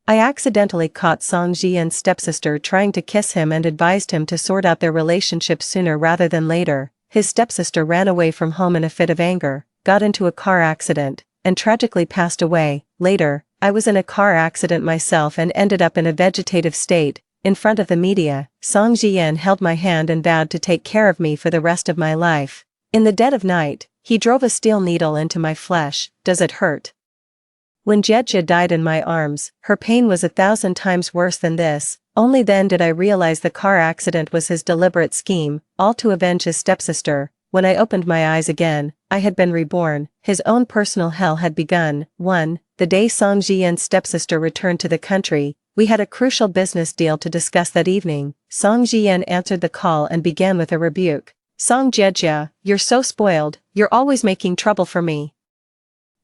I accidentally caught Song Jian's stepsister trying to kiss him and advised him to sort out their relationship sooner rather than later. His stepsister ran away from home in a fit of anger, got into a car accident, and tragically passed away. Later, I was in a car accident myself and ended up in a vegetative state. In front of the media, Song Jian held my hand and vowed to take care of me for the rest of my life. In the dead of night, he drove a steel needle into my flesh. Does it hurt? When Jie died in my arms, her pain was 1,000 times worse than this. Only then did I realize the car accident was his deliberate scheme, all to avenge his stepsister. When I opened my eyes again, I had been reborn. His own personal hell had begun. 1. The day Song Jian's stepsister returned to the country, we had a crucial business deal to discuss that evening. Song Jian answered the call and began with a rebuke. Song Jie, you're so spoiled, you're always making trouble for me.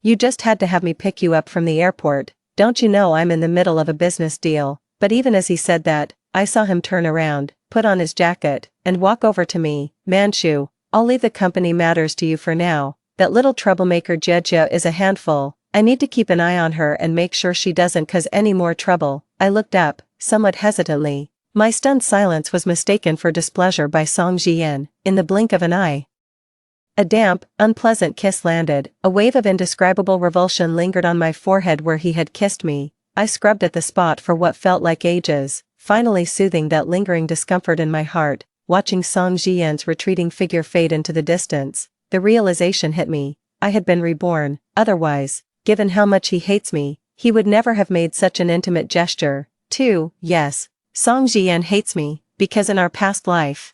You just had to have me pick you up from the airport. Don't you know I'm in the middle of a business deal? But even as he said that, I saw him turn around, put on his jacket, and walk over to me. Manchu, I'll leave the company matters to you for now. That little troublemaker Jie is a handful. I need to keep an eye on her and make sure she doesn't cause any more trouble. I looked up, somewhat hesitantly. My stunned silence was mistaken for displeasure by Song Jian. In the blink of an eye, a damp, unpleasant kiss landed. A wave of indescribable revulsion lingered on my forehead where he had kissed me. I scrubbed at the spot for what felt like ages, finally soothing that lingering discomfort in my heart. Watching Song Jian's retreating figure fade into the distance, the realization hit me. I had been reborn. Otherwise, given how much he hates me, he would never have made such an intimate gesture. 2. Yes, Song Jian hates me, because in our past life,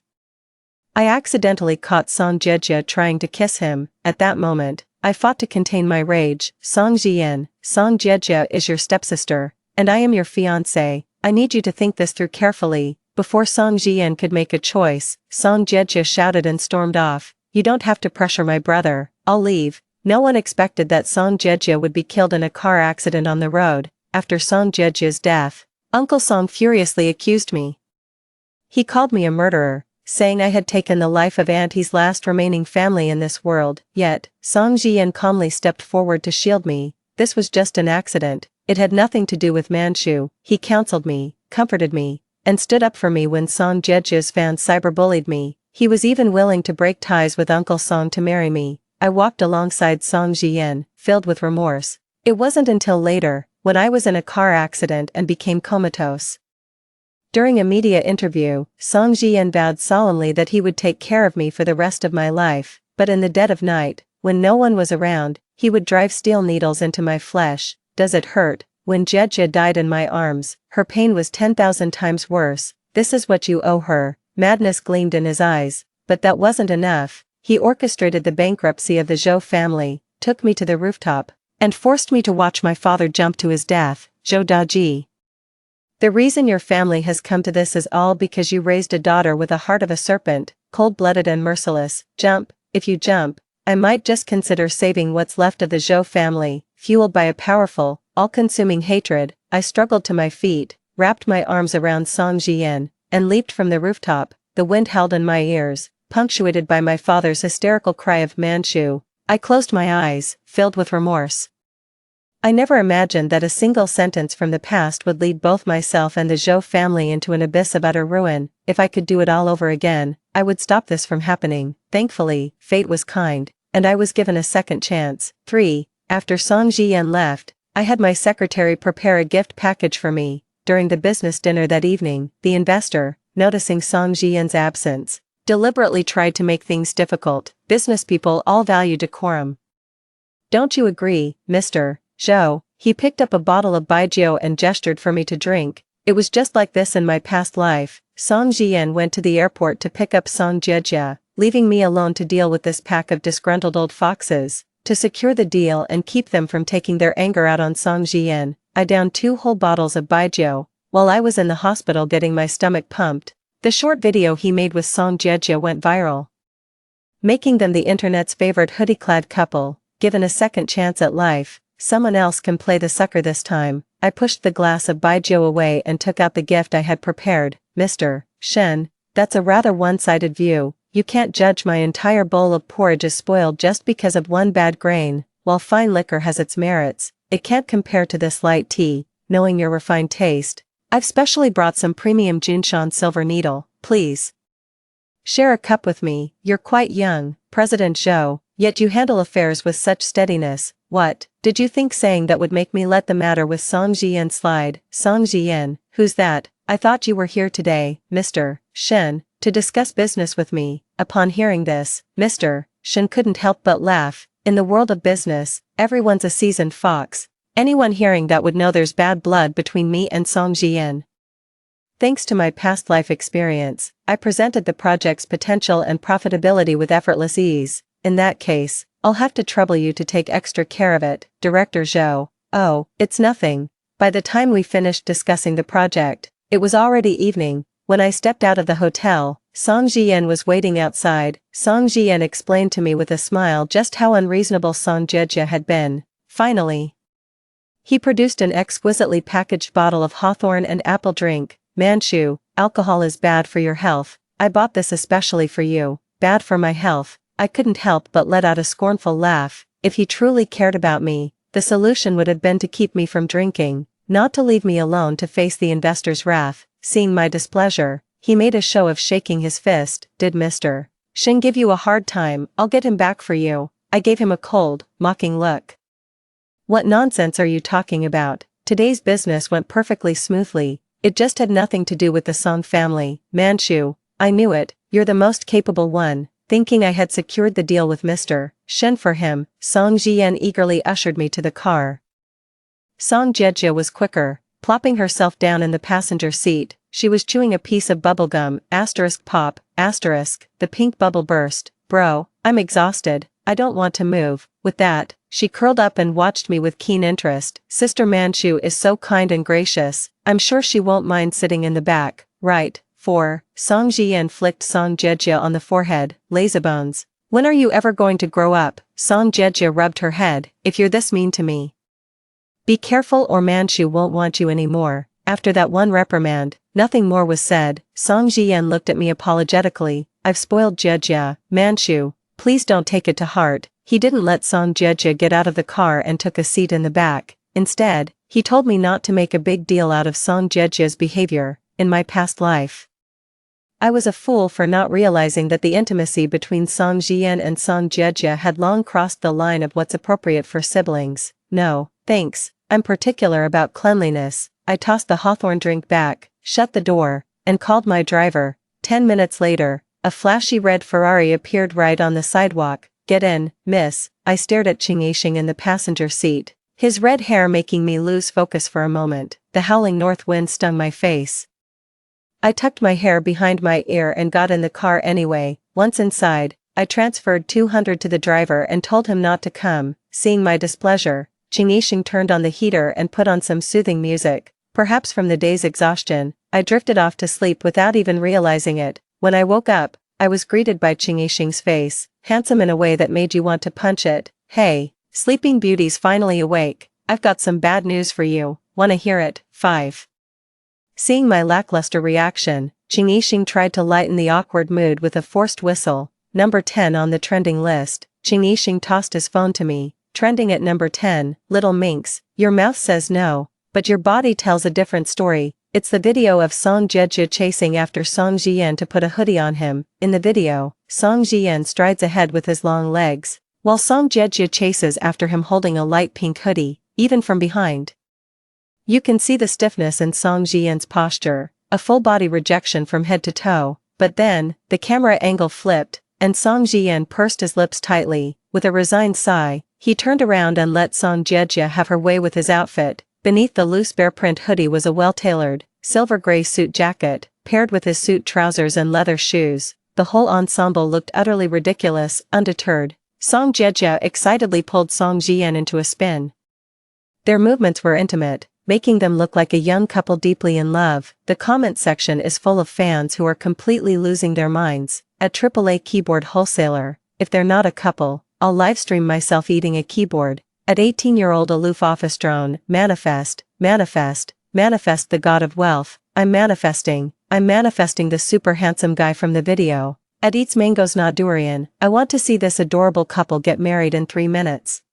I accidentally caught Song Jie trying to kiss him. At that moment, I fought to contain my rage. Song Jian, Song Jie is your stepsister, and I am your fiancé. I need you to think this through carefully. Before Song Jian could make a choice, Song Jie shouted and stormed off. You don't have to pressure my brother, I'll leave. No one expected that Song Jie would be killed in a car accident on the road. After Song Jie's death, Uncle Song furiously accused me. He called me a murderer, saying I had taken the life of Auntie's last remaining family in this world. Yet, Song Jian calmly stepped forward to shield me. This was just an accident. It had nothing to do with Manchu. He counseled me, comforted me, and stood up for me when Song Jie's fans cyberbullied me. He was even willing to break ties with Uncle Song to marry me. I walked alongside Song Jian, filled with remorse. It wasn't until later, when I was in a car accident and became comatose. During a media interview, Song Jian vowed solemnly that he would take care of me for the rest of my life, but in the dead of night, when no one was around, he would drive steel needles into my flesh. Does it hurt? When Jie died in my arms, her pain was 10,000 times worse. This is what you owe her. Madness gleamed in his eyes, but that wasn't enough. He orchestrated the bankruptcy of the Zhou family, took me to the rooftop, and forced me to watch my father jump to his death. Zhou Daji. The reason your family has come to this is all because you raised a daughter with a heart of a serpent, cold-blooded and merciless. Jump, if you jump, I might just consider saving what's left of the Zhou family. Fueled by a powerful, all-consuming hatred, I struggled to my feet, wrapped my arms around Song Jian, and leaped from the rooftop. The wind howled in my ears, punctuated by my father's hysterical cry of Manchu. I closed my eyes, filled with remorse. I never imagined that a single sentence from the past would lead both myself and the Zhou family into an abyss of utter ruin. If I could do it all over again, I would stop this from happening. Thankfully, fate was kind, and I was given a second chance. 3. After Song Jian left, I had my secretary prepare a gift package for me. During the business dinner that evening, the investor, noticing Song Jian's absence, deliberately tried to make things difficult. Business people all value decorum. Don't you agree, Mr. Zhou? He picked up a bottle of baijiu and gestured for me to drink. It was just like this in my past life. Song Jian went to the airport to pick up Song Jie, leaving me alone to deal with this pack of disgruntled old foxes. To secure the deal and keep them from taking their anger out on Song Jian, I downed 2 whole bottles of baijiu, while I was in the hospital getting my stomach pumped. The short video he made with Song Jie went viral, making them the internet's favorite hoodie-clad couple. Given a second chance at life, someone else can play the sucker this time. I pushed the glass of baijiu away and took out the gift I had prepared. Mr. Shen, that's a rather one-sided view. You can't judge my entire bowl of porridge as spoiled just because of one bad grain. While fine liquor has its merits, it can't compare to this light tea. knowing your refined taste. I've specially brought some premium Jinshan silver needle, please. Share a cup with me, you're quite young, President Zhou, yet you handle affairs with such steadiness. What, did you think saying that would make me let the matter with Song Jian slide? Song Jian, who's that? I thought you were here today, Mr. Shen, to discuss business with me. Upon hearing this, Mr. Shen couldn't help but laugh. In the world of business, everyone's a seasoned fox. Anyone hearing that would know there's bad blood between me and Song Jian. Thanks to my past life experience, I presented the project's potential and profitability with effortless ease. In that case, I'll have to trouble you to take extra care of it, Director Zhou. Oh, it's nothing. By the time we finished discussing the project, it was already evening. When I stepped out of the hotel, Song Jian was waiting outside. Song Jian explained to me with a smile just how unreasonable Song Jejia had been. Finally, he produced an exquisitely packaged bottle of hawthorn and apple drink. Manchu, alcohol is bad for your health. I bought this especially for you. Bad for my health. I couldn't help but let out a scornful laugh. If he truly cared about me, the solution would have been to keep me from drinking, not to leave me alone to face the investor's wrath. Seeing my displeasure, he made a show of shaking his fist. Did Mr. Shen give you a hard time? I'll get him back for you. I gave him a cold, mocking look. What nonsense are you talking about? Today's business went perfectly smoothly. It just had nothing to do with the Song family. Manchu, I knew it, you're the most capable one. Thinking I had secured the deal with Mr. Shen for him, Song Jian eagerly ushered me to the car. Song Jejia was quicker, plopping herself down in the passenger seat. She was chewing a piece of bubblegum, pop, the pink bubble burst. Bro, I'm exhausted, I don't want to move. With that, she curled up and watched me with keen interest. Sister Manchu is so kind and gracious, I'm sure she won't mind sitting in the back, right? 4. Song Jian flicked Song Jejia on the forehead. Lazybones. When are you ever going to grow up? Song Jejia rubbed her head. If you're this mean to me, be careful or Manchu won't want you anymore. After that one reprimand, nothing more was said. Song Jian looked at me apologetically. I've spoiled Jejia. Manchu, please don't take it to heart. He didn't let Song Jejia get out of the car and took a seat in the back. Instead, he told me not to make a big deal out of Song Jejia's behavior. In my past life, I was a fool for not realizing that the intimacy between Song Jian and Song Jejia had long crossed the line of what's appropriate for siblings. No, thanks, I'm particular about cleanliness. I tossed the hawthorn drink back, shut the door, and called my driver. 10 minutes later, a flashy red Ferrari appeared right on the sidewalk. Get in, miss. I stared at Qing Yixing in the passenger seat, his red hair making me lose focus for a moment. The howling north wind stung my face. I tucked my hair behind my ear and got in the car anyway. Once inside, I transferred 200 to the driver and told him not to come. Seeing my displeasure, Qing Yixing turned on the heater and put on some soothing music. Perhaps from the day's exhaustion, I drifted off to sleep without even realizing it. When I woke up, I was greeted by Qing Yixing's face, handsome in a way that made you want to punch it. Hey, Sleeping Beauty's finally awake. I've got some bad news for you. Wanna hear it? 5. Seeing my lackluster reaction, Qing Yixing tried to lighten the awkward mood with a forced whistle. Number 10 on the trending list. Qing Yixing tossed his phone to me. Trending at number 10, Little Minx, your mouth says no, but your body tells a different story. It's the video of Song Jejia chasing after Song Jian to put a hoodie on him. In the video, Song Jian strides ahead with his long legs, while Song Jejia chases after him holding a light pink hoodie, even from behind. You can see the stiffness in Song Jian's posture, a full-body rejection from head to toe, but then, the camera angle flipped, and Song Jian pursed his lips tightly. With a resigned sigh, he turned around and let Song Jejia have her way with his outfit. Beneath the loose bear-print hoodie was a well-tailored, silver-gray suit jacket, paired with his suit trousers and leather shoes. The whole ensemble looked utterly ridiculous. Undeterred, Song Jejia excitedly pulled Song Jian into a spin. Their movements were intimate, making them look like a young couple deeply in love. The comment section is full of fans who are completely losing their minds. At AAA Keyboard Wholesaler, if they're not a couple, I'll livestream myself eating a keyboard. At 18-year-old aloof office drone, manifest the god of wealth. I'm manifesting the super handsome guy from the video. At eats mangoes not durian, I want to see this adorable couple get married in 3 minutes.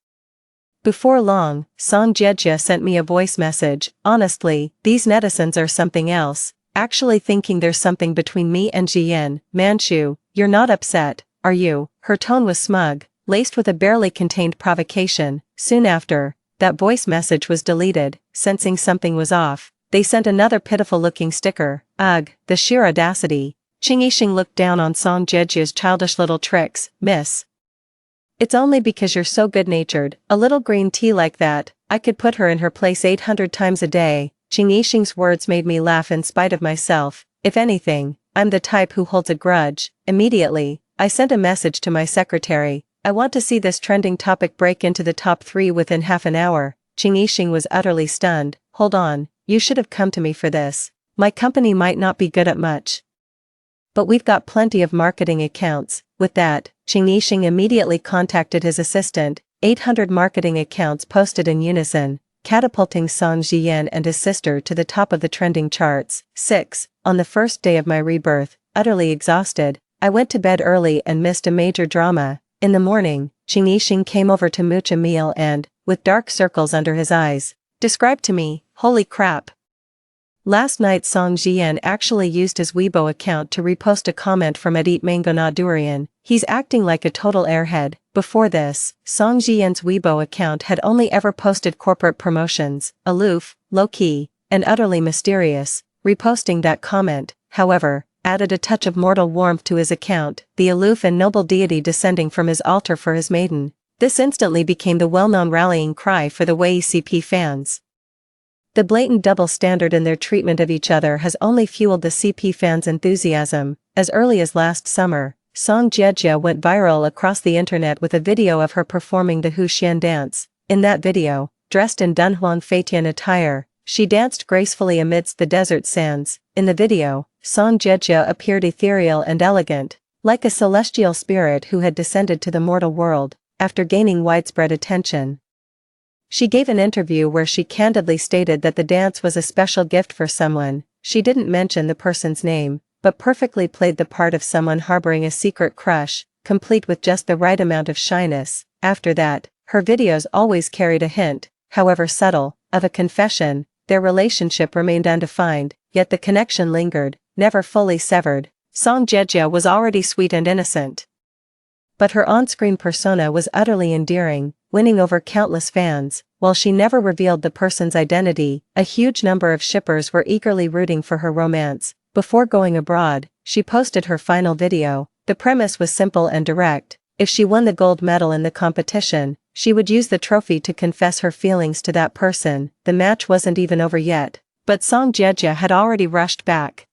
Before long, Song Jieja sent me a voice message. Honestly, these netizens are something else. Actually thinking there's something between me and Jian. Manchu, you're not upset, are you? Her tone was smug, laced with a barely contained provocation. Soon after, that voice message was deleted. Sensing something was off, they sent another pitiful-looking sticker. Ugh, the sheer audacity. Qing Yixing looked down on Song Jiejia's childish little tricks. Miss. It's only because you're so good-natured. A little green tea like that, I could put her in her place 800 times a day. Qing Yixing's words made me laugh in spite of myself. If anything, I'm the type who holds a grudge. Immediately, I sent a message to my secretary. I want to see this trending topic break into the top 3 within half an hour. Qing Yixing was utterly stunned. Hold on, you should have come to me for this. My company might not be good at much, but we've got plenty of marketing accounts. With that, Qing Yixing immediately contacted his assistant. 800 marketing accounts posted in unison, catapulting Song Jian and his sister to the top of the trending charts. 6. On the first day of my rebirth, utterly exhausted, I went to bed early and missed a major drama. In the morning, Qing Yixing came over to mooch a meal and, with dark circles under his eyes, described to me, holy crap. Last night Song Jian actually used his Weibo account to repost a comment from Eat Mango Na Durian. He's acting like a total airhead. Before this, Song Jian's Weibo account had only ever posted corporate promotions, aloof, low-key, and utterly mysterious. Reposting that comment, however, added a touch of mortal warmth to his account, the aloof and noble deity descending from his altar for his maiden. This instantly became the well-known rallying cry for the Wei CP fans. The blatant double standard in their treatment of each other has only fueled the CP fans' enthusiasm. As early as last summer, Song Jieja went viral across the internet with a video of her performing the Huxian dance. In that video, dressed in Dunhuang Feitian attire, she danced gracefully amidst the desert sands. In the video, Song Jieja appeared ethereal and elegant, like a celestial spirit who had descended to the mortal world. After gaining widespread attention, she gave an interview where she candidly stated that the dance was a special gift for someone. She didn't mention the person's name, but perfectly played the part of someone harboring a secret crush, complete with just the right amount of shyness. After that, her videos always carried a hint, however subtle, of a confession. Their relationship remained undefined, yet the connection lingered, never fully severed. Song Jieja was already sweet and innocent, but her on-screen persona was utterly endearing, winning over countless fans. While she never revealed the person's identity, a huge number of shippers were eagerly rooting for her romance. Before going abroad, she posted her final video. The premise was simple and direct. If she won the gold medal in the competition, she would use the trophy to confess her feelings to that person. The match wasn't even over yet, but Song Jieja had already rushed back.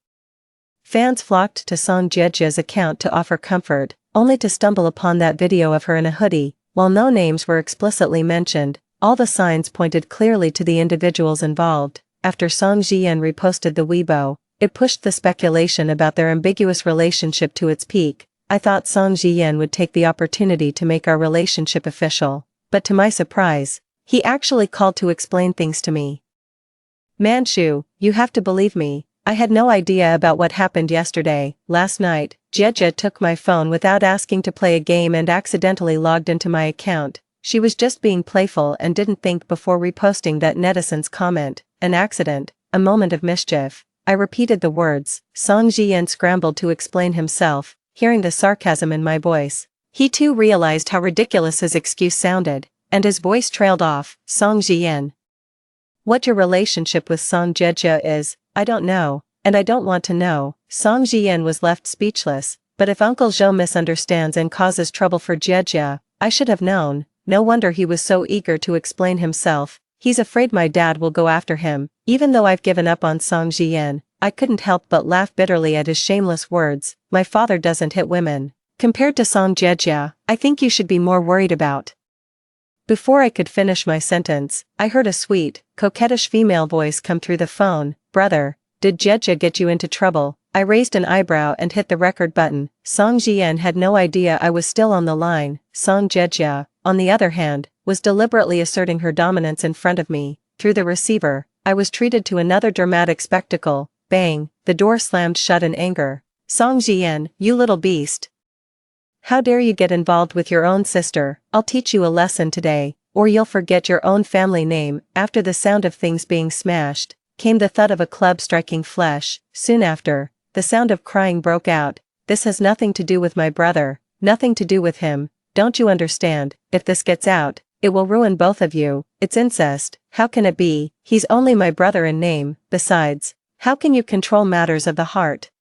Fans flocked to Song Jieja's account to offer comfort, only to stumble upon that video of her in a hoodie. While no names were explicitly mentioned, all the signs pointed clearly to the individuals involved. After Song Jian reposted the Weibo, it pushed the speculation about their ambiguous relationship to its peak. I thought Song Jian would take the opportunity to make our relationship official, but to my surprise, he actually called to explain things to me. Manchu, you have to believe me, I had no idea about what happened yesterday. Last night, Jieja took my phone without asking to play a game and accidentally logged into my account. She was just being playful and didn't think before reposting that netizen's comment. An accident, a moment of mischief. I repeated the words. Song Jian scrambled to explain himself, hearing the sarcasm in my voice. He too realized how ridiculous his excuse sounded, and his voice trailed off. Song Jian. What your relationship with Song Jieja is, I don't know, and I don't want to know. Song Jian was left speechless, but if Uncle Zhou misunderstands and causes trouble for Jieja, I should have known. No wonder he was so eager to explain himself. He's afraid my dad will go after him. Even though I've given up on Song Jian, I couldn't help but laugh bitterly at his shameless words. My father doesn't hit women. Compared to Song Jieja, I think you should be more worried about. Before I could finish my sentence, I heard a sweet, coquettish female voice come through the phone. Brother, did Jieja get you into trouble? I raised an eyebrow and hit the record button. Song Jian had no idea I was still on the line. Song Jieja, on the other hand, was deliberately asserting her dominance in front of me. Through the receiver, I was treated to another dramatic spectacle. Bang, the door slammed shut in anger. Song Jian, you little beast. How dare you get involved with your own sister? I'll teach you a lesson today. or you'll forget your own family name. After the sound of things being smashed, came the thud of a club striking flesh. Soon after, the sound of crying broke out. This has nothing to do with my brother, nothing to do with him. Don't you understand? If this gets out, it will ruin both of you. It's incest. How can it be? He's only my brother in name. Besides, how can you control matters of the heart?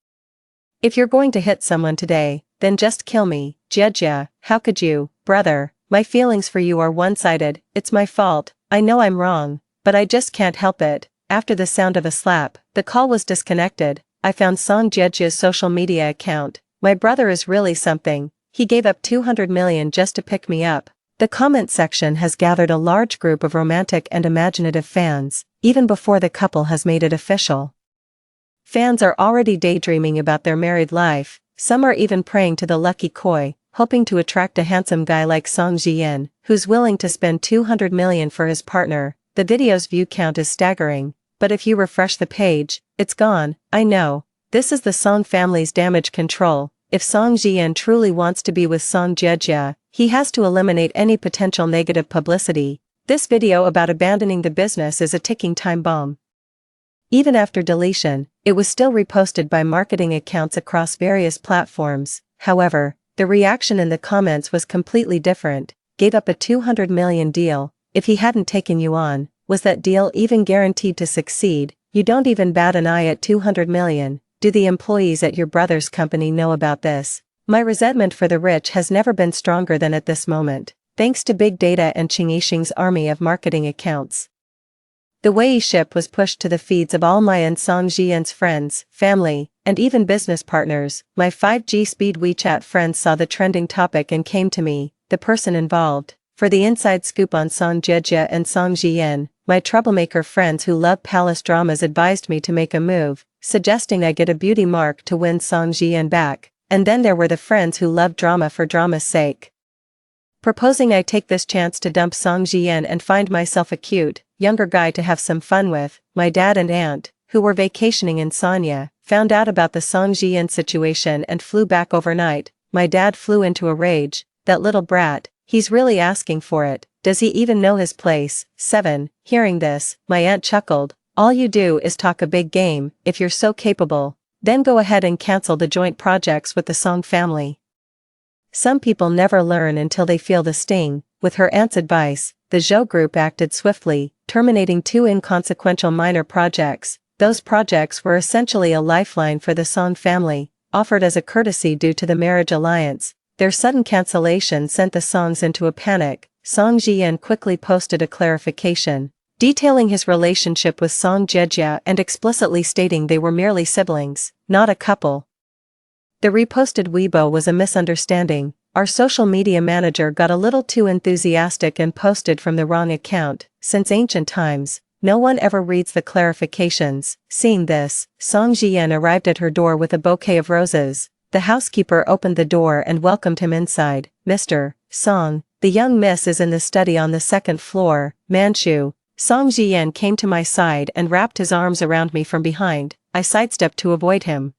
If you're going to hit someone today, then just kill me. Jejia, how could you, brother? My feelings for you are one-sided. It's my fault. I know I'm wrong, but I just can't help it. After the sound of a slap, the call was disconnected. I found Song Jejia's social media account. My brother is really something. He gave up 200 million just to pick me up. The comment section has gathered a large group of romantic and imaginative fans, even before the couple has made it official. Fans are already daydreaming about their married life. Some are even praying to the lucky koi, hoping to attract a handsome guy like Song Jian, who's willing to spend 200 million for his partner. The video's view count is staggering, but if you refresh the page, it's gone. I know. This is the Song family's damage control. If Song Jian truly wants to be with Song Jejia, he has to eliminate any potential negative publicity. This video about abandoning the business is a ticking time bomb. Even after deletion, it was still reposted by marketing accounts across various platforms. However, the reaction in the comments was completely different. Gave up a 200 million deal. If he hadn't taken you on, was that deal even guaranteed to succeed? You don't even bat an eye at 200 million. Do the employees at your brother's company know about this? My resentment for the rich has never been stronger than at this moment, thanks to big data and Qing Yixing's army of marketing accounts. The Wei ship was pushed to the feeds of all my and Song Jian's friends, family, and even business partners. My 5G speed WeChat friends saw the trending topic and came to me, the person involved, for the inside scoop on Song Jejia and Song Jian. My troublemaker friends who love palace dramas advised me to make a move, suggesting I get a beauty mark to win Song Jian back. And then there were the friends who love drama for drama's sake, proposing I take this chance to dump Song Jian and find myself a cute, younger guy to have some fun with. My dad and aunt, who were vacationing in Sanya, found out about the Song Jian situation and flew back overnight. My dad flew into a rage. That little brat, he's really asking for it. Does he even know his place? 7. Hearing this, my aunt chuckled. All you do is talk a big game. If you're so capable, then go ahead and cancel the joint projects with the Song family. Some people never learn until they feel the sting. With her aunt's advice, the Zhou group acted swiftly, terminating 2 inconsequential minor projects. Those projects were essentially a lifeline for the Song family, offered as a courtesy due to the marriage alliance. Their sudden cancellation sent the Songs into a panic. Song Jian quickly posted a clarification, detailing his relationship with Song Jejia and explicitly stating they were merely siblings, not a couple. The reposted Weibo was a misunderstanding. Our social media manager got a little too enthusiastic and posted from the wrong account. Since ancient times, no one ever reads the clarifications. Seeing this, Song Jian arrived at her door with a bouquet of roses. The housekeeper opened the door and welcomed him inside. Mr. Song, the young miss is in the study on the 2nd floor. Manchu. Song Jian came to my side and wrapped his arms around me from behind. I sidestepped to avoid him,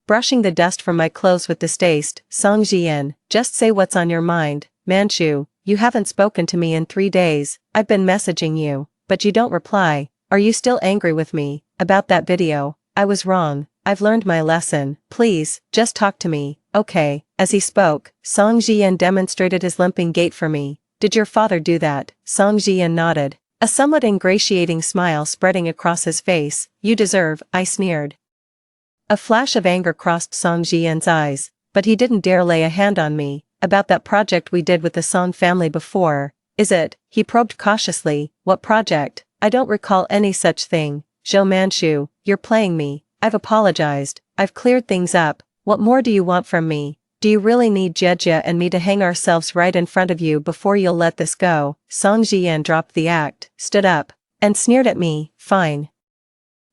brushing the dust from my clothes with distaste. Song Jian, just say what's on your mind. Manchu, you haven't spoken to me in 3 days. I've been messaging you, but you don't reply. Are you still angry with me about that video? I was wrong. I've learned my lesson. Please, just talk to me, okay? As he spoke, Song Jian demonstrated his limping gait for me. Did your father do that? Song Jian nodded, a somewhat ingratiating smile spreading across his face. You deserve, I sneered. A flash of anger crossed Song Jian's eyes, but he didn't dare lay a hand on me. About that project we did with the Song family before, is it? He probed cautiously. What project? I don't recall any such thing. Zhou Manchu, you're playing me. I've apologized. I've cleared things up. What more do you want from me? Do you really need Jejia and me to hang ourselves right in front of you before you'll let this go? Song Jian dropped the act, stood up, and sneered at me. Fine.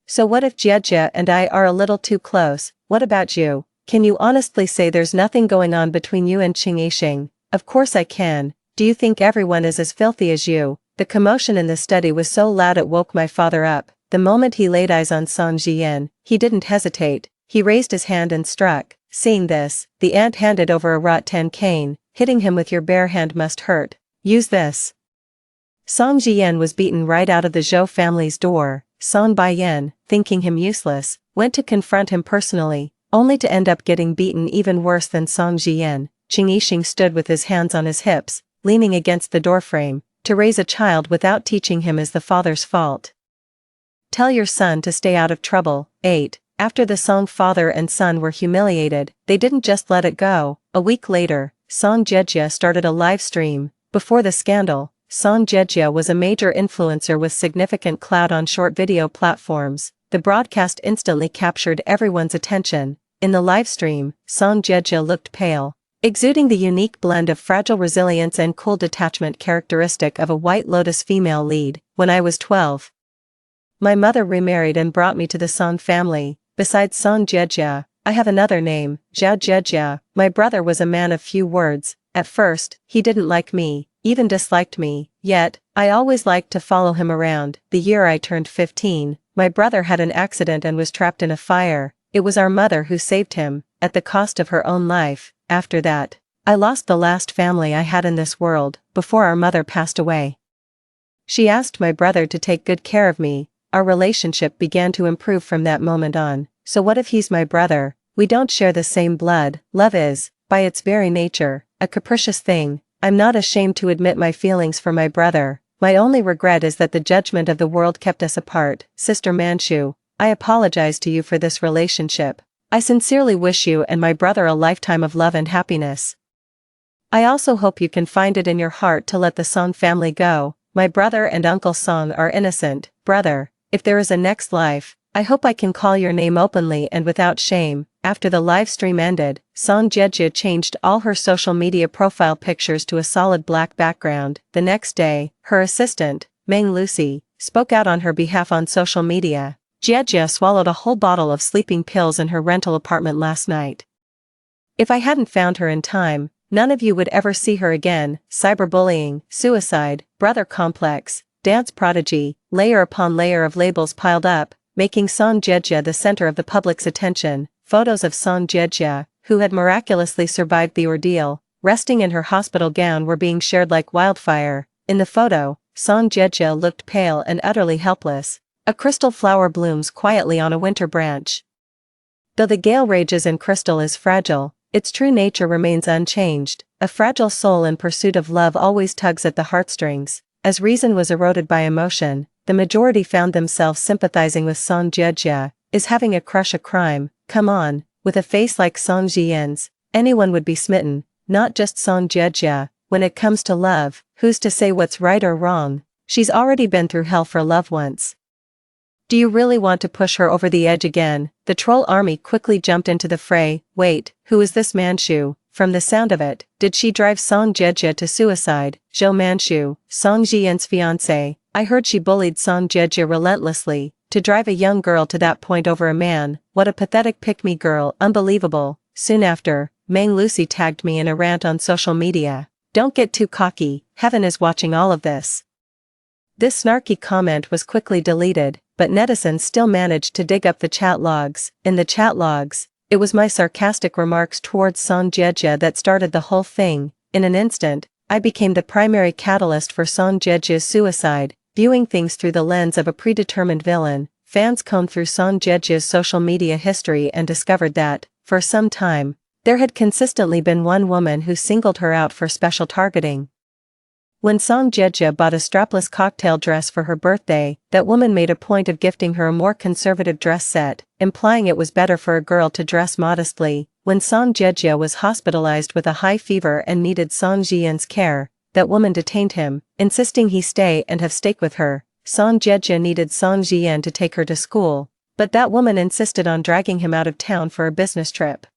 So what if Jejia and I are a little too close? What about you? Can you honestly say there's nothing going on between you and Qing Yixing? Of course I can. Do you think everyone is as filthy as you? The commotion in the study was so loud it woke my father up. The moment he laid eyes on Song Jian, he didn't hesitate. He raised his hand and struck. Seeing this, the aunt handed over a wrought tin cane. Hitting him with your bare hand must hurt. Use this. Song Jian was beaten right out of the Zhou family's door. Song Baiyan, thinking him useless, went to confront him personally, only to end up getting beaten even worse than Song Jian. Qing Yixing stood with his hands on his hips, leaning against the doorframe. To raise a child without teaching him is the father's fault. Tell your son to stay out of trouble. 8. After the Song father and son were humiliated, they didn't just let it go. A week later, Song Jejia started a live stream. Before the scandal, Song Jejia was a major influencer with significant clout on short video platforms. The broadcast instantly captured everyone's attention. In the live stream, Song Jejia looked pale, exuding the unique blend of fragile resilience and cool detachment characteristic of a White Lotus female lead. When I was 12, my mother remarried and brought me to the Song family. Besides Song Jejia, I have another name, Zhao Jejia. My brother was a man of few words. At first, he didn't like me, even disliked me, yet, I always liked to follow him around. The year I turned 15, my brother had an accident and was trapped in a fire. It was our mother who saved him, at the cost of her own life. After that, I lost the last family I had in this world, before our mother passed away. She asked my brother to take good care of me. Our relationship began to improve from that moment on. So what if he's my brother? We don't share the same blood. Love is, by its very nature, a capricious thing. I'm not ashamed to admit my feelings for my brother. My only regret is that the judgment of the world kept us apart. Sister Manchu, I apologize to you for this relationship. I sincerely wish you and my brother a lifetime of love and happiness. I also hope you can find it in your heart to let the Song family go. My brother and Uncle Song are innocent. Brother, if there is a next life, I hope I can call your name openly and without shame. After the live stream ended, Song Jejia changed all her social media profile pictures to a solid black background. The next day, her assistant, Meng Lucy, spoke out on her behalf on social media. Jejia swallowed a whole bottle of sleeping pills in her rental apartment last night. If I hadn't found her in time, none of you would ever see her again. Cyberbullying, suicide, brother complex, dance prodigy, layer upon layer of labels piled up, making Song Jejia the center of the public's attention. Photos of Song Jejia, who had miraculously survived the ordeal, resting in her hospital gown were being shared like wildfire. In the photo, Song Jejia looked pale and utterly helpless. A crystal flower blooms quietly on a winter branch. Though the gale rages and crystal is fragile, its true nature remains unchanged. A fragile soul in pursuit of love always tugs at the heartstrings. As reason was eroded by emotion, the majority found themselves sympathizing with Song Jejia. Is having a crush a crime? Come on, with a face like Song Jian's, anyone would be smitten, not just Song Jejia. When it comes to love, who's to say what's right or wrong? She's already been through hell for love once. Do you really want to push her over the edge again? The troll army quickly jumped into the fray. Wait, who is this Manchu? From the sound of it, did she drive Song Jejia to suicide? Zhou Manchu, Song Jian's fiancé. I heard she bullied Song Jejia relentlessly. To drive a young girl to that point over a man, what a pathetic pick-me girl, unbelievable. Soon after, Meng Lucy tagged me in a rant on social media. Don't get too cocky, heaven is watching all of this. This snarky comment was quickly deleted, but netizens still managed to dig up the chat logs. In the chat logs, it was my sarcastic remarks towards Song Jejia that started the whole thing. In an instant, I became the primary catalyst for Song Jejia's suicide. Viewing things through the lens of a predetermined villain, fans combed through Song Jejia's social media history and discovered that, for some time, there had consistently been one woman who singled her out for special targeting. When Song Jejia bought a strapless cocktail dress for her birthday, that woman made a point of gifting her a more conservative dress set, implying it was better for a girl to dress modestly. When Song Jejia was hospitalized with a high fever and needed Song Jian's care, that woman detained him, insisting he stay and have steak with her. Song Jejia needed Song Jian to take her to school, but that woman insisted on dragging him out of town for a business trip.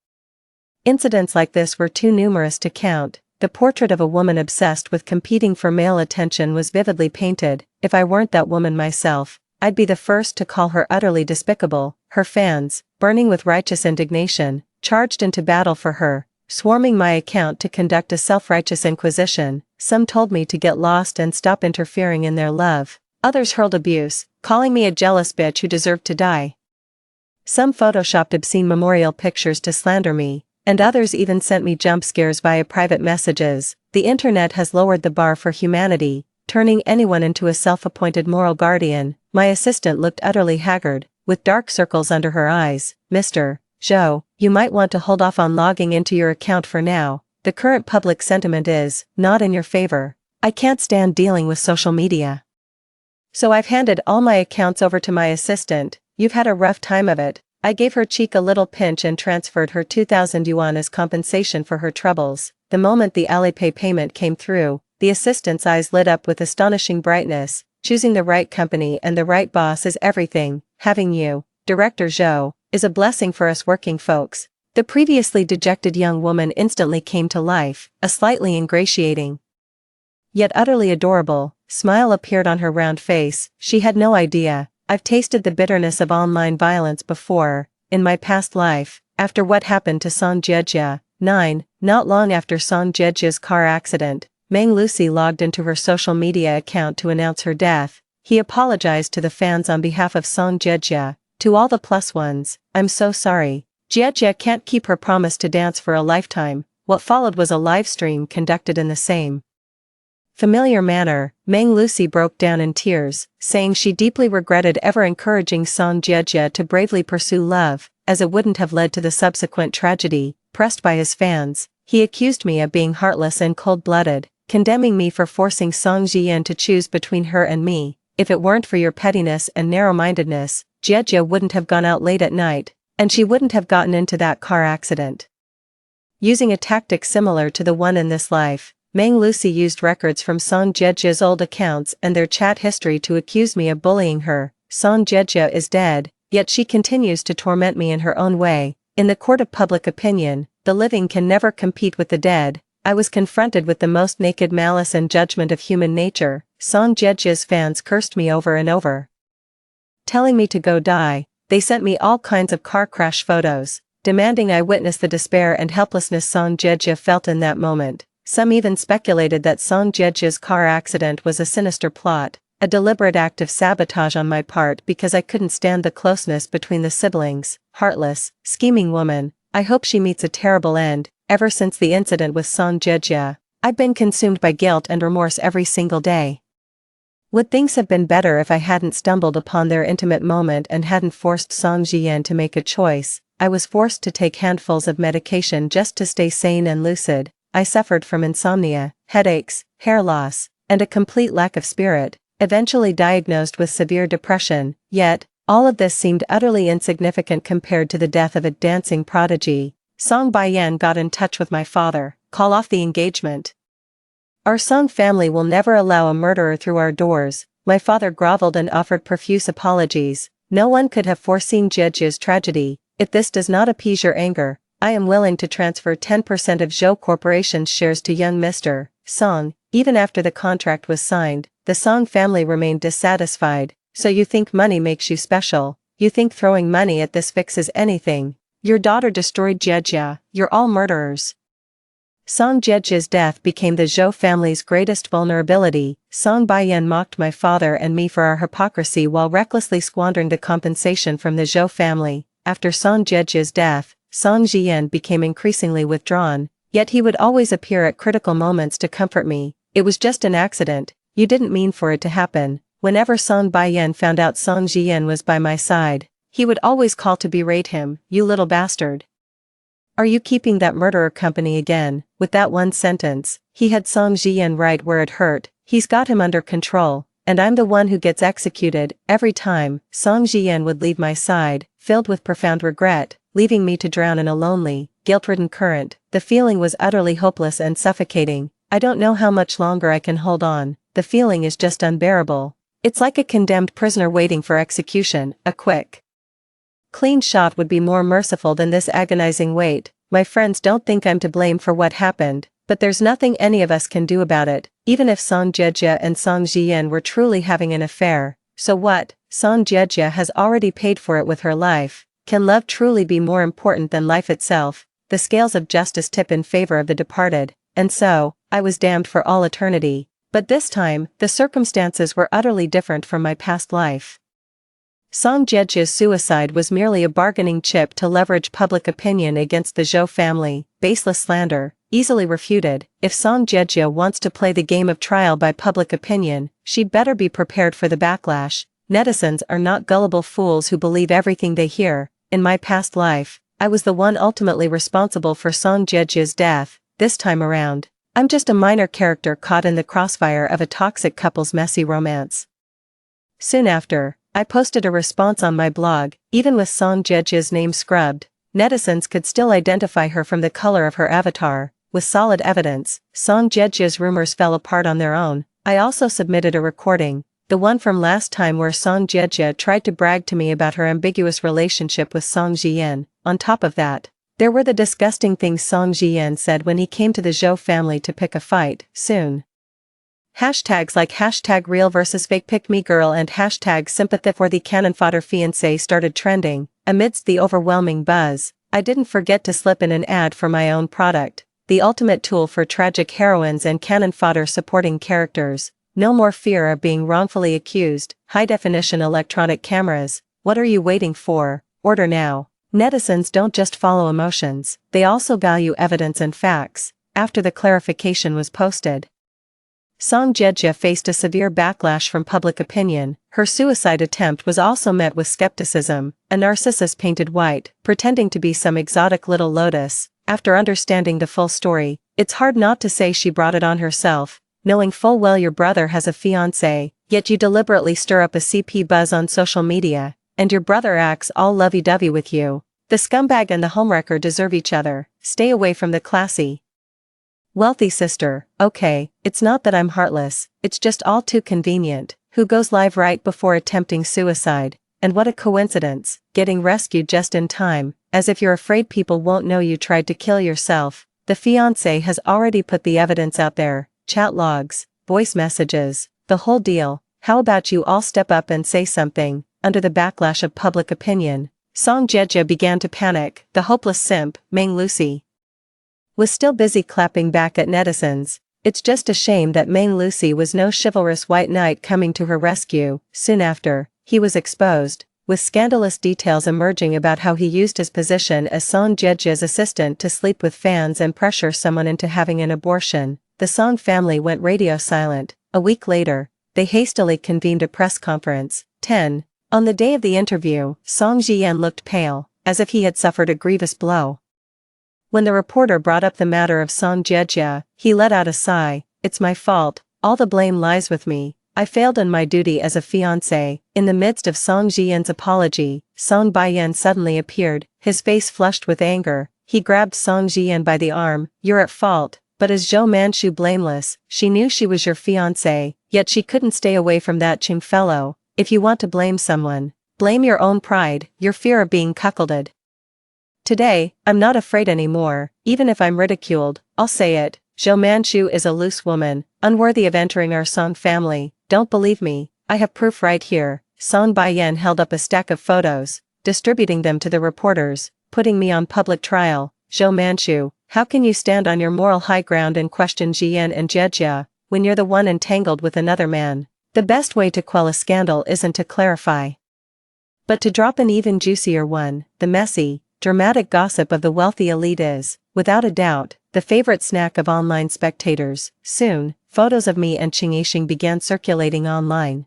Incidents like this were too numerous to count. The portrait of a woman obsessed with competing for male attention was vividly painted. If I weren't that woman myself, I'd be the first to call her utterly despicable. Her fans, burning with righteous indignation, charged into battle for her, swarming my account to conduct a self-righteous inquisition. Some told me to get lost and stop interfering in their love. Others hurled abuse, calling me a jealous bitch who deserved to die. Some photoshopped obscene memorial pictures to slander me, and others even sent me jump scares via private messages. The internet has lowered the bar for humanity. turning anyone into a self-appointed moral guardian. My assistant looked utterly haggard, with dark circles under her eyes. Mr. Zhou, you might want to hold off on logging into your account for now. The current public sentiment is not in your favor. I can't stand dealing with social media. So I've handed all my accounts over to my assistant. You've had a rough time of it. I gave her cheek a little pinch and transferred her 2,000 yuan as compensation for her troubles. The moment the Alipay payment came through, the assistant's eyes lit up with astonishing brightness. Choosing the right company and the right boss is everything. Having you, Director Zhou, is a blessing for us working folks. The previously dejected young woman instantly came to life, a slightly ingratiating, yet utterly adorable, smile appeared on her round face. She had no idea. I've tasted the bitterness of online violence before, in my past life, after what happened to Song Jiejie. 9. Not long after Song Jiejie's car accident, Meng Lucy logged into her social media account to announce her death. He apologized to the fans on behalf of Song Jiejie. To all the plus ones, I'm so sorry. Jiejie can't keep her promise to dance for a lifetime. What followed was a live stream conducted in the same familiar manner. Meng Lucy broke down in tears, saying she deeply regretted ever encouraging Song Jiejie to bravely pursue love, as it wouldn't have led to the subsequent tragedy. Pressed by his fans, he accused me of being heartless and cold-blooded, condemning me for forcing Song Jian to choose between her and me. If it weren't for your pettiness and narrow-mindedness, Jiejie wouldn't have gone out late at night, and she wouldn't have gotten into that car accident. Using a tactic similar to the one in this life, Meng Lucy used records from Song Jiejie's old accounts and their chat history to accuse me of bullying her. Song Jiejie is dead, yet she continues to torment me in her own way. In the court of public opinion, the living can never compete with the dead. I was confronted with the most naked malice and judgment of human nature. Song Jiejie's fans cursed me over and over, telling me to go die. They sent me all kinds of car crash photos, demanding I witness the despair and helplessness Song Jiejie felt in that moment. Some even speculated that Song Jiejie's car accident was a sinister plot, a deliberate act of sabotage on my part because I couldn't stand the closeness between the siblings. Heartless, scheming woman, I hope she meets a terrible end. Ever since the incident with Song Jiejie, I've been consumed by guilt and remorse every single day. Would things have been better if I hadn't stumbled upon their intimate moment and hadn't forced Song Jian to make a choice? I was forced to take handfuls of medication just to stay sane and lucid. I suffered from insomnia, headaches, hair loss, and a complete lack of spirit, eventually diagnosed with severe depression. Yet, all of this seemed utterly insignificant compared to the death of a dancing prodigy. Song Baiyan got in touch with my father. Call off the engagement. Our Song family will never allow a murderer through our doors. My father groveled and offered profuse apologies. No one could have foreseen Jiejie's tragedy. If this does not appease your anger, I am willing to transfer 10% of Zhou Corporation's shares to young Mr. Song. Even after the contract was signed, the Song family remained dissatisfied. So you think money makes you special? You think throwing money at this fixes anything? Your daughter destroyed Jiejie. You're all murderers. Song Jiejie's death became the Zhou family's greatest vulnerability. Song Baiyan mocked my father and me for our hypocrisy while recklessly squandering the compensation from the Zhou family. After Song Jiejie's death, Song Jian became increasingly withdrawn, yet he would always appear at critical moments to comfort me. It was just an accident. You didn't mean for it to happen. Whenever Song Baiyan found out Song Jian was by my side, he would always call to berate him. You little bastard. Are you keeping that murderer company again? With that one sentence, he had Song Jian right where it hurt. He's got him under control, and I'm the one who gets executed. Every time, Song Jian would leave my side, filled with profound regret, leaving me to drown in a lonely, guilt-ridden current. The feeling was utterly hopeless and suffocating. I don't know how much longer I can hold on. The feeling is just unbearable. It's like a condemned prisoner waiting for execution. A quick, clean shot would be more merciful than this agonizing wait. My friends don't think I'm to blame for what happened, but there's nothing any of us can do about it. Even if Song Jiejie and Song Jian were truly having an affair, so what? Song Jiejie has already paid for it with her life. Can love truly be more important than life itself? The scales of justice tip in favor of the departed, and so, I was damned for all eternity. But this time, the circumstances were utterly different from my past life. Song Jiejie's suicide was merely a bargaining chip to leverage public opinion against the Zhou family. Baseless slander. easily refuted. If Song Jejia wants to play the game of trial by public opinion, she'd better be prepared for the backlash. Netizens are not gullible fools who believe everything they hear. In my past life, I was the one ultimately responsible for Song Jejia's death. This time around, I'm just a minor character caught in the crossfire of a toxic couple's messy romance. Soon after, I posted a response on my blog. Even with Song Jejia's name scrubbed, netizens could still identify her from the color of her avatar. With solid evidence, Song Jejia's rumors fell apart on their own. I also submitted a recording, the one from last time where Song Jejia tried to brag to me about her ambiguous relationship with Song Jian. On top of that, there were the disgusting things Song Jian said when he came to the Zhou family to pick a fight. Soon, hashtags like hashtag real versus fake pick me girl and hashtag sympathy for the cannon fodder fiancé started trending. Amidst the overwhelming buzz, I didn't forget to slip in an ad for my own product, the ultimate tool for tragic heroines and cannon fodder supporting characters. No more fear of being wrongfully accused. High-definition electronic cameras. What are you waiting for? Order now. Netizens don't just follow emotions, they also value evidence and facts. After the clarification was posted, Song Jejia faced a severe backlash from public opinion. Her suicide attempt was also met with skepticism, a narcissist painted white, pretending to be some exotic little lotus. After understanding the full story, it's hard not to say she brought it on herself. Knowing full well your brother has a fiancé, yet you deliberately stir up a CP buzz on social media, and your brother acts all lovey-dovey with you. The scumbag and the homewrecker deserve each other. Stay away from the classy, wealthy sister. Okay, it's not that I'm heartless, it's just all too convenient. Who goes live right before attempting suicide? And what a coincidence, getting rescued just in time, as if you're afraid people won't know you tried to kill yourself. The fiancé has already put the evidence out there. Chat logs, voice messages, the whole deal. How about you all step up and say something? Under the backlash of public opinion, Song Jejia began to panic. The hopeless simp, Meng Lucy, was still busy clapping back at netizens. It's just a shame that Meng Lucy was no chivalrous white knight coming to her rescue. Soon after, he was exposed, with scandalous details emerging about how he used his position as Song Jejia's assistant to sleep with fans and pressure someone into having an abortion. The Song family went radio silent. A week later, they hastily convened a press conference. 10. On the day of the interview, Song Jian looked pale, as if he had suffered a grievous blow. When the reporter brought up the matter of Song Jejia, he let out a sigh. It's my fault, all the blame lies with me. I failed in my duty as a fiancé. In the midst of Song Jian's apology, Song Baiyan suddenly appeared, his face flushed with anger. He grabbed Song Jian by the arm. You're at fault, but is Zhou Manchu blameless? She knew she was your fiancé, yet she couldn't stay away from that Qing fellow. If you want to blame someone, blame your own pride, your fear of being cuckolded. Today, I'm not afraid anymore. Even if I'm ridiculed, I'll say it. Zhou Manchu is a loose woman, unworthy of entering our Song family. Don't believe me? I have proof right here. Song Baiyan held up a stack of photos, distributing them to the reporters, putting me on public trial. Zhou Manchu, how can you stand on your moral high ground and question Jian and Jejia, when you're the one entangled with another man? The best way to quell a scandal isn't to clarify, but to drop an even juicier one. The messy, dramatic gossip of the wealthy elite is, without a doubt, the favorite snack of online spectators. Soon, photos of me and Qing Yixing began circulating online.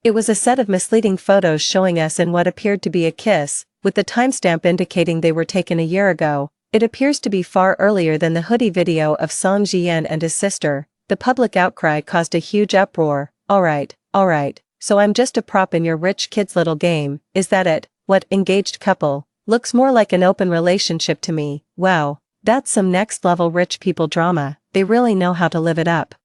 It was a set of misleading photos showing us in what appeared to be a kiss, with the timestamp indicating they were taken a year ago. It appears to be far earlier than the hoodie video of Song Jian and his sister. The public outcry caused a huge uproar. Alright, so I'm just a prop in your rich kid's little game, is that it? What, engaged couple? Looks more like an open relationship to me. Wow, that's some next-level rich people drama. They really know how to live it up.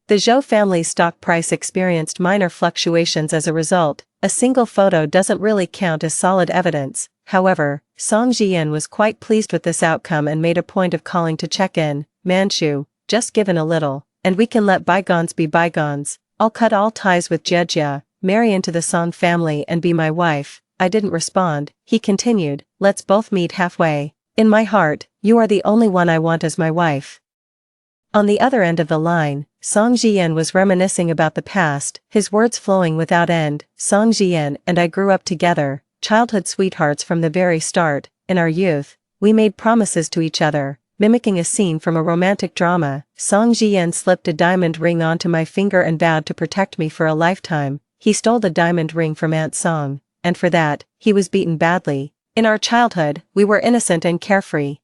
The Zhou family's stock price experienced minor fluctuations as a result. A single photo doesn't really count as solid evidence. However, Song Jian was quite pleased with this outcome and made a point of calling to check in. Manchu, just given a little, and we can let bygones be bygones. I'll cut all ties with Jejia, marry into the Song family and be my wife. I didn't respond. He continued, let's both meet halfway. In my heart, you are the only one I want as my wife. On the other end of the line, Song Jian was reminiscing about the past, his words flowing without end. Song Jian and I grew up together, childhood sweethearts from the very start. In our youth, we made promises to each other, mimicking a scene from a romantic drama. Song Jian slipped a diamond ring onto my finger and vowed to protect me for a lifetime. He stole the diamond ring from Aunt Song, and for that, he was beaten badly. In our childhood, we were innocent and carefree.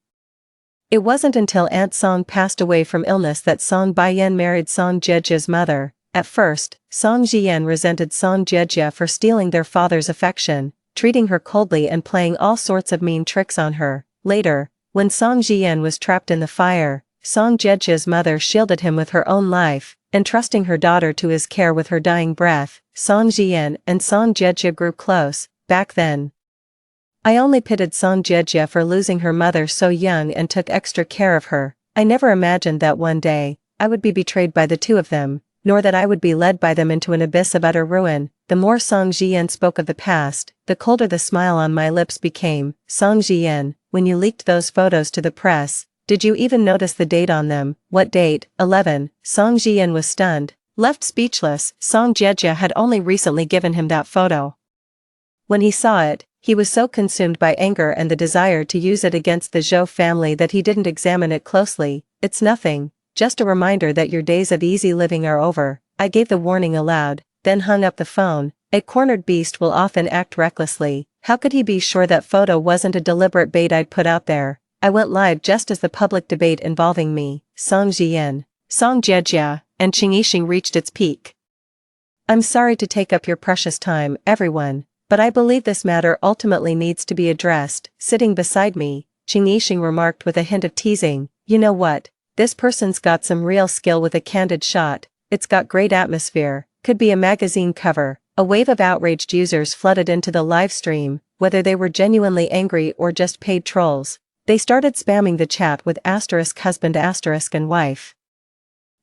It wasn't until Aunt Song passed away from illness that Song Baiyan married Song Jiejia's mother. At first, Song Jian resented Song Jiejia for stealing their father's affection, treating her coldly and playing all sorts of mean tricks on her. Later, when Song Jian was trapped in the fire, Song Jiejia's mother shielded him with her own life, entrusting her daughter to his care with her dying breath. Song Jian and Song Jiejia grew close. Back then, I only pitied Song Jiejia for losing her mother so young and took extra care of her. I never imagined that one day, I would be betrayed by the two of them, nor that I would be led by them into an abyss of utter ruin. The more Song Jian spoke of the past, the colder the smile on my lips became. Song Jian, when you leaked those photos to the press, did you even notice the date on them? What date? 11. Song Jian was stunned, left speechless. Song Jiejia had only recently given him that photo. When he saw it, he was so consumed by anger and the desire to use it against the Zhou family that he didn't examine it closely. It's nothing, just a reminder that your days of easy living are over. I gave the warning aloud, then hung up the phone. A cornered beast will often act recklessly. How could he be sure that photo wasn't a deliberate bait I'd put out there? I went live just as the public debate involving me, Song Jian, Song Jiejia, and Qing Yixing reached its peak. I'm sorry to take up your precious time, everyone, but I believe this matter ultimately needs to be addressed. Sitting beside me, Qing Yixing remarked with a hint of teasing, you know what? This person's got some real skill with a candid shot. It's got great atmosphere, could be a magazine cover. A wave of outraged users flooded into the live stream, whether they were genuinely angry or just paid trolls. They started spamming the chat with *husband* and wife.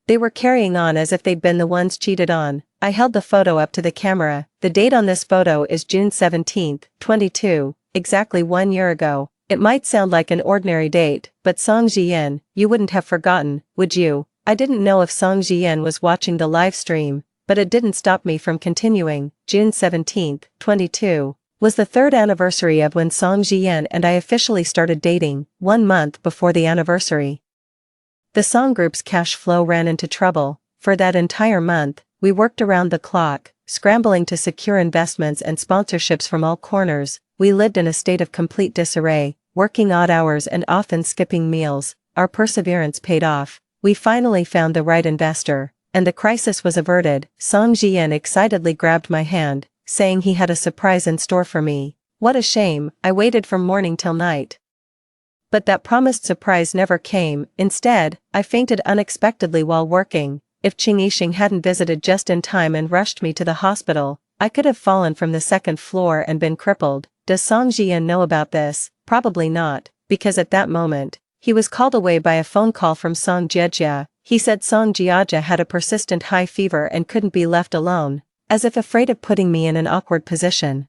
They were carrying on as if they'd been the ones cheated on. I held the photo up to the camera. The date on this photo is June 17, 22, exactly 1 year ago. It might sound like an ordinary date, but Song Jian, you wouldn't have forgotten, would you? I didn't know if Song Jian was watching the live stream, but it didn't stop me from continuing. June 17, 22, was the third anniversary of when Song Jian and I officially started dating, 1 month before the anniversary. The Song group's cash flow ran into trouble. For that entire month, we worked around the clock, scrambling to secure investments and sponsorships from all corners. We lived in a state of complete disarray, working odd hours and often skipping meals. Our perseverance paid off. We finally found the right investor, and the crisis was averted. Song Jian excitedly grabbed my hand, saying he had a surprise in store for me. What a shame, I waited from morning till night. But that promised surprise never came. Instead, I fainted unexpectedly while working. If Qing Yixing hadn't visited just in time and rushed me to the hospital, I could have fallen from the second floor and been crippled. Does Song Jian know about this? Probably not, because at that moment, he was called away by a phone call from Song Jiejia. He said Song Jiejia had a persistent high fever and couldn't be left alone, as if afraid of putting me in an awkward position.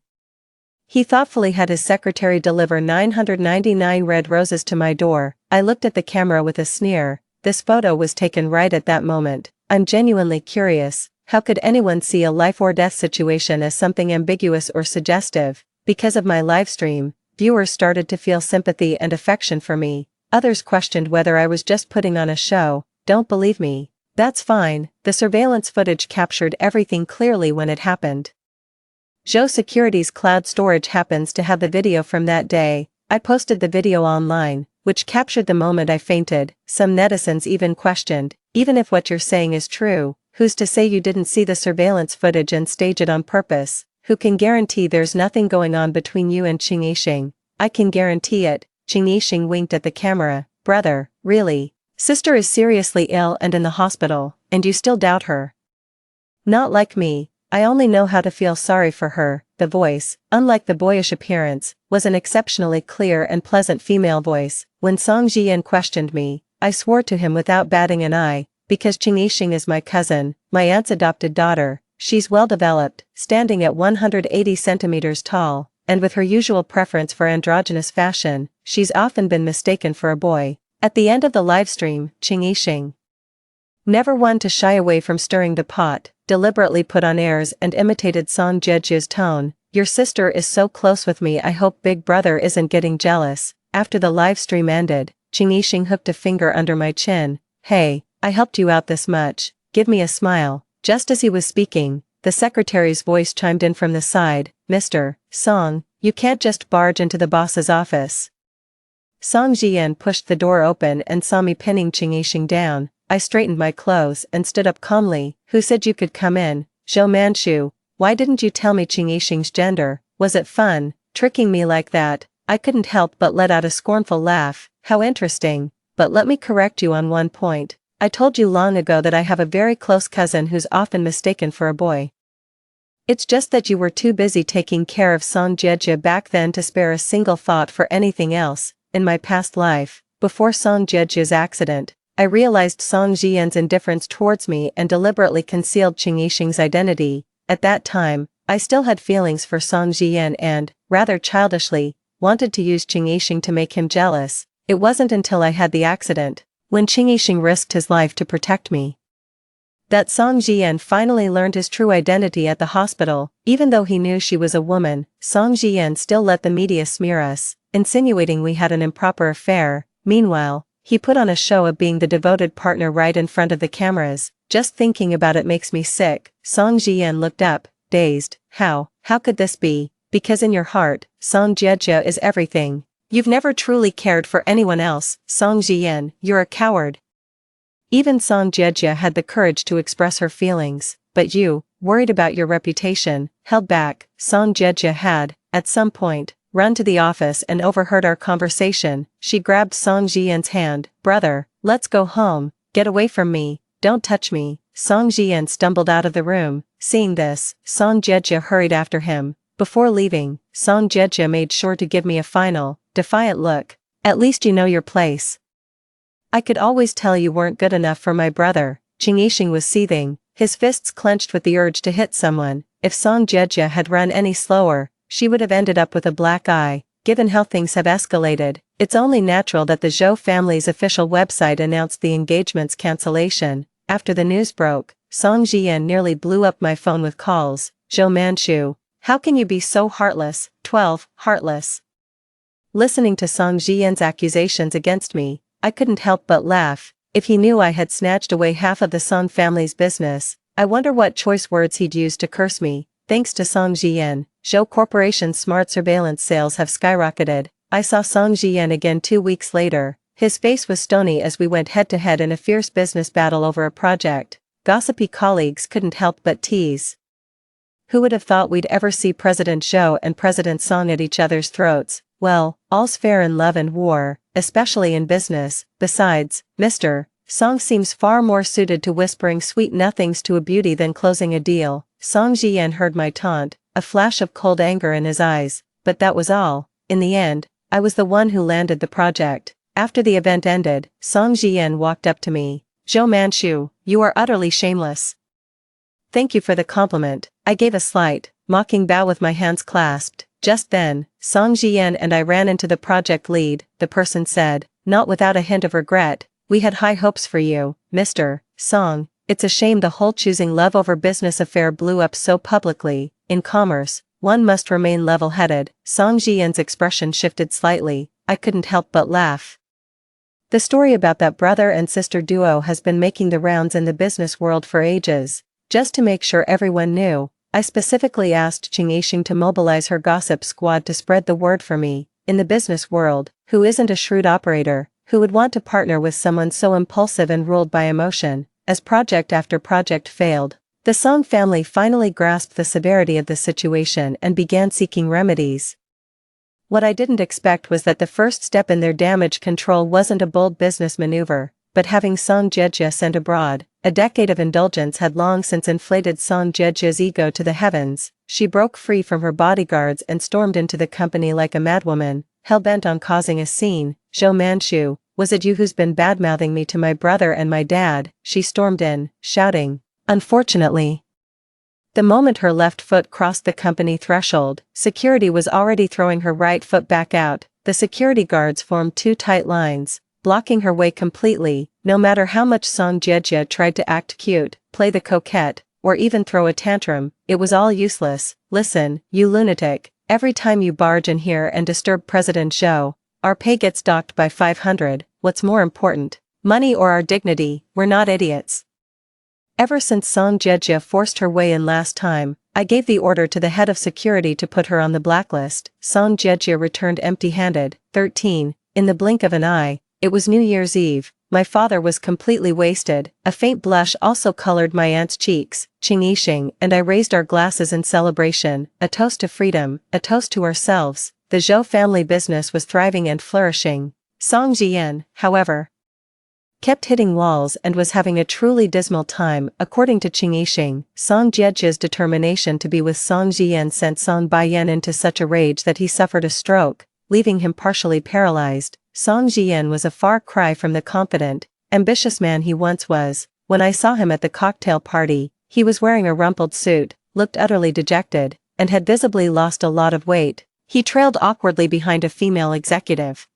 He thoughtfully had his secretary deliver 999 red roses to my door. I looked at the camera with a sneer. This photo was taken right at that moment. I'm genuinely curious, how could anyone see a life or death situation as something ambiguous or suggestive? Because of my livestream, viewers started to feel sympathy and affection for me. Others questioned whether I was just putting on a show. Don't believe me? That's fine, the surveillance footage captured everything clearly when it happened. Zhou Security's cloud storage happens to have the video from that day. I posted the video online, which captured the moment I fainted. Some netizens even questioned, even if what you're saying is true, who's to say you didn't see the surveillance footage and stage it on purpose? Who can guarantee there's nothing going on between you and Qing Yixing? I can guarantee it. Qing Yixing winked at the camera. Brother, really? Sister is seriously ill and in the hospital, and you still doubt her? Not like me. I only know how to feel sorry for her. The voice, unlike the boyish appearance, was an exceptionally clear and pleasant female voice. When Song Jian questioned me, I swore to him without batting an eye, because Qing Yixing is my cousin, my aunt's adopted daughter. She's well developed, standing at 180 centimeters tall, and with her usual preference for androgynous fashion, she's often been mistaken for a boy. At the end of the livestream, Qing Yixing, never one to shy away from stirring the pot, deliberately put on airs and imitated Song Jiejia's tone. Your sister is so close with me, I hope Big Brother isn't getting jealous. After the live stream ended, Ching Yixing hooked a finger under my chin. Hey, I helped you out this much, give me a smile. Just as he was speaking, the secretary's voice chimed in from the side. Mr. Song, you can't just barge into the boss's office. Song Jian pushed the door open and saw me pinning Ching Yixing down. I straightened my clothes and stood up calmly. Who said you could come in? Zhou Manchu. Why didn't you tell me Ching Yixing's gender? Was it fun, tricking me like that? I couldn't help but let out a scornful laugh. How interesting. But let me correct you on one point. I told you long ago that I have a very close cousin who's often mistaken for a boy. It's just that you were too busy taking care of Song Jiejie back then to spare a single thought for anything else. In my past life, before Song Jiejie's accident, I realized Song Jian's indifference towards me and deliberately concealed Ching Yixing's identity. At that time, I still had feelings for Song Jian and, rather childishly, wanted to use Ching Yixing to make him jealous. It wasn't until I had the accident, when Ching Yixing risked his life to protect me, that Song Jian finally learned his true identity at the hospital. Even though he knew she was a woman, Song Jian still let the media smear us, insinuating we had an improper affair. Meanwhile, he put on a show of being the devoted partner right in front of the cameras. Just thinking about it makes me sick. Song Jian looked up, dazed. How could this be? Because in your heart, Song Jiejie is everything. You've never truly cared for anyone else. Song Jian, you're a coward. Even Song Jiejie had the courage to express her feelings, but you, worried about your reputation, held back. Song Jiejie had, at some point, run to the office and overheard our conversation. She grabbed Song Jian's hand. Brother, let's go home. Get away from me. Don't touch me. Song Jian stumbled out of the room. Seeing this, Song Jiejie hurried after him. Before leaving, Song Jiejie made sure to give me a final, defiant look. At least you know your place. I could always tell you weren't good enough for my brother. Ching Yixing was seething, his fists clenched with the urge to hit someone. If Song Jiejie had run any slower, she would have ended up with a black eye. Given how things have escalated, it's only natural that the Zhou family's official website announced the engagement's cancellation. After the news broke, Song Jian nearly blew up my phone with calls. Zhou Manchu, how can you be so heartless? 12. Heartless. Listening to Song Jian's accusations against me, I couldn't help but laugh. If he knew I had snatched away half of the Song family's business, I wonder what choice words he'd use to curse me. Thanks to Song Jian, Zhou Corporation's smart surveillance sales have skyrocketed. I saw Song Jian again 2 weeks later. His face was stony as we went head-to-head in a fierce business battle over a project. Gossipy colleagues couldn't help but tease. Who would have thought we'd ever see President Zhou and President Song at each other's throats? Well, all's fair in love and war, especially in business. Besides, Mr. Song seems far more suited to whispering sweet nothings to a beauty than closing a deal. Song Jian heard my taunt, a flash of cold anger in his eyes, but that was all. In the end, I was the one who landed the project. After the event ended, Song Jian walked up to me. Zhou Manchu, you are utterly shameless. Thank you for the compliment. I gave a slight, mocking bow with my hands clasped. Just then, Song Jian and I ran into the project lead. The person said, not without a hint of regret, we had high hopes for you, Mr. Song. It's a shame the whole choosing love over business affair blew up so publicly. In commerce, one must remain level-headed. Song Jian's expression shifted slightly. I couldn't help but laugh. The story about that brother and sister duo has been making the rounds in the business world for ages. Just to make sure everyone knew, I specifically asked Ching Yixing to mobilize her gossip squad to spread the word for me. In the business world, who isn't a shrewd operator, who would want to partner with someone so impulsive and ruled by emotion? As project after project failed, the Song family finally grasped the severity of the situation and began seeking remedies. What I didn't expect was that the first step in their damage control wasn't a bold business maneuver, but having Song Jiejie sent abroad. A decade of indulgence had long since inflated Song Jiejie's ego to the heavens. She broke free from her bodyguards and stormed into the company like a madwoman, hell-bent on causing a scene. Zhou Manchu, was it you who's been bad-mouthing me to my brother and my dad? She stormed in, shouting. Unfortunately, the moment her left foot crossed the company threshold, security was already throwing her right foot back out. The security guards formed 2 tight lines, blocking her way completely. No matter how much Song Jiejie tried to act cute, play the coquette, or even throw a tantrum, it was all useless. Listen, you lunatic, every time you barge in here and disturb President Zhou, our pay gets docked by 500, what's more important? Money or our dignity? We're not idiots. Ever since Song Jejia forced her way in last time, I gave the order to the head of security to put her on the blacklist. Song Jejia returned empty-handed. 13. In the blink of an eye, it was New Year's Eve. My father was completely wasted. A faint blush also colored my aunt's cheeks. Ching Yixing and I raised our glasses in celebration, a toast to freedom, a toast to ourselves. The Zhou family business was thriving and flourishing. Song Jian, however, kept hitting walls and was having a truly dismal time. According to Ching Yixing, Song Jiejia's determination to be with Song Jian sent Song Baiyan into such a rage that he suffered a stroke, leaving him partially paralyzed. Song Jian was a far cry from the confident, ambitious man he once was. When I saw him at the cocktail party, he was wearing a rumpled suit, looked utterly dejected, and had visibly lost a lot of weight. He trailed awkwardly behind a female executive,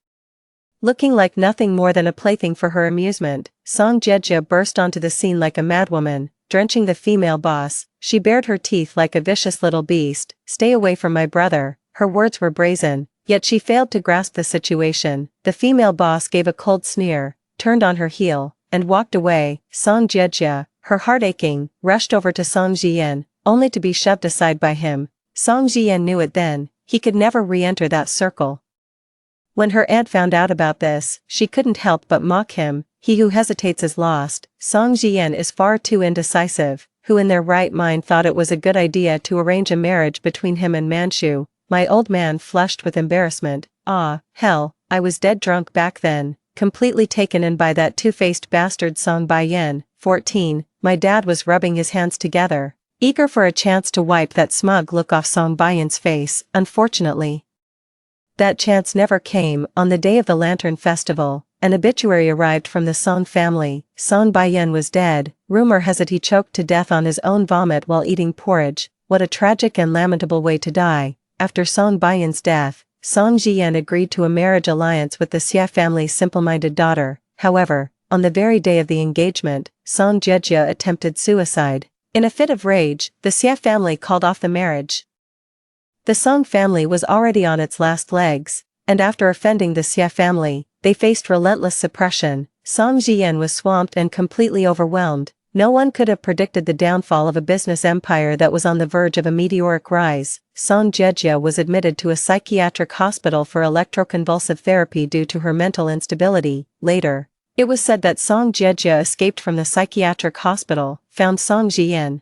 looking like nothing more than a plaything for her amusement. Song Jejia burst onto the scene like a madwoman, drenching the female boss. She bared her teeth like a vicious little beast. Stay away from my brother. Her words were brazen, yet she failed to grasp the situation. The female boss gave a cold sneer, turned on her heel, and walked away. Song Jejia, her heart aching, rushed over to Song Jian, only to be shoved aside by him. Song Jian knew it then, he could never re-enter that circle. When her aunt found out about this, she couldn't help but mock him. He who hesitates is lost. Song Jian is far too indecisive. Who in their right mind thought it was a good idea to arrange a marriage between him and Manchu? My old man flushed with embarrassment. Ah, hell, I was dead drunk back then, completely taken in by that two-faced bastard Song Baiyan. 14. My dad was rubbing his hands together, eager for a chance to wipe that smug look off Song Baiyan's face. Unfortunately, that chance never came. On the day of the Lantern Festival, an obituary arrived from the Song family. Song Baiyan was dead. Rumor has it he choked to death on his own vomit while eating porridge. What a tragic and lamentable way to die. After Song Baiyan's death, Song Jian agreed to a marriage alliance with the Xia family's simple-minded daughter. However, on the very day of the engagement, Song Jejia attempted suicide. In a fit of rage, the Xia family called off the marriage. The Song family was already on its last legs, and after offending the Xia family, they faced relentless suppression. Song Jian was swamped and completely overwhelmed. No one could have predicted the downfall of a business empire that was on the verge of a meteoric rise. Song Jejia was admitted to a psychiatric hospital for electroconvulsive therapy due to her mental instability. Later, it was said that Song Jejia escaped from the psychiatric hospital, found Song Jian,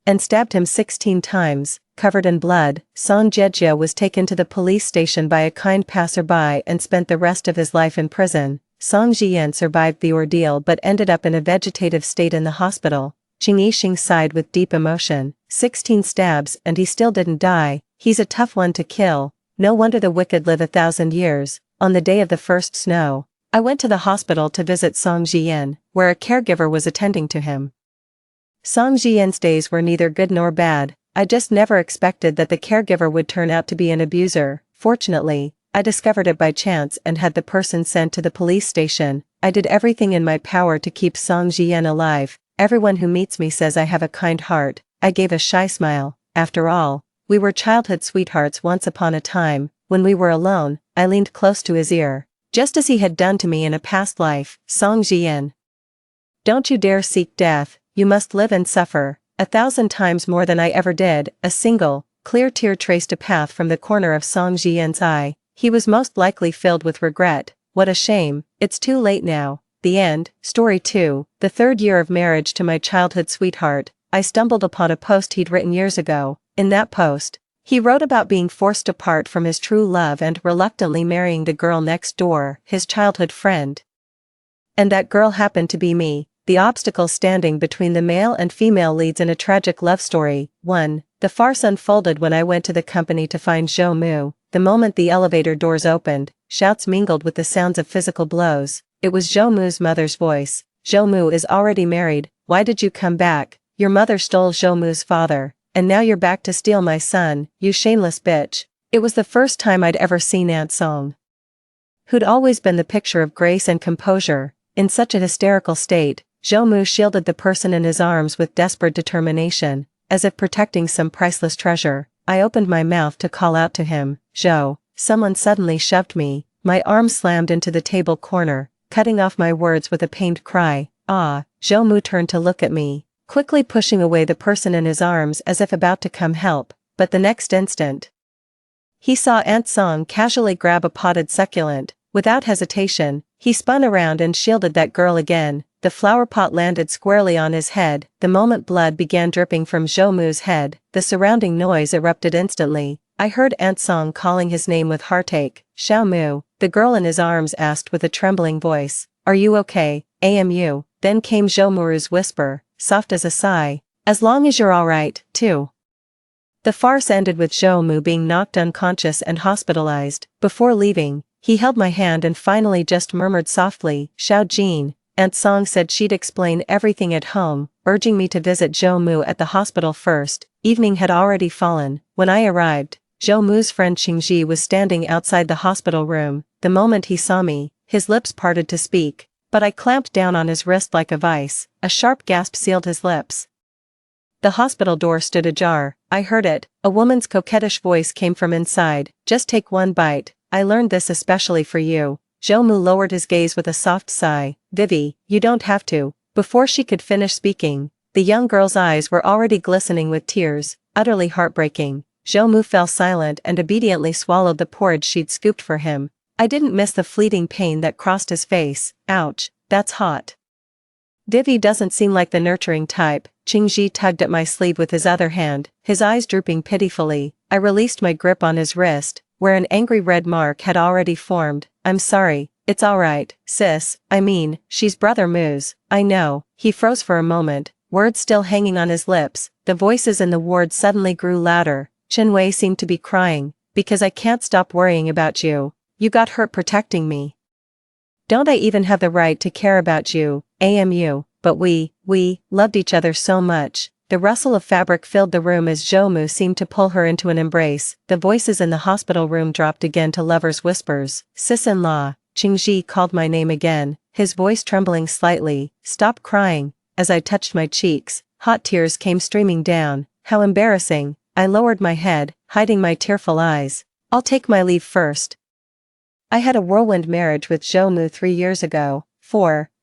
and stabbed him 16 times. Covered in blood, Song Jejia was taken to the police station by a kind passerby and spent the rest of his life in prison. Song Jian survived the ordeal but ended up in a vegetative state in the hospital. Ching Yixing sighed with deep emotion. 16 stabs and he still didn't die. He's a tough one to kill. No wonder the wicked live 1,000 years. On the day of the first snow, I went to the hospital to visit Song Jian, where a caregiver was attending to him. Song Jian's days were neither good nor bad. I just never expected that the caregiver would turn out to be an abuser. Fortunately, I discovered it by chance and had the person sent to the police station. I did everything in my power to keep Song Jian alive. Everyone who meets me says I have a kind heart. I gave a shy smile. After all, we were childhood sweethearts once upon a time. When we were alone, I leaned close to his ear, just as he had done to me in a past life. Song Jian, don't you dare seek death. You must live and suffer. 1,000 times more than I ever did. A single, clear tear traced a path from the corner of Song Jian's eye. He was most likely filled with regret. What a shame, it's too late now. The end. Story 2. The third year of marriage to my childhood sweetheart, I stumbled upon a post he'd written years ago. In that post, he wrote about being forced apart from his true love and reluctantly marrying the girl next door, his childhood friend. And that girl happened to be me. The obstacle standing between the male and female leads in a tragic love story. 1. The farce unfolded when I went to the company to find Zhou Mu. The moment the elevator doors opened, shouts mingled with the sounds of physical blows. It was Zhou Mu's mother's voice. Zhou Mu is already married. Why did you come back? Your mother stole Zhou Mu's father, and now you're back to steal my son, you shameless bitch. It was the first time I'd ever seen Aunt Song, who'd always been the picture of grace and composure, in such a hysterical state. Zhou Mu shielded the person in his arms with desperate determination, as if protecting some priceless treasure. I opened my mouth to call out to him, Zhou. Someone suddenly shoved me. My arm slammed into the table corner, cutting off my words with a pained cry. Ah, Zhou turned to look at me, quickly pushing away the person in his arms as if about to come help, but the next instant, he saw Aunt Song casually grab a potted succulent. Without hesitation, he spun around and shielded that girl again. The flower pot landed squarely on his head. The moment blood began dripping from Zhou head, the surrounding noise erupted instantly. I heard Aunt Song calling his name with heartache. Xiao Mu, the girl in his arms asked with a trembling voice. Are you okay, AMU? Then came Zhou whisper, soft as a sigh. As long as you're alright, too. The farce ended with Zhou being knocked unconscious and hospitalized. Before leaving, he held my hand and finally just murmured softly, Xiao Jin. Aunt Song said she'd explain everything at home, urging me to visit Zhou at the hospital first. Evening had already fallen. When I arrived, Zhou's friend Qingji was standing outside the hospital room. The moment he saw me, his lips parted to speak, but I clamped down on his wrist like a vice. A sharp gasp sealed his lips. The hospital door stood ajar. I heard it. A woman's coquettish voice came from inside. Just take one bite. I learned this especially for you. Zhou lowered his gaze with a soft sigh. Vivi, you don't have to. Before she could finish speaking, the young girl's eyes were already glistening with tears, utterly heartbreaking. Zhou fell silent and obediently swallowed the porridge she'd scooped for him. I didn't miss the fleeting pain that crossed his face. Ouch, that's hot. Vivi doesn't seem like the nurturing type. Qingji tugged at my sleeve with his other hand, his eyes drooping pitifully. I released my grip on his wrist, where an angry red mark had already formed. I'm sorry, it's alright, sis, she's Brother Mu's. I know. He froze for a moment, words still hanging on his lips. The voices in the ward suddenly grew louder. Chenwei seemed to be crying, because I can't stop worrying about you. You got hurt protecting me. Don't I even have the right to care about you, AMU? But we loved each other so much. The rustle of fabric filled the room as Zhou seemed to pull her into an embrace. The voices in the hospital room dropped again to lovers' whispers. Sis-in-law, Qingji called my name again, his voice trembling slightly. Stop crying. As I touched my cheeks, hot tears came streaming down. How embarrassing. I lowered my head, hiding my tearful eyes. I'll take my leave first. I had a whirlwind marriage with Zhou 3 years ago.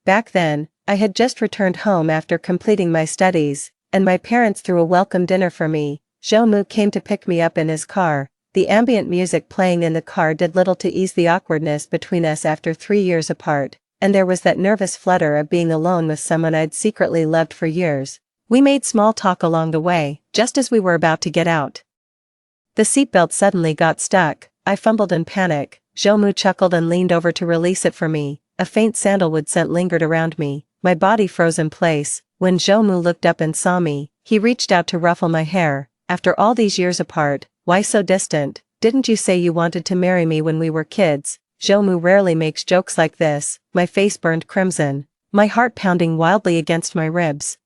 Back then, I had just returned home after completing my studies, and my parents threw a welcome dinner for me. Zhou came to pick me up in his car. The ambient music playing in the car did little to ease the awkwardness between us after 3 years apart, and there was that nervous flutter of being alone with someone I'd secretly loved for years. We made small talk along the way, just as we were about to get out. The seatbelt suddenly got stuck. I fumbled in panic. Zhou chuckled and leaned over to release it for me. A faint sandalwood scent lingered around me. My body froze in place. When Zhou looked up and saw me, he reached out to ruffle my hair. After all these years apart, why so distant? Didn't you say you wanted to marry me when we were kids? Zhou rarely makes jokes like this. My face burned crimson, my heart pounding wildly against my ribs.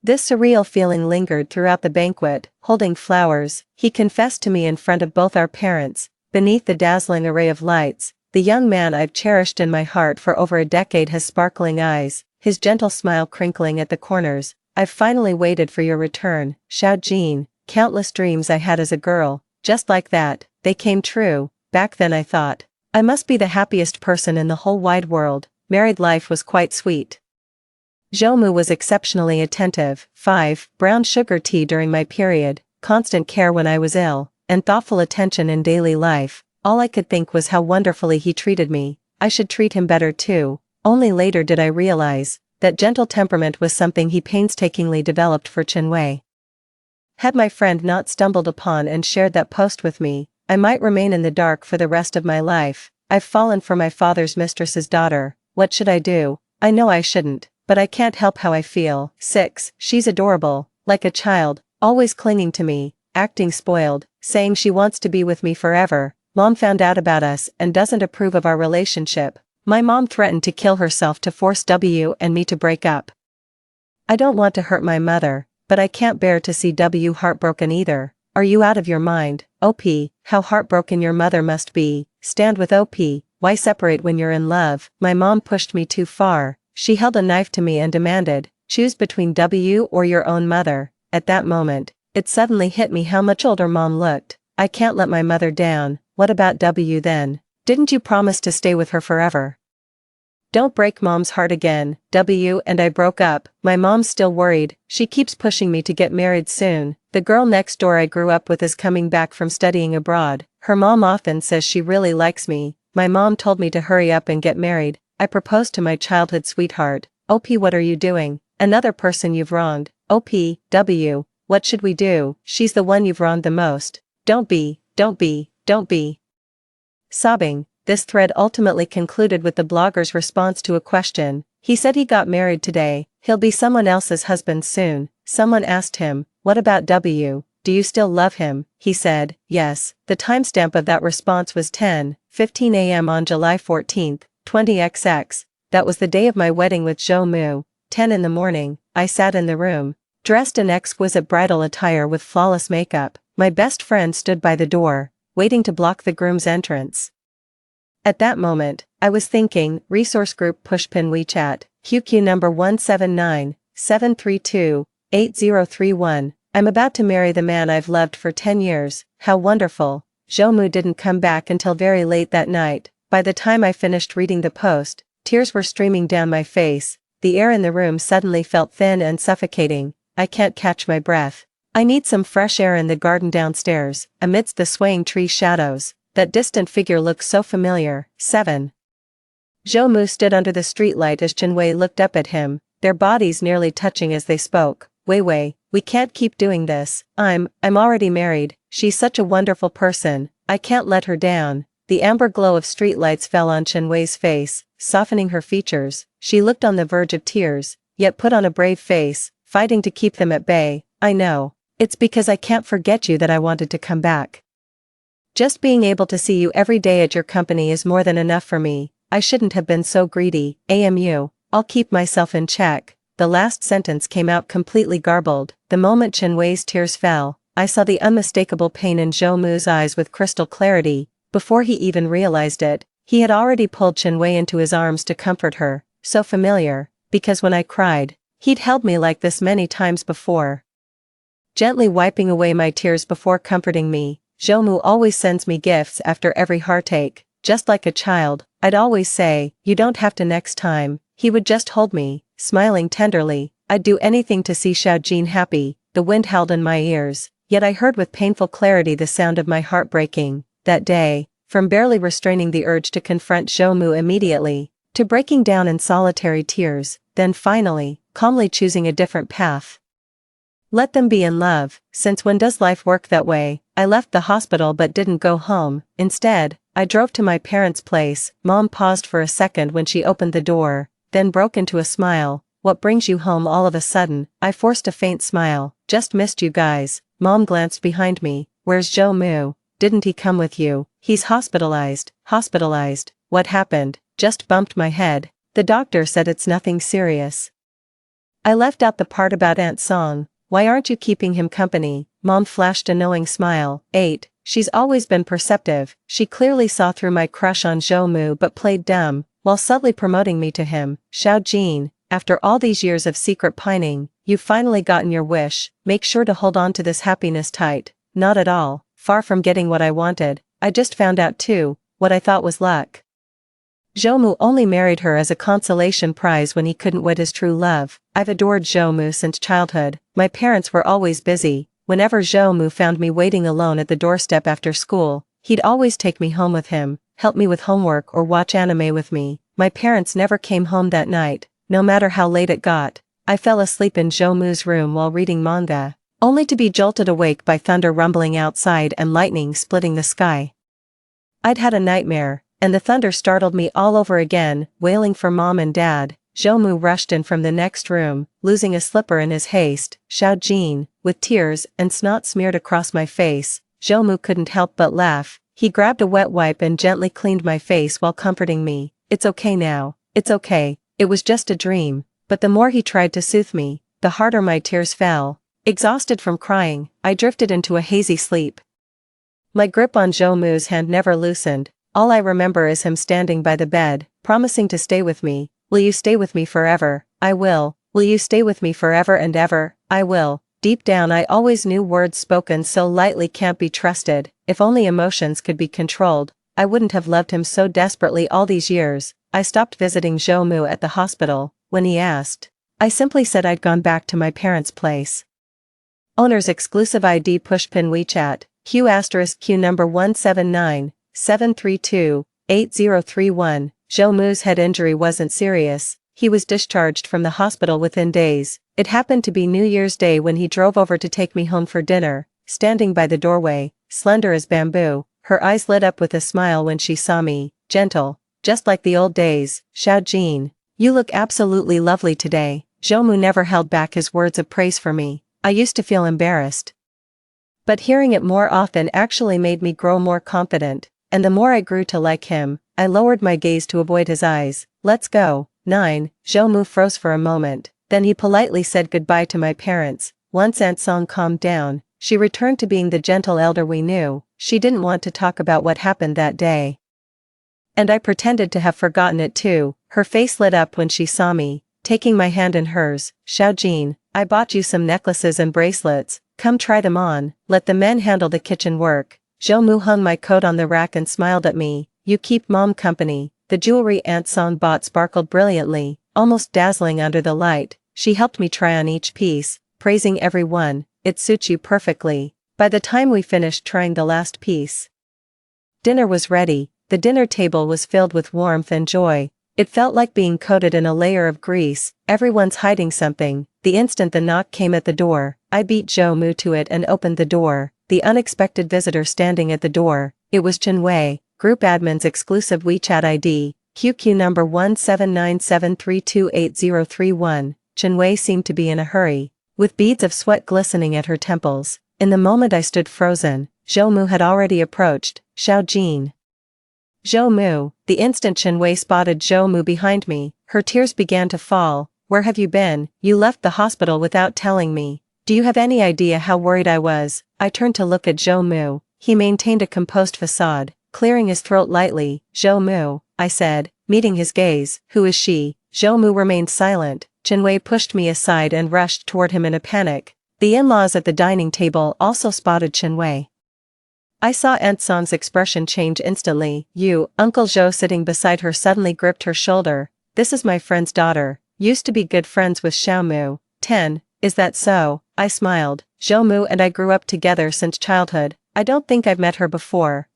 This surreal feeling lingered throughout the banquet. Holding flowers, he confessed to me in front of both our parents. Beneath the dazzling array of lights, the young man I've cherished in my heart for over a decade has sparkling eyes, his gentle smile crinkling at the corners. I've finally waited for your return, Xiao Jin. Countless dreams I had as a girl, just like that, they came true. Back then I thought, I must be the happiest person in the whole wide world. Married life was quite sweet. Zhou was exceptionally attentive. Brown sugar tea during my period, constant care when I was ill, and thoughtful attention in daily life. All I could think was how wonderfully he treated me. I should treat him better too. Only later did I realize that gentle temperament was something he painstakingly developed for Chenwei. Had my friend not stumbled upon and shared that post with me, I might remain in the dark for the rest of my life. I've fallen for my father's mistress's daughter. What should I do? I know I shouldn't, but I can't help how I feel. She's adorable, like a child, always clinging to me, acting spoiled, saying she wants to be with me forever. Mom found out about us and doesn't approve of our relationship. My mom threatened to kill herself to force W and me to break up. I don't want to hurt my mother, but I can't bear to see W heartbroken either. Are you out of your mind? OP, how heartbroken your mother must be. Stand with OP, why separate when you're in love? My mom pushed me too far. She held a knife to me and demanded, choose between W or your own mother. At that moment, it suddenly hit me how much older Mom looked. I can't let my mother down. What about W then? Didn't you promise to stay with her forever? Don't break mom's heart again. And I broke up. My mom's still worried. She keeps pushing me to get married soon. The girl next door I grew up with is coming back from studying abroad. Her mom often says she really likes me. My mom told me to hurry up and get married. I proposed to my childhood sweetheart. What are you doing? Another person you've wronged. What should we do? She's the one you've wronged the most. Don't be. Sobbing, this thread ultimately concluded with the blogger's response to a question. He said he got married today. He'll be someone else's husband soon. Someone asked him, what about W? Do you still love him? He said, yes. The timestamp of that response was 10:15 a.m. on July 14, 20XX. That was the day of my wedding with Zhou Mu. 10 in the morning, I sat in the room, dressed in exquisite bridal attire with flawless makeup. My best friend stood by the door, waiting to block the groom's entrance. At that moment, I was thinking, resource group pushpin WeChat, QQ number 179-732-8031. I'm about to marry the man I've loved for 10 years, how wonderful. Zhou Mu didn't come back until very late that night. By the time I finished reading the post, tears were streaming down my face. The air in the room suddenly felt thin and suffocating. I can't catch my breath. I need some fresh air in the garden downstairs, amidst the swaying tree shadows. That distant figure looks so familiar. 7. Zhou Mu stood under the streetlight as Chenwei looked up at him, their bodies nearly touching as they spoke. Wei, we can't keep doing this. I'm already married. She's such a wonderful person. I can't let her down. The amber glow of streetlights fell on Chenwei's face, softening her features. She looked on the verge of tears, yet put on a brave face, fighting to keep them at bay. I know. It's because I can't forget you that I wanted to come back. Just being able to see you every day at your company is more than enough for me. I shouldn't have been so greedy. I'll keep myself in check. The last sentence came out completely garbled. The moment Chenwei's tears fell, I saw the unmistakable pain in Zhou Mu's eyes with crystal clarity. Before he even realized it, he had already pulled Chenwei into his arms to comfort her. So familiar, because when I cried, he'd held me like this many times before. Gently wiping away my tears before comforting me, Zhou Mu always sends me gifts after every heartache. Just like a child, I'd always say, you don't have to next time. He would just hold me, smiling tenderly. I'd do anything to see Xiao Jin happy. The wind howled in my ears, yet I heard with painful clarity the sound of my heart breaking. That day, from barely restraining the urge to confront Zhou Mu immediately, to breaking down in solitary tears, then finally, calmly choosing a different path. Let them be in love. Since when does life work that way? I left the hospital but didn't go home. Instead, I drove to my parents' place. Mom paused for a second when she opened the door, then broke into a smile. What brings you home all of a sudden? I forced a faint smile. Just missed you guys. Mom glanced behind me. Where's Zhou Mu? Didn't he come with you? He's hospitalized. Hospitalized. What happened? Just bumped my head. The doctor said it's nothing serious. I left out the part about Aunt Song. Why aren't you keeping him company? Mom flashed a knowing smile. 8. She's always been perceptive. She clearly saw through my crush on Zhou Mu but played dumb, while subtly promoting me to him. Xiao Jin, after all these years of secret pining, you've finally gotten your wish. Make sure to hold on to this happiness tight. Not at all. Far from getting what I wanted. I just found out too, what I thought was luck. Zhou Mu only married her as a consolation prize when he couldn't wed his true love. I've adored Zhou Mu since childhood. My parents were always busy. Whenever Zhou Mu found me waiting alone at the doorstep after school, he'd always take me home with him, help me with homework or watch anime with me. My parents never came home that night, no matter how late it got. I fell asleep in Zhou Mu's room while reading manga, only to be jolted awake by thunder rumbling outside and lightning splitting the sky. I'd had a nightmare, and the thunder startled me all over again, wailing for Mom and Dad. Zhou Mu rushed in from the next room, losing a slipper in his haste. Xiao Jin, with tears and snot smeared across my face. Zhou Mu couldn't help but laugh. He grabbed a wet wipe and gently cleaned my face while comforting me. It's okay now. It's okay. It was just a dream. But the more he tried to soothe me, the harder my tears fell. Exhausted from crying, I drifted into a hazy sleep. My grip on Zhou Mu's hand never loosened. All I remember is him standing by the bed, promising to stay with me. Will you stay with me forever? I will. Will you stay with me forever and ever? I will. Deep down I always knew words spoken so lightly can't be trusted. If only emotions could be controlled, I wouldn't have loved him so desperately all these years. I stopped visiting Zhou at the hospital. When he asked, I simply said I'd gone back to my parents' place. Owner's exclusive ID pushpin WeChat, Q*Q number 179-732-8031. Zhou head injury wasn't serious. He was discharged from the hospital within days. It happened to be New Year's Day when he drove over to take me home for dinner. Standing by the doorway, slender as bamboo, her eyes lit up with a smile when she saw me, gentle, just like the old days. Xiao Jin, you look absolutely lovely today. Zhou never held back his words of praise for me. I used to feel embarrassed. But hearing it more often actually made me grow more confident, and the more I grew to like him, I lowered my gaze to avoid his eyes. Let's go. 9. Zhou froze for a moment, then he politely said goodbye to my parents. Once Aunt Song calmed down, she returned to being the gentle elder we knew. She didn't want to talk about what happened that day. And I pretended to have forgotten it too. Her face lit up when she saw me, taking my hand in hers. Xiao Jin, I bought you some necklaces and bracelets, come try them on, let the men handle the kitchen work. Zhou hung my coat on the rack and smiled at me. You keep mom company. The jewelry Aunt Song bought sparkled brilliantly, almost dazzling under the light. She helped me try on each piece, praising every one. It suits you perfectly. By the time we finished trying the last piece, dinner was ready. The dinner table was filled with warmth and joy. It felt like being coated in a layer of grease. Everyone's hiding something. The instant the knock came at the door, I beat Zhou to it and opened the door. The unexpected visitor standing at the door, it was Chen Wei, Group Admin's exclusive WeChat ID, QQ number 17973288031. Chen Wei seemed to be in a hurry, with beads of sweat glistening at her temples. In the moment I stood frozen, Zhou had already approached. Xiao Jin. Zhou. The instant Chen Wei spotted Zhou behind me, her tears began to fall. Where have you been? You left the hospital without telling me. Do you have any idea how worried I was? I turned to look at Zhou. He maintained a composed facade, clearing his throat lightly. Zhou, I said, meeting his gaze. Who is she? Zhou remained silent. Chen Wei pushed me aside and rushed toward him in a panic. The in-laws at the dining table also spotted Chen Wei. I saw Aunt Song's expression change instantly. Uncle Zhou sitting beside her suddenly gripped her shoulder. This is my friend's daughter. Used to be good friends with Xiao 10. Is that so? I smiled. Zhou and I grew up together since childhood. I don't think I've met her before.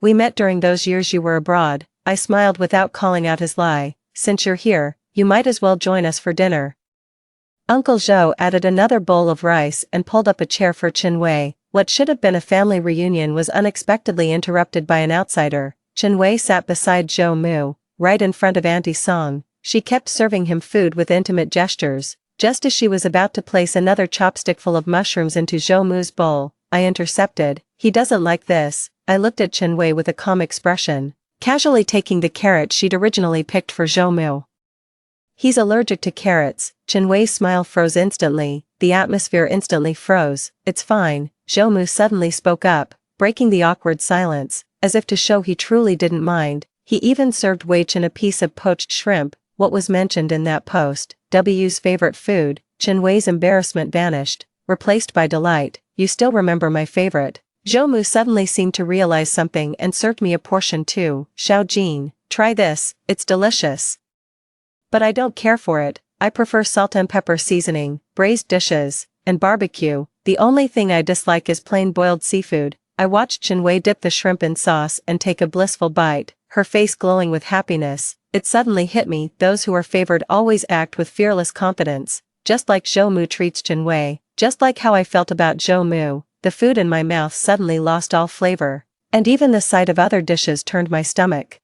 We met during those years you were abroad. I smiled without calling out his lie. Since you're here, you might as well join us for dinner. Uncle Zhou added another bowl of rice and pulled up a chair for Chen Wei. What should have been a family reunion was unexpectedly interrupted by an outsider. Chen Wei sat beside Zhou, right in front of Auntie Song. She kept serving him food with intimate gestures. Just as she was about to place another chopstickful of mushrooms into Zhou's bowl, I intercepted. He doesn't like this. I looked at Chen Wei with a calm expression, casually taking the carrot she'd originally picked for Zhou. He's allergic to carrots. Chen Wei's smile froze instantly. The atmosphere instantly froze. It's fine. Zhou suddenly spoke up, breaking the awkward silence, as if to show he truly didn't mind. He even served Wei Chen a piece of poached shrimp, what was mentioned in that post, W's favorite food. Chen Wei's embarrassment vanished, replaced by delight. You still remember my favorite. Zhou suddenly seemed to realize something and served me a portion too. Xiao Jin, try this, it's delicious. But I don't care for it. I prefer salt and pepper seasoning, braised dishes, and barbecue. The only thing I dislike is plain boiled seafood. I watched Chen Wei dip the shrimp in sauce and take a blissful bite, her face glowing with happiness. It suddenly hit me, those who are favored always act with fearless confidence, just like Zhou treats Chen Wei, just like how I felt about Zhou. The food in my mouth suddenly lost all flavor, and even the sight of other dishes turned my stomach.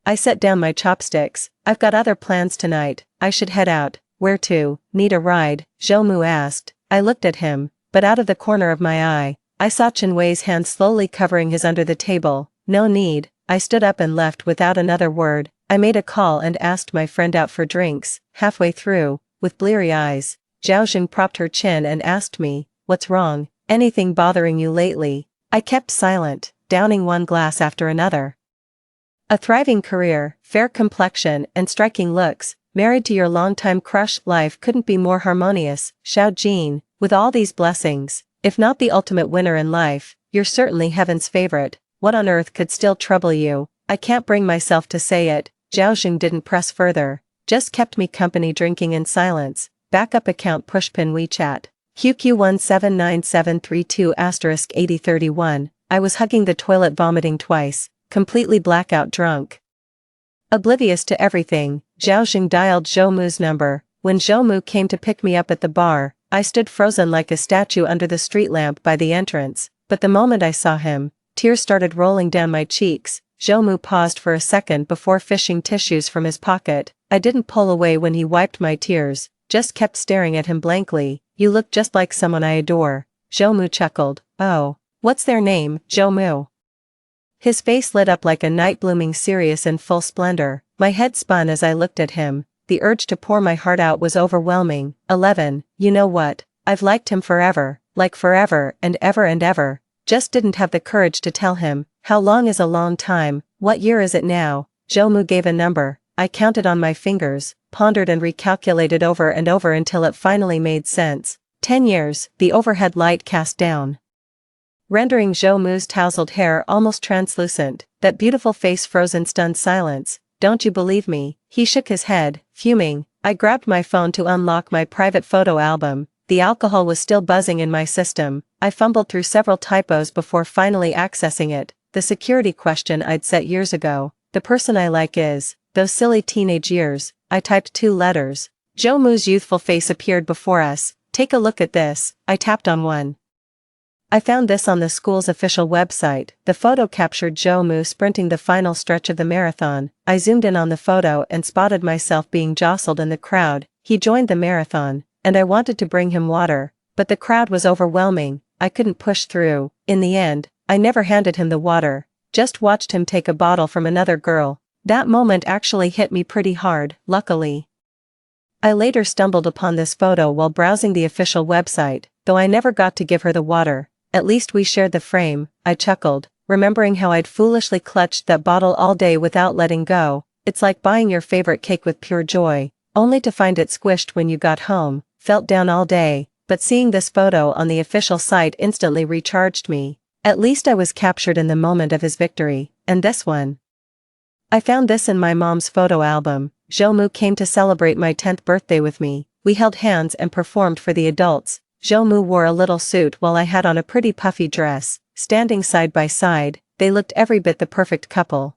I set down my chopsticks. I've got other plans tonight. I should head out. Where to? Need a ride? Zhou asked. I looked at him, but out of the corner of my eye, I saw Chen Wei's hand slowly covering his under the table. No need. I stood up and left without another word. I made a call and asked my friend out for drinks. Halfway through, with bleary eyes, Zhaojing propped her chin and asked me, "What's wrong? Anything bothering you lately?" I kept silent, downing one glass after another. A thriving career, fair complexion, and striking looks, married to your longtime crush, life couldn't be more harmonious. Xiao Jin, with all these blessings, if not the ultimate winner in life, you're certainly heaven's favorite. what on earth could still trouble you? I can't bring myself to say it. Zhaoxing didn't press further. Just kept me company drinking in silence. Backup account pushpin WeChat. QQ179732*8031. I was hugging the toilet vomiting twice, completely blackout drunk. Oblivious to everything, Zhaoxing dialed Zhoumu's number. When Zhoumu came to pick me up at the bar, I stood frozen like a statue under the street lamp by the entrance, but the moment I saw him, tears started rolling down my cheeks. Zhoumu paused for a second before fishing tissues from his pocket. I didn't pull away when he wiped my tears, just kept staring at him blankly. You look just like someone I adore. Zhoumu chuckled. Oh, what's their name, Zhoumu? His face lit up like a night blooming Sirius in full splendor. My head spun as I looked at him. The urge to pour my heart out was overwhelming. 11. You know what? I've liked him forever, like forever and ever. Just didn't have the courage to tell him. How long is a long time? What year is it now? Zhoumu gave a number. I counted on my fingers, pondered and recalculated over and over until it finally made sense. 10 years, the overhead light cast down, rendering Zhoumu's tousled hair almost translucent, that beautiful face froze in stunned silence. Don't you believe me? He shook his head, fuming. I grabbed my phone to unlock my private photo album. The alcohol was still buzzing in my system. I fumbled through several typos before finally accessing it. The security question I'd set years ago. The person I like is, those silly teenage years. I typed 2 letters. Zhoumu's youthful face appeared before us. Take a look at this. I tapped on one. I found this on the school's official website. The photo captured Zhoumu sprinting the final stretch of the marathon. I zoomed in on the photo and spotted myself being jostled in the crowd. He joined the marathon, and I wanted to bring him water, but the crowd was overwhelming. I couldn't push through. In the end, I never handed him the water, just watched him take a bottle from another girl. That moment actually hit me pretty hard, luckily. I later stumbled upon this photo while browsing the official website, though I never got to give her the water. At least we shared the frame. I chuckled, remembering how I'd foolishly clutched that bottle all day without letting go. It's like buying your favorite cake with pure joy, only to find it squished when you got home. Felt down all day, but seeing this photo on the official site instantly recharged me. At least I was captured in the moment of his victory. And this one. I found this in my mom's photo album. Zhoumu came to celebrate my 10th birthday with me. We held hands and performed for the adults. Zhoumu wore a little suit while I had on a pretty puffy dress. Standing side by side, they looked every bit the perfect couple.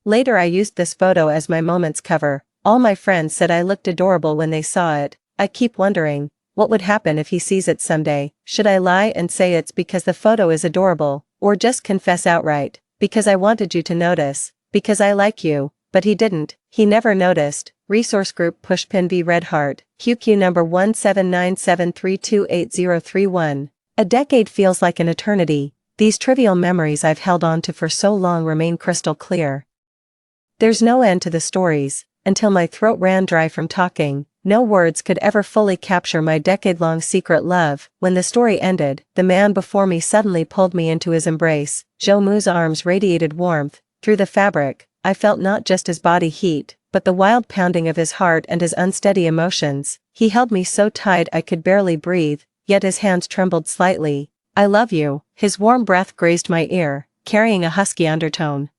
Later I used this photo as my moments cover. All my friends said I looked adorable when they saw it. I keep wondering, what would happen if he sees it someday? Should I lie and say it's because the photo is adorable, or just confess outright, because I wanted you to notice, because I like you? But he didn't. He never noticed. Resource group pushpin B Red Heart, QQ number 1797328031. A decade feels like an eternity. These trivial memories I've held on to for so long remain crystal clear. There's no end to the stories, until my throat ran dry from talking. No words could ever fully capture my decade-long secret love. When the story ended, the man before me suddenly pulled me into his embrace. Zhoumu's arms radiated warmth. Through the fabric, I felt not just his body heat, but the wild pounding of his heart and his unsteady emotions. He held me so tight I could barely breathe, yet his hands trembled slightly. I love you. His warm breath grazed my ear, carrying a husky undertone.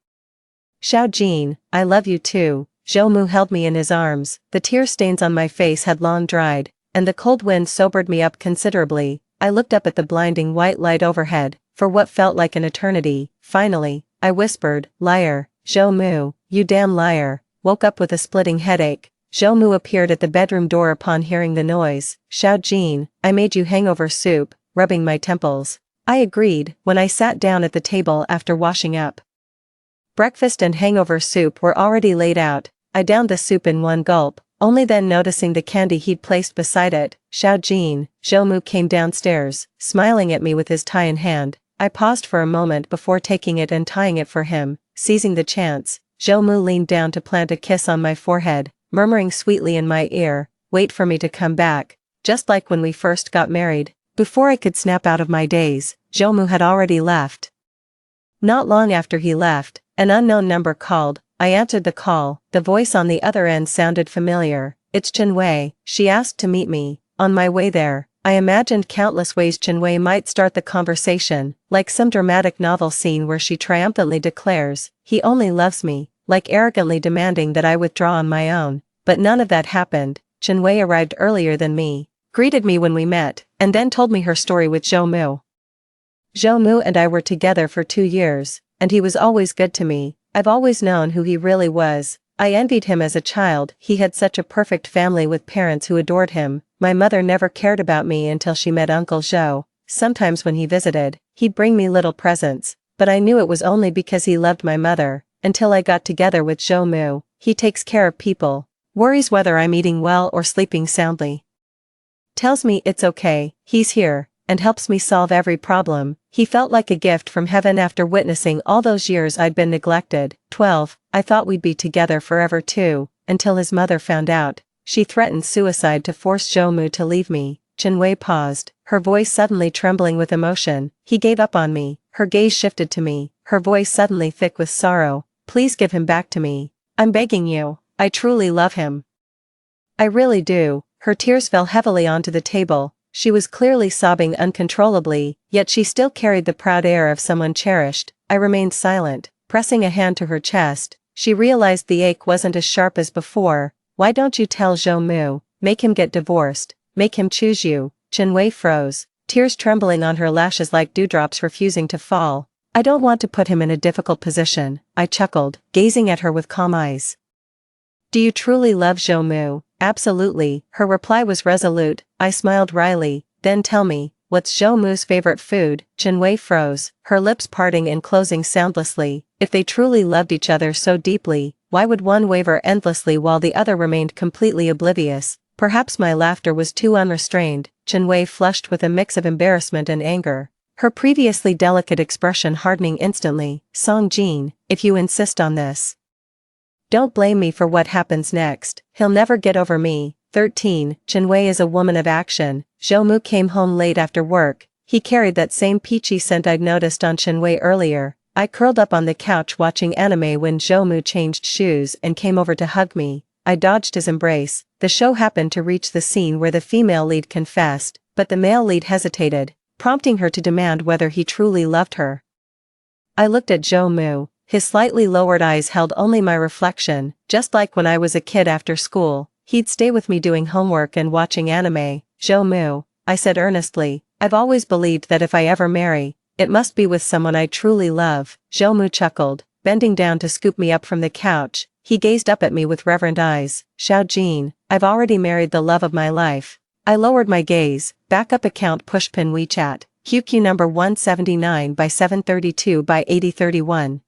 Xiaojin, I love you too. Zhoumu held me in his arms. The tear stains on my face had long dried, and the cold wind sobered me up considerably. I looked up at the blinding white light overhead, for what felt like an eternity. Finally, I whispered, liar, Zhoumu, you damn liar. Woke up with a splitting headache. Zhoumu appeared at the bedroom door upon hearing the noise. Xiaojin, I made you hangover soup, rubbing my temples. I agreed, when I sat down at the table after washing up. Breakfast and hangover soup were already laid out. I downed the soup in one gulp, only then noticing the candy he'd placed beside it. Xiaojin, Zhoumu came downstairs, smiling at me with his tie in hand. I paused for a moment before taking it and tying it for him. Seizing the chance, Zhoumu leaned down to plant a kiss on my forehead, murmuring sweetly in my ear, wait for me to come back, just like when we first got married. Before I could snap out of my daze, Zhoumu had already left. Not long after he left, an unknown number called. I answered the call. The voice on the other end sounded familiar. It's Chen Wei. She asked to meet me. On my way there, I imagined countless ways Chinwei might start the conversation, like some dramatic novel scene where she triumphantly declares, "He only loves me," like arrogantly demanding that I withdraw on my own. But none of that happened. Chinwei arrived earlier than me, greeted me when we met, and then told me her story with Zhou Mu. Zhou Mu and I were together for 2 years, and he was always good to me. I've always known who he really was. I envied him as a child. He had such a perfect family with parents who adored him. My mother never cared about me until she met Uncle Zhou. Sometimes when he visited, he'd bring me little presents, but I knew it was only because he loved my mother. Until I got together with Zhou Mu. He takes care of people, worries whether I'm eating well or sleeping soundly. Tells me it's okay, he's here, and helps me solve every problem. He felt like a gift from heaven after witnessing all those years I'd been neglected. 12. I thought we'd be together forever too, until his mother found out. She threatened suicide to force Zhou Mu to leave me. Chinwei paused, her voice suddenly trembling with emotion. He gave up on me. Her gaze shifted to me, her voice suddenly thick with sorrow. Please give him back to me. I'm begging you. I truly love him. I really do. Her tears fell heavily onto the table. She was clearly sobbing uncontrollably, yet she still carried the proud air of someone cherished. I remained silent, pressing a hand to her chest. She realized the ache wasn't as sharp as before. Why don't you tell Zhou Mu? Make him get divorced. Make him choose you. Chinwei froze, tears trembling on her lashes like dewdrops refusing to fall. I don't want to put him in a difficult position, I chuckled, gazing at her with calm eyes. Do you truly love Zhou Mu? Absolutely, her reply was resolute. I smiled wryly. Then tell me, what's Zhou Mu's favorite food? Chinwei froze, her lips parting and closing soundlessly. If they truly loved each other so deeply, why would one waver endlessly while the other remained completely oblivious? Perhaps my laughter was too unrestrained. Chinwei flushed with a mix of embarrassment and anger, her previously delicate expression hardening instantly. Song Jin, if you insist on this, don't blame me for what happens next. He'll never get over me. 13. Chinwei is a woman of action. Zhou Mu came home late after work. He carried that same peachy scent I'd noticed on Chinwei earlier. I curled up on the couch watching anime when Zhou Mu changed shoes and came over to hug me. I dodged his embrace. The show happened to reach the scene where the female lead confessed, but the male lead hesitated, prompting her to demand whether he truly loved her. I looked at Zhou Mu. His slightly lowered eyes held only my reflection. Just like when I was a kid after school, he'd stay with me doing homework and watching anime. Zhou Mu, I said earnestly, I've always believed that if I ever marry, it must be with someone I truly love. Zhou Mu chuckled, bending down to scoop me up from the couch. He gazed up at me with reverent eyes. Xiao Jin, I've already married the love of my life. I lowered my gaze. Backup account pushpin WeChat. QQ number 179 by 732 by 8031.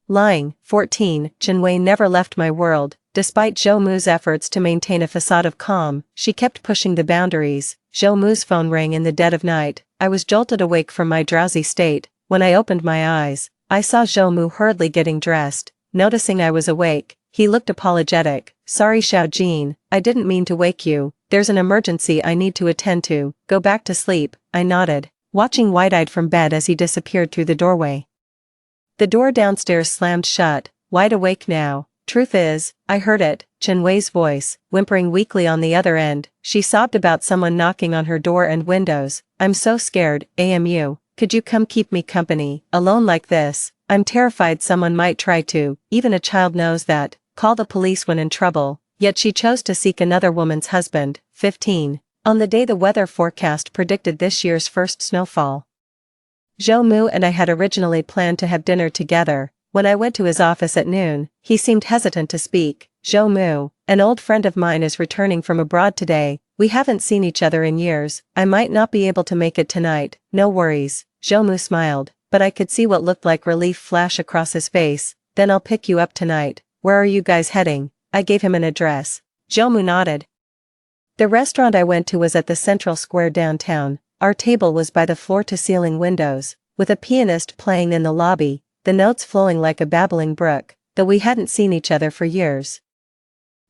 Lying. 14. Chinwei never left my world. Despite Zhou Mu's efforts to maintain a facade of calm, she kept pushing the boundaries. Zhou Mu's phone rang in the dead of night. I was jolted awake from my drowsy state. When I opened my eyes, I saw Zhou Mu hurriedly getting dressed. Noticing I was awake, he looked apologetic. Sorry Xiao Jin, I didn't mean to wake you. There's an emergency I need to attend to. Go back to sleep. I nodded, watching wide-eyed from bed as he disappeared through the doorway. The door downstairs slammed shut. Wide awake now. Truth is, I heard it, Chinwei's voice, whimpering weakly on the other end. She sobbed about someone knocking on her door and windows. I'm so scared, AMU. Could you come keep me company, alone like this? I'm terrified someone might try to. Even a child knows that. Call the police when in trouble. Yet she chose to seek another woman's husband. 15. On the day the weather forecast predicted this year's first snowfall, Zhou Mu and I had originally planned to have dinner together. When I went to his office at noon, he seemed hesitant to speak. Zhou Mu, an old friend of mine is returning from abroad today. We haven't seen each other in years. I might not be able to make it tonight. No worries. Zhou Mu smiled, but I could see what looked like relief flash across his face. Then I'll pick you up tonight. Where are you guys heading? I gave him an address. Zhou Mu nodded. The restaurant I went to was at the central square downtown. Our table was by the floor-to-ceiling windows, with a pianist playing in the lobby, the notes flowing like a babbling brook, though we hadn't seen each other for years.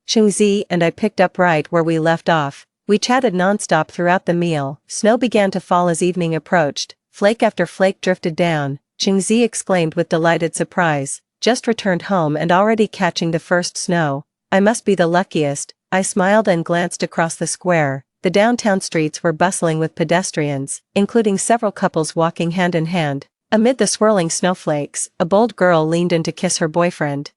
Chengzi and I picked up right where we left off. We chatted non-stop throughout the meal. Snow began to fall as evening approached. Flake after flake drifted down. Chengzi exclaimed with delighted surprise. Just returned home and already catching the first snow. I must be the luckiest. I smiled and glanced across the square. The downtown streets were bustling with pedestrians, including several couples walking hand in hand. Amid the swirling snowflakes, a bold girl leaned in to kiss her boyfriend.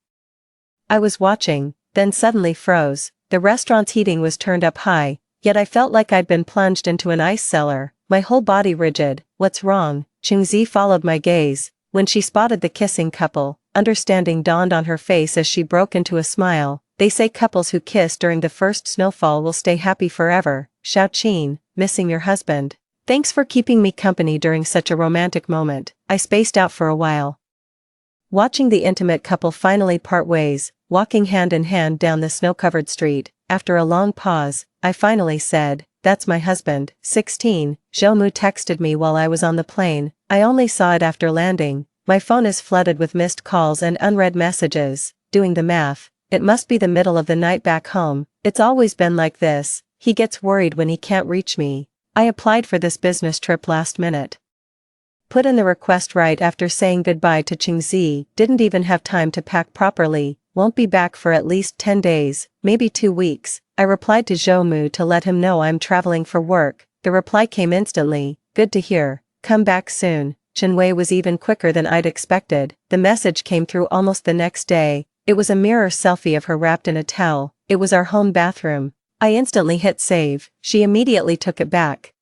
I was watching, then suddenly froze. The restaurant's heating was turned up high, yet I felt like I'd been plunged into an ice cellar, my whole body rigid. What's wrong? Chungzi followed my gaze. When she spotted the kissing couple, understanding dawned on her face as she broke into a smile. They say couples who kiss during the first snowfall will stay happy forever. Xiaoqin, missing your husband. Thanks for keeping me company during such a romantic moment. I spaced out for a while. Watching the intimate couple finally part ways, walking hand in hand down the snow-covered street, after a long pause, I finally said, "That's my husband." 16. Zhou texted me while I was on the plane. I only saw it after landing. My phone is flooded with missed calls and unread messages. Doing the math, it must be the middle of the night back home. It's always been like this. He gets worried when he can't reach me. I applied for this business trip last minute. Put in the request right after saying goodbye to Chingzi, didn't even have time to pack properly, won't be back for at least 10 days, maybe 2 weeks. I replied to Zhou to let him know I'm traveling for work. The reply came instantly, good to hear, come back soon. Chenwei was even quicker than I'd expected. The message came through almost the next day. It was a mirror selfie of her wrapped in a towel. It was our home bathroom. I instantly hit save. She immediately took it back.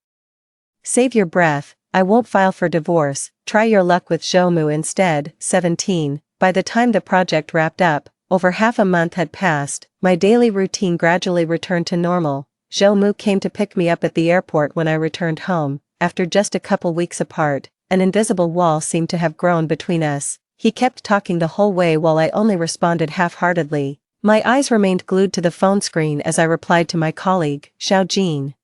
Save your breath. I won't file for divorce, try your luck with Zhou instead. 17. By the time the project wrapped up, over half a month had passed. My daily routine gradually returned to normal. Zhou came to pick me up at the airport when I returned home. After just a couple weeks apart, an invisible wall seemed to have grown between us. He kept talking the whole way while I only responded half-heartedly. My eyes remained glued to the phone screen as I replied to my colleague, Xiaojin.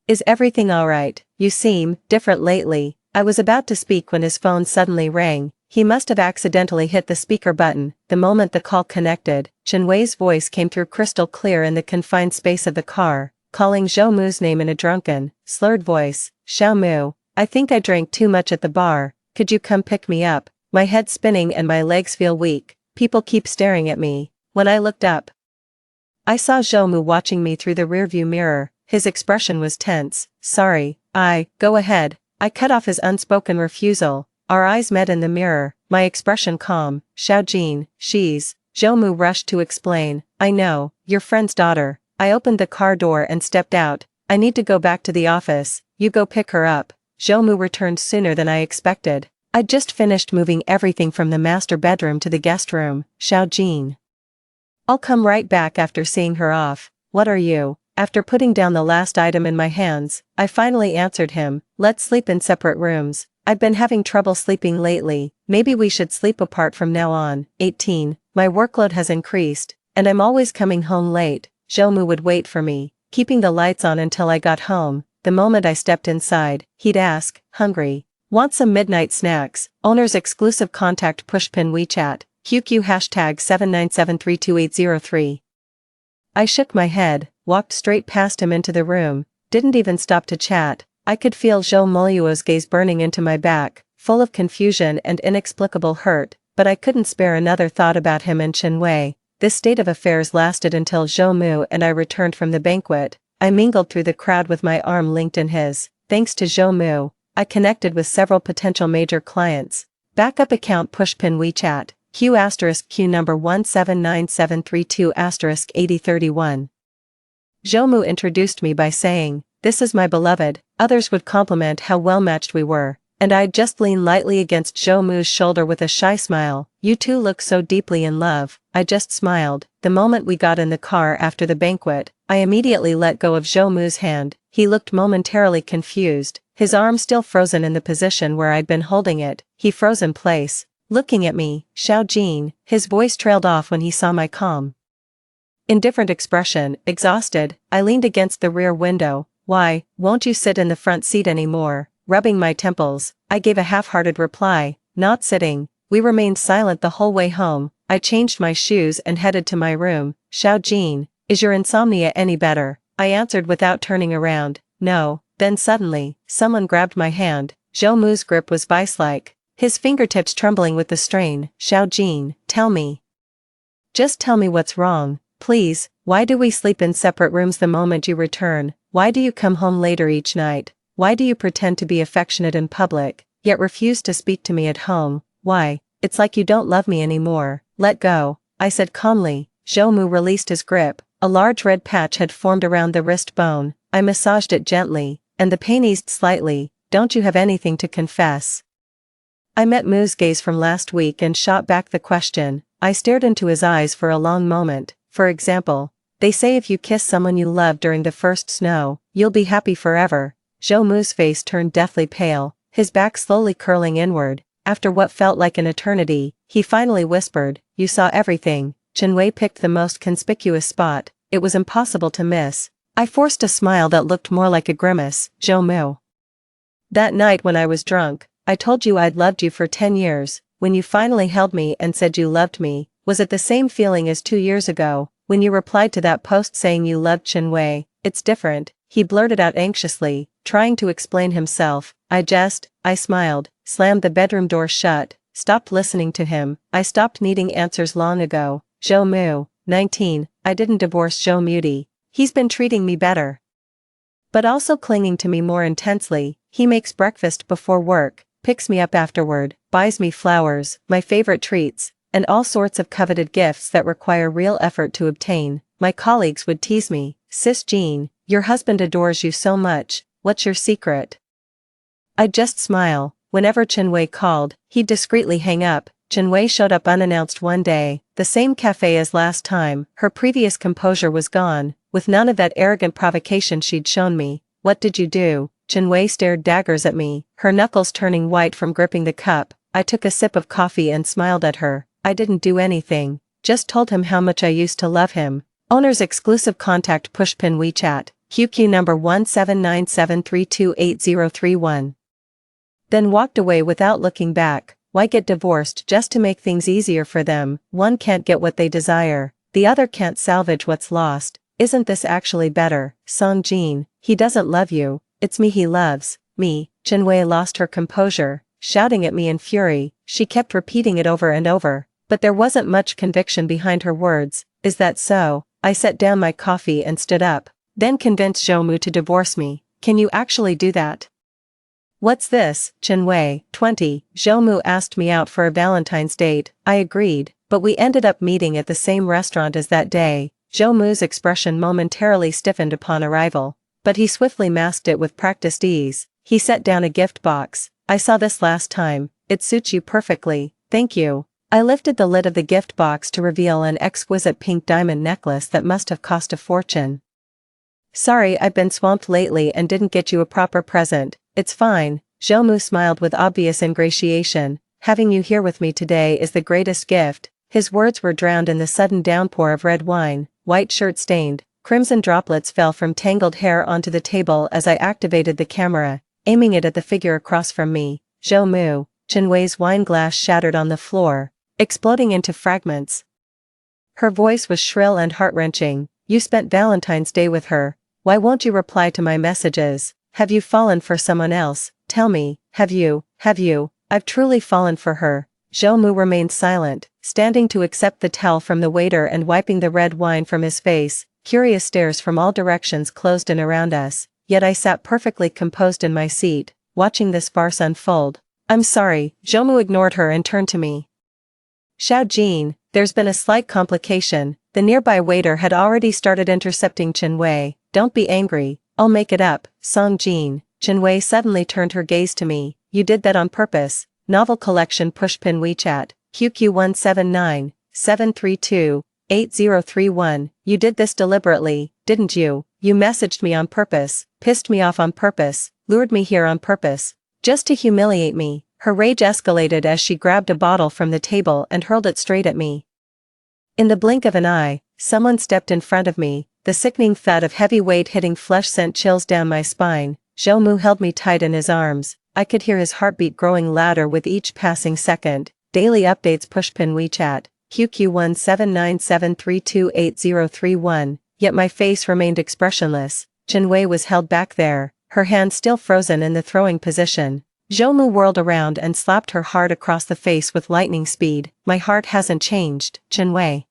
Is everything alright? You seem different lately. I was about to speak when his phone suddenly rang. He must have accidentally hit the speaker button. The moment the call connected, Chenwei's voice came through crystal clear in the confined space of the car, calling Zhou name in a drunken, slurred voice. Xiao, I think I drank too much at the bar. Could you come pick me up? My head's spinning and my legs feel weak. People keep staring at me. When I looked up, I saw Zhou watching me through the rearview mirror. His expression was tense. Sorry, go ahead. I cut off his unspoken refusal. Our eyes met in the mirror, my expression calm. Xiaojin, she's. Zhou rushed to explain. I know, your friend's daughter. I opened the car door and stepped out. I need to go back to the office. You go pick her up. Zhou returned sooner than I expected. I'd just finished moving everything from the master bedroom to the guest room. Xiaojin. I'll come right back after seeing her off. What are you? After putting down the last item in my hands, I finally answered him, let's sleep in separate rooms. I've been having trouble sleeping lately, maybe we should sleep apart from now on. 18. My workload has increased, and I'm always coming home late. Zhou would wait for me, keeping the lights on until I got home. The moment I stepped inside, he'd ask, hungry? Want some midnight snacks? Owner's exclusive contact pushpin WeChat, QQ #797328803. I shook my head, walked straight past him into the room, didn't even stop to chat. I could feel Zhou Moluo's gaze burning into my back, full of confusion and inexplicable hurt, but I couldn't spare another thought about him and Chenwei. This state of affairs lasted until Zhou and I returned from the banquet. I mingled through the crowd with my arm linked in his. Thanks to Zhou, I connected with several potential major clients. Backup account pushpin WeChat, Q*Q number 179732*8031. Zhou introduced me by saying, this is my beloved. Others would compliment how well matched we were, and I'd just lean lightly against Zhou's shoulder with a shy smile. You two look so deeply in love. I just smiled. The moment we got in the car after the banquet, I immediately let go of Zhou's hand. He looked momentarily confused, his arm still frozen in the position where I'd been holding it. He froze in place, looking at me. Xiaojin, his voice trailed off when he saw my calm, indifferent expression. Exhausted, I leaned against the rear window. Why, won't you sit in the front seat anymore? Rubbing my temples, I gave a half-hearted reply, not sitting. We remained silent the whole way home. I changed my shoes and headed to my room. Xiaojin, is your insomnia any better? I answered without turning around, no. Then suddenly, someone grabbed my hand. Zhou's grip was vice-like, his fingertips trembling with the strain. Xiaojin, tell me. Just tell me what's wrong, please. Why do we sleep in separate rooms the moment you return? Why do you come home later each night? Why do you pretend to be affectionate in public, yet refuse to speak to me at home? Why? It's like you don't love me anymore. Let go, I said calmly. Zhou released his grip. A large red patch had formed around the wrist bone. I massaged it gently, and the pain eased slightly. Don't you have anything to confess? I met Mu's gaze from last week and shot back the question. I stared into his eyes for a long moment. For example, they say if you kiss someone you love during the first snow, you'll be happy forever. Zhou Mu's face turned deathly pale, his back slowly curling inward. After what felt like an eternity, he finally whispered, "You saw everything." Chen Wei picked the most conspicuous spot. It was impossible to miss. I forced a smile that looked more like a grimace. "Zhou Mu. That night when I was drunk, I told you I'd loved you for 10 years, when you finally held me and said you loved me. Was it the same feeling as 2 years ago, when you replied to that post saying you loved Chen Wei? It's different," he blurted out anxiously, trying to explain himself. I smiled, slammed the bedroom door shut, stopped listening to him. I stopped needing answers long ago. Zhou Mu, 19, I didn't divorce Zhou Muti. He's been treating me better, but also clinging to me more intensely. He makes breakfast before work, picks me up afterward, buys me flowers, my favorite treats, and all sorts of coveted gifts that require real effort to obtain. My colleagues would tease me, "Sis Jean, your husband adores you so much, what's your secret?" I'd just smile. Whenever Chen Wei called, he'd discreetly hang up. Chen Wei showed up unannounced one day, the same cafe as last time. Her previous composure was gone, with none of that arrogant provocation she'd shown me. "What did you do?" Chen Wei stared daggers at me, her knuckles turning white from gripping the cup. I took a sip of coffee and smiled at her. "I didn't do anything, just told him how much I used to love him." Owner's exclusive contact pushpin WeChat, QQ number 1797328031. Then walked away without looking back. Why get divorced just to make things easier for them? One can't get what they desire, the other can't salvage what's lost. Isn't this actually better? Song Jin, he doesn't love you, it's me he loves, me. Chen Wei lost her composure, shouting at me in fury. She kept repeating it over and over, but there wasn't much conviction behind her words. "Is that so?" I set down my coffee and stood up. "Then convince Zhou Mu to divorce me. Can you actually do that?" "What's this?" Chen Wei, 20, Zhou Mu asked me out for a Valentine's date. I agreed, but we ended up meeting at the same restaurant as that day. Zhou Mu's expression momentarily stiffened upon arrival, but he swiftly masked it with practiced ease. He set down a gift box. "I saw this last time, it suits you perfectly, thank you." I lifted the lid of the gift box to reveal an exquisite pink diamond necklace that must have cost a fortune. "Sorry, I've been swamped lately and didn't get you a proper present." "It's fine." Zhou Mu smiled with obvious ingratiation. "Having you here with me today is the greatest gift." His words were drowned in the sudden downpour of red wine. White shirt stained, crimson droplets fell from tangled hair onto the table as I activated the camera, aiming it at the figure across from me. "Zhou Mu." Chen Wei's wine glass shattered on the floor, exploding into fragments. Her voice was shrill and heart-wrenching. "You spent Valentine's Day with her. Why won't you reply to my messages? Have you fallen for someone else? Tell me, have you? I've truly fallen for her." Zhou Mu remained silent, standing to accept the towel from the waiter and wiping the red wine from his face. Curious stares from all directions closed in around us, yet I sat perfectly composed in my seat, watching this farce unfold. "I'm sorry." Zhou Mu ignored her and turned to me. "Xiao Jin, there's been a slight complication." The nearby waiter had already started intercepting Chen Wei. "Don't be angry, I'll make it up." Song Jin. Chen Wei suddenly turned her gaze to me. "You did that on purpose." Novel collection pushpin WeChat, QQ 1797328031. "You did this deliberately, didn't you? You messaged me on purpose, pissed me off on purpose, lured me here on purpose, just to humiliate me." Her rage escalated as she grabbed a bottle from the table and hurled it straight at me. In the blink of an eye, someone stepped in front of me. The sickening thud of heavy weight hitting flesh sent chills down my spine. Zhou Mu held me tight in his arms. I could hear his heartbeat growing louder with each passing second. Daily updates pushpin WeChat, QQ 1797328031. Yet my face remained expressionless. Chen Wei was held back there, her hand still frozen in the throwing position. Zhou Mu whirled around and slapped her hard across the face with lightning speed. "My heart hasn't changed, Chen Wei.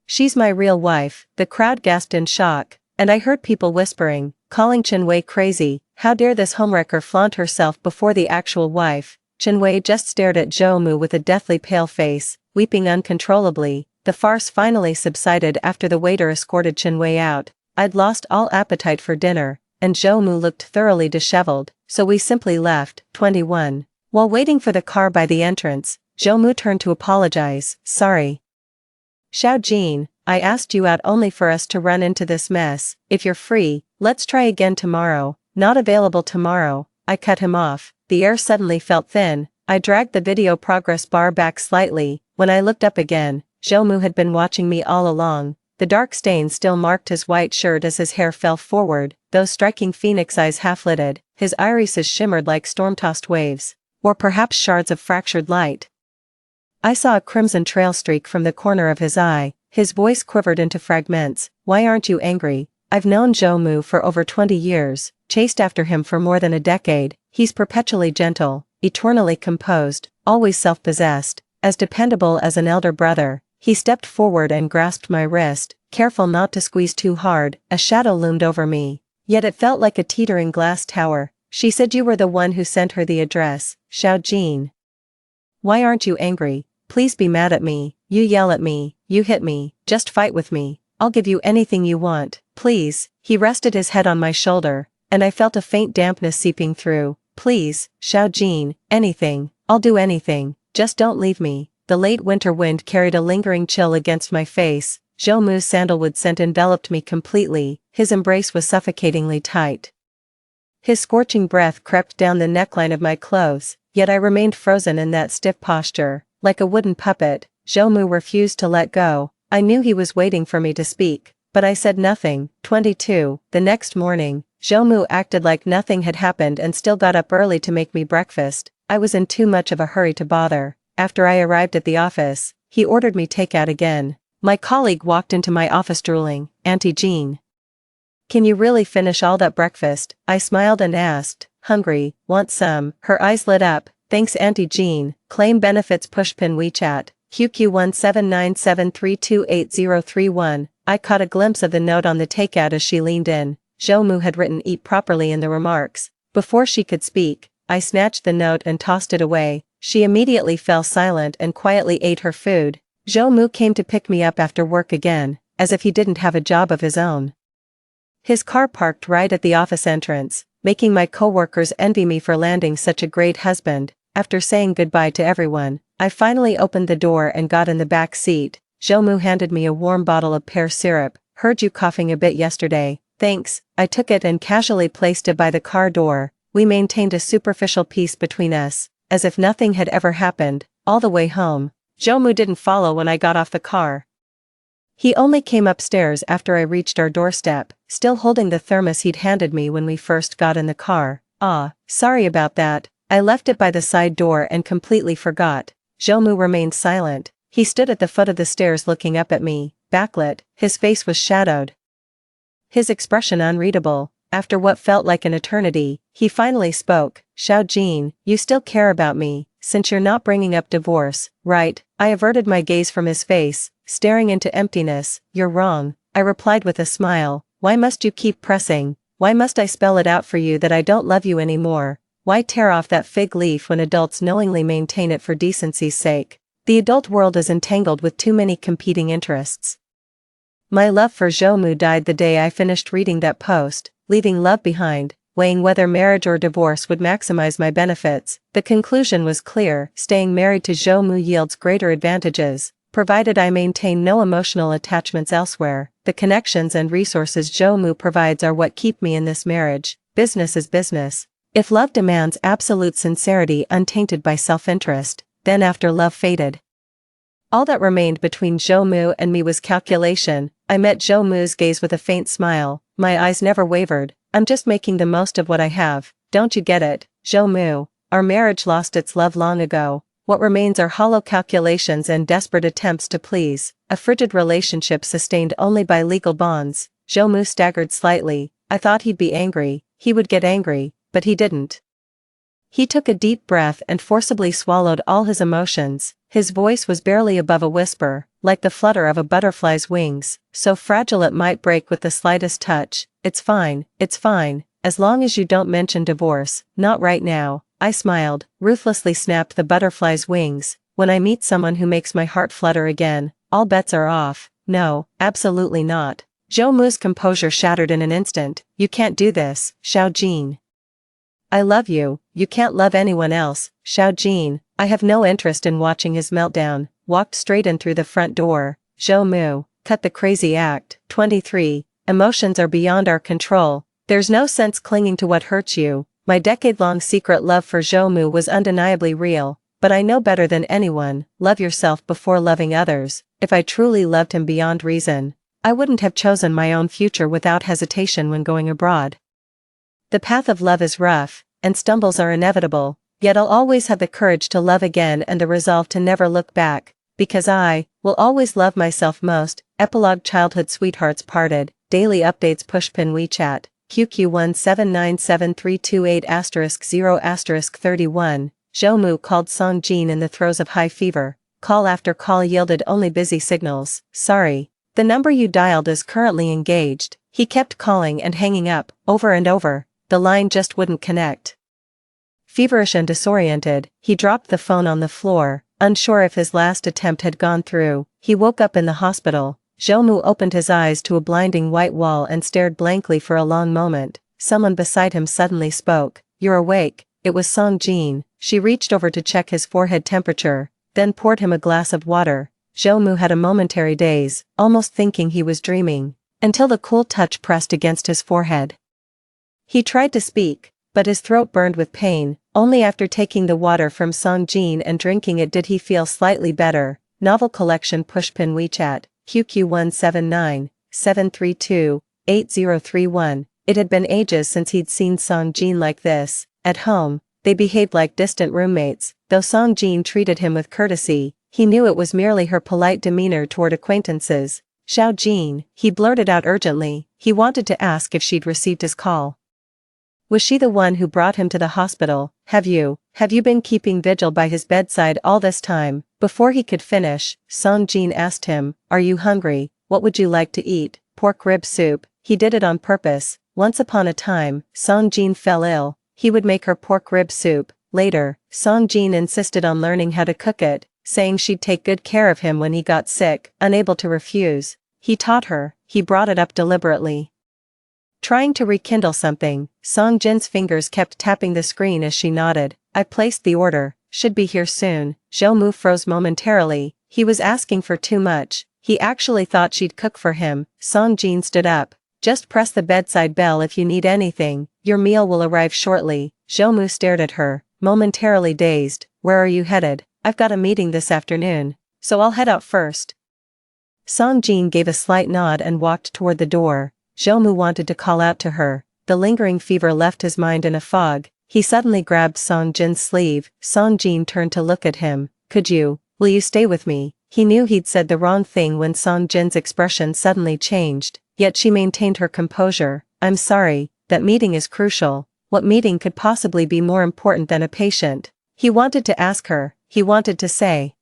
She's my real wife." The crowd gasped in shock, and I heard people whispering, calling Chenwei crazy. How dare this homewrecker flaunt herself before the actual wife? Chenwei just stared at Zhou Mu with a deathly pale face, weeping uncontrollably. The farce finally subsided after the waiter escorted Chenwei out. I'd lost all appetite for dinner, and Zhou Mu looked thoroughly disheveled, so we simply left. 21. While waiting for the car by the entrance, Zhou Mu turned to apologize. Sorry. Xiao Jin, I asked you out only for us to run into this mess. If you're free, let's try again tomorrow. Not available tomorrow. I cut him off. The air suddenly felt thin. I dragged the video progress bar back slightly. When I looked up again, Zhou Mu had been watching me all along. The dark stain still marked his white shirt as his hair fell forward, those striking phoenix eyes half-lidded, his irises shimmered like storm-tossed waves. Or perhaps shards of fractured light. I saw a crimson trail streak from the corner of his eye. His voice quivered into fragments. Why aren't you angry? I've known Zhou Mu for over 20 years, chased after him for more than a decade. He's perpetually gentle, eternally composed, always self-possessed, as dependable as an elder brother. He stepped forward and grasped my wrist, careful not to squeeze too hard. A shadow loomed over me. Yet it felt like a teetering glass tower. She said you were the one who sent her the address, Xiao Jin. Why aren't you angry? Please be mad at me. You yell at me, you hit me, just fight with me. I'll give you anything you want, please. He rested his head on my shoulder, and I felt a faint dampness seeping through. Please, Xiao Jin, anything, I'll do anything, just don't leave me. The late winter wind carried a lingering chill against my face. Zhou Mu's sandalwood scent enveloped me completely. His embrace was suffocatingly tight. His scorching breath crept down the neckline of my clothes, yet I remained frozen in that stiff posture. Like a wooden puppet, Zhou Mu refused to let go. I knew he was waiting for me to speak, but I said nothing. 22. The next morning, Zhou Mu acted like nothing had happened and still got up early to make me breakfast. I was in too much of a hurry to bother. After I arrived at the office, he ordered me takeout again. My colleague walked into my office drooling. Auntie Jean. Can you really finish all that breakfast? I smiled and asked. Hungry, want some? Her eyes lit up. Thanks Auntie Jean. Claim benefits pushpin WeChat. QQ1797328031. I caught a glimpse of the note on the takeout as she leaned in. Zhou Mu had written eat properly in the remarks. Before she could speak, I snatched the note and tossed it away. She immediately fell silent and quietly ate her food. Zhou Mu came to pick me up after work again, as if he didn't have a job of his own. His car parked right at the office entrance, making my coworkers envy me for landing such a great husband. After saying goodbye to everyone, I finally opened the door and got in the back seat. Zhou Mu handed me a warm bottle of pear syrup. Heard you coughing a bit yesterday. Thanks. I took it and casually placed it by the car door. We maintained a superficial peace between us, as if nothing had ever happened. All the way home, Zhou Mu didn't follow when I got off the car. He only came upstairs after I reached our doorstep, still holding the thermos he'd handed me when we first got in the car. Sorry about that. I left it by the side door and completely forgot. Zhou Mu remained silent. He stood at the foot of the stairs looking up at me, backlit. His face was shadowed, his expression unreadable. After what felt like an eternity, he finally spoke. Xiao Jin, you still care about me, since you're not bringing up divorce, right? I averted my gaze from his face, staring into emptiness. You're wrong, I replied with a smile. Why must you keep pressing? Why must I spell it out for you that I don't love you anymore? Why tear off that fig leaf when adults knowingly maintain it for decency's sake? The adult world is entangled with too many competing interests. My love for Zhou Mu died the day I finished reading that post, leaving love behind, weighing whether marriage or divorce would maximize my benefits. The conclusion was clear: staying married to Zhou Mu yields greater advantages, provided I maintain no emotional attachments elsewhere. The connections and resources Zhou Mu provides are what keep me in this marriage. Business is business. If love demands absolute sincerity untainted by self-interest, then after love faded, all that remained between Zhou Mu and me was calculation. I met Zhou Mu's gaze with a faint smile. My eyes never wavered. I'm just making the most of what I have. Don't you get it, Zhou Mu? Our marriage lost its love long ago. What remains are hollow calculations and desperate attempts to please. A frigid relationship sustained only by legal bonds. Zhou Mu staggered slightly. I thought he'd be angry. He would get angry, but he didn't. He took a deep breath and forcibly swallowed all his emotions. His voice was barely above a whisper, like the flutter of a butterfly's wings, so fragile it might break with the slightest touch. It's fine, as long as you don't mention divorce, not right now. I smiled, ruthlessly snapped the butterfly's wings. When I meet someone who makes my heart flutter again, all bets are off. No, absolutely not. Zhou Mu's composure shattered in an instant. You can't do this, Xiao Jin. I love you, you can't love anyone else, Xiao Jin. I have no interest in watching his meltdown. Walked straight in through the front door. Zhou Mu, cut the crazy act. 23. Emotions are beyond our control. There's no sense clinging to what hurts you. My decade-long secret love for Zhou Mu was undeniably real, but I know better than anyone. Love yourself before loving others. If I truly loved him beyond reason, I wouldn't have chosen my own future without hesitation when going abroad. The path of love is rough, and stumbles are inevitable, yet I'll always have the courage to love again and the resolve to never look back, because I will always love myself most. Epilogue. Childhood sweethearts parted. Daily updates. Pushpin WeChat. QQ1797328*0*31. Zhou Mu called Song Jin in the throes of high fever. Call after call yielded only busy signals. Sorry. The number you dialed is currently engaged. He kept calling and hanging up, over and over. The line just wouldn't connect. Feverish and disoriented, he dropped the phone on the floor, unsure if his last attempt had gone through. He woke up in the hospital. Zhou Mu opened his eyes to a blinding white wall and stared blankly for a long moment. Someone beside him suddenly spoke. You're awake. It was Song Jin. She reached over to check his forehead temperature, then poured him a glass of water. Zhou Mu had a momentary daze, almost thinking he was dreaming, until the cool touch pressed against his forehead. He tried to speak, but his throat burned with pain. Only after taking the water from Song Jin and drinking it did he feel slightly better. Novel collection. Pushpin WeChat. QQ1797328*031. It had been ages since he'd seen Song Jin like this. At home, they behaved like distant roommates. Though Song Jin treated him with courtesy, he knew it was merely her polite demeanor toward acquaintances. Xiao Jin, he blurted out urgently. He wanted to ask if she'd received his call. Was she the one who brought him to the hospital? Have you been keeping vigil by his bedside all this time? Before he could finish, Song Jin asked him, are you hungry? What would you like to eat? Pork rib soup. He did it on purpose. Once upon a time, Song Jin fell ill. He would make her pork rib soup. Later, Song Jin insisted on learning how to cook it, saying she'd take good care of him when he got sick. Unable to refuse, he taught her. He brought it up deliberately, trying to rekindle something. Song Jin's fingers kept tapping the screen as she nodded. I placed the order. Should be here soon. Zhou Mu froze momentarily. He was asking for too much. He actually thought she'd cook for him. Song Jin stood up. Just press the bedside bell if you need anything. Your meal will arrive shortly. Zhou Mu stared at her, momentarily dazed. Where are you headed? I've got a meeting this afternoon, so I'll head out first. Song Jin gave a slight nod and walked toward the door. Zhou Mu wanted to call out to her. The lingering fever left his mind in a fog. He suddenly grabbed Song Jin's sleeve. Song Jin turned to look at him. Will you stay with me? He knew he'd said the wrong thing when Song Jin's expression suddenly changed, yet she maintained her composure. I'm sorry, that meeting is crucial. What meeting could possibly be more important than a patient? He wanted to ask her. He wanted to say,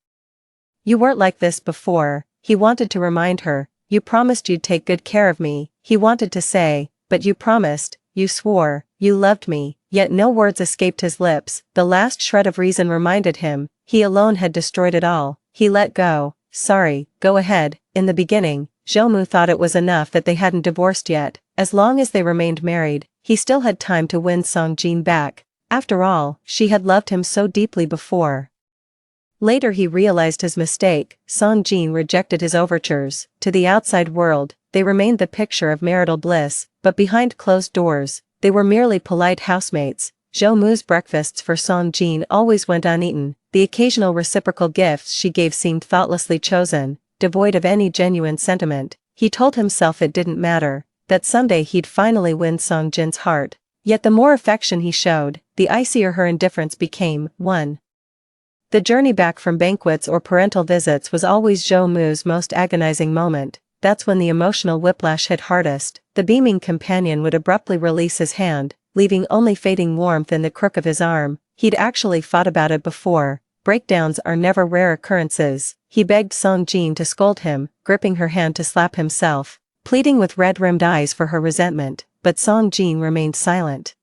you weren't like this before. He wanted to remind her. You promised you'd take good care of me. He wanted to say, but you promised, you swore, you loved me. Yet no words escaped his lips. The last shred of reason reminded him, he alone had destroyed it all. He let go. Sorry, go ahead. In the beginning, Zhou Mu thought it was enough that they hadn't divorced yet. As long as they remained married, he still had time to win Song Jin back. After all, she had loved him so deeply before. Later he realized his mistake. Song Jin rejected his overtures. To the outside world, they remained the picture of marital bliss, but behind closed doors, they were merely polite housemates. Zhou Mu's breakfasts for Song Jin always went uneaten. The occasional reciprocal gifts she gave seemed thoughtlessly chosen, devoid of any genuine sentiment. He told himself it didn't matter, that someday he'd finally win Song Jin's heart. Yet the more affection he showed, the icier her indifference became. 1. The journey back from banquets or parental visits was always Zhou Mu's most agonizing moment. That's when the emotional whiplash hit hardest. The beaming companion would abruptly release his hand, leaving only fading warmth in the crook of his arm. He'd actually fought about it before, breakdowns are never rare occurrences. He begged Song Jin to scold him, gripping her hand to slap himself, pleading with red-rimmed eyes for her resentment, but Song Jin remained silent.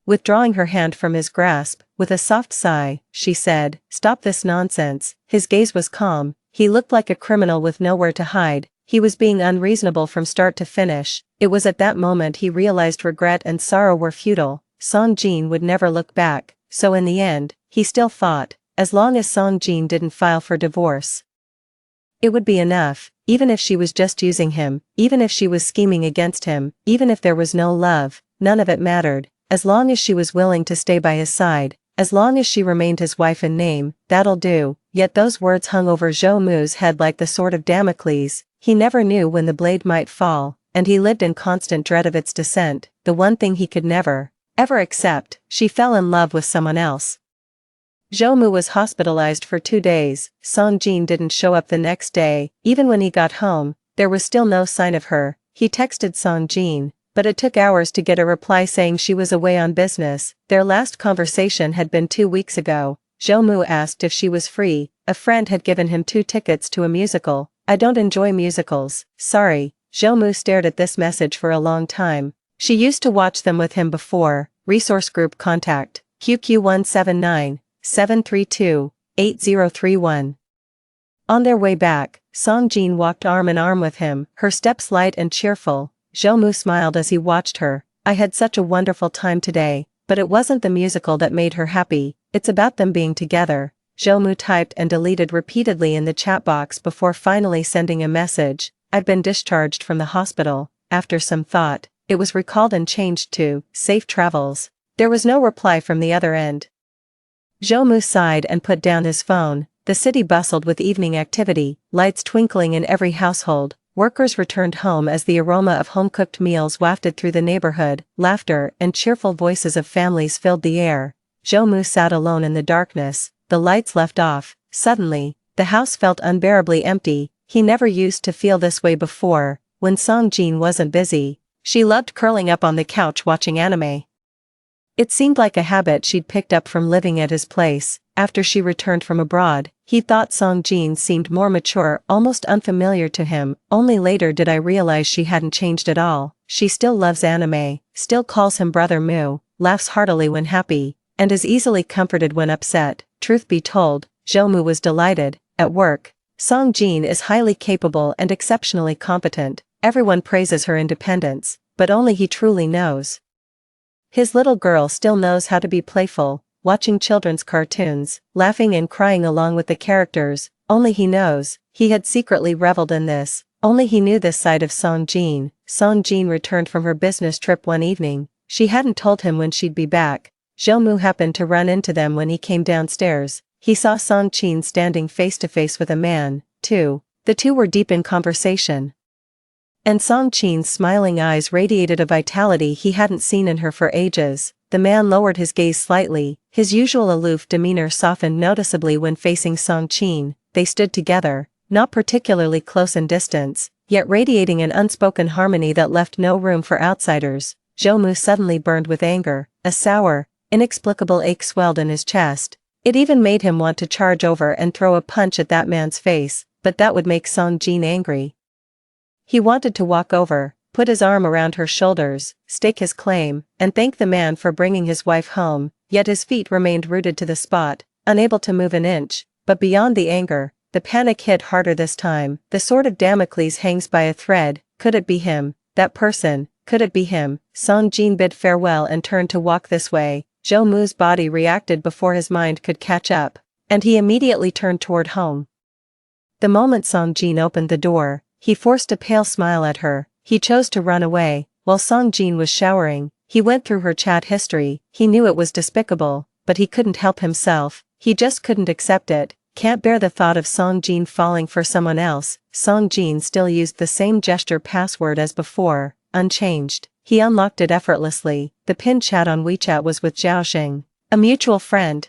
Withdrawing her hand from his grasp, with a soft sigh, she said, "Stop this nonsense." His gaze was calm. He looked like a criminal with nowhere to hide. He was being unreasonable from start to finish. It was at that moment he realized regret and sorrow were futile. Song Jin would never look back, so in the end, he still thought, as long as Song Jin didn't file for divorce, it would be enough, even if she was just using him, even if she was scheming against him, even if there was no love, none of it mattered. As long as she was willing to stay by his side, as long as she remained his wife in name, that'll do. Yet those words hung over Zhou Mu's head like the sword of Damocles. He never knew when the blade might fall, and he lived in constant dread of its descent, the one thing he could never, ever accept. She fell in love with someone else. Zhou Mu was hospitalized for 2 days. Song Jin didn't show up the next day. Even when he got home, there was still no sign of her. He texted Song Jin, but it took hours to get a reply saying she was away on business. Their last conversation had been 2 weeks ago. Zhou Mu asked if she was free. A friend had given him 2 tickets to a musical. "I don't enjoy musicals, sorry." Zhou Mu stared at this message for a long time. She used to watch them with him before. Resource group contact, QQ179-732-8031. On their way back, Song Jin walked arm in arm with him, her steps light and cheerful. Zhou Mu smiled as he watched her. "I had such a wonderful time today, but it wasn't the musical that made her happy, it's about them being together." Zhou Mu typed and deleted repeatedly in the chat box before finally sending a message. "I've been discharged from the hospital." After some thought, it was recalled and changed to "Safe travels." There was no reply from the other end. Zhou Mu sighed and put down his phone. The city bustled with evening activity, lights twinkling in every household. Workers returned home as the aroma of home-cooked meals wafted through the neighborhood. Laughter and cheerful voices of families filled the air. Zhou Mu sat alone in the darkness, the lights left off. Suddenly, the house felt unbearably empty. He never used to feel this way before, when Song Jin wasn't busy. She loved curling up on the couch watching anime. It seemed like a habit she'd picked up from living at his place. After she returned from abroad, he thought Song Jin seemed more mature, almost unfamiliar to him. Only later did I realize she hadn't changed at all. She still loves anime, still calls him Brother Mu, laughs heartily when happy, and is easily comforted when upset. Truth be told, Zhou Mu was delighted. At work, Song Jin is highly capable and exceptionally competent. Everyone praises her independence, but only he truly knows. His little girl still knows how to be playful, watching children's cartoons, laughing and crying along with the characters. Only he knows. He had secretly reveled in this. Only he knew this side of Song Jin. Song Jin returned from her business trip one evening. She hadn't told him when she'd be back. Zhou Mu happened to run into them when he came downstairs. He saw Song Jin standing face to face with a man, too. The two were deep in conversation. And Song Jin's smiling eyes radiated a vitality he hadn't seen in her for ages. The man lowered his gaze slightly. His usual aloof demeanor softened noticeably when facing Song Jin. They stood together, not particularly close in distance, yet radiating an unspoken harmony that left no room for outsiders. Zhou Mu suddenly burned with anger. A sour, inexplicable ache swelled in his chest. It even made him want to charge over and throw a punch at that man's face, but that would make Song Jin angry. He wanted to walk over, put his arm around her shoulders, stake his claim, and thank the man for bringing his wife home, yet his feet remained rooted to the spot, unable to move an inch. But beyond the anger, the panic hit harder this time. The sword of Damocles hangs by a thread. Could it be him? That person? Could it be him? Song Jin bid farewell and turned to walk this way. Zhou Mu's body reacted before his mind could catch up, and he immediately turned toward home. The moment Song Jin opened the door, he forced a pale smile at her. He chose to run away. While Song Jin was showering, he went through her chat history. He knew it was despicable, but he couldn't help himself. He just couldn't accept it. Can't bear the thought of Song Jin falling for someone else. Song Jin still used the same gesture password as before, unchanged. He unlocked it effortlessly. The pinned chat on WeChat was with Zhao Xing, a mutual friend.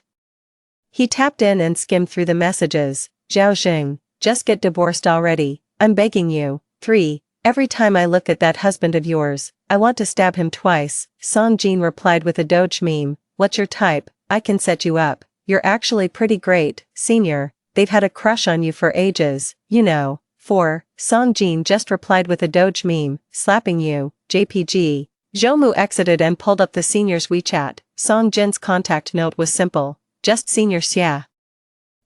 He tapped in and skimmed through the messages. Zhao Xing, just get divorced already. I'm begging you. 3. Every time I look at that husband of yours, I want to stab him twice. Song Jin replied with a doge meme. What's your type? I can set you up. you're actually pretty great, senior. They've had a crush on you for ages, you know. 4. Songjin just replied with a doge meme, slapping you, JPG. Zhoumu exited and pulled up the senior's WeChat. Songjin's contact note was simple. Just senior Xia.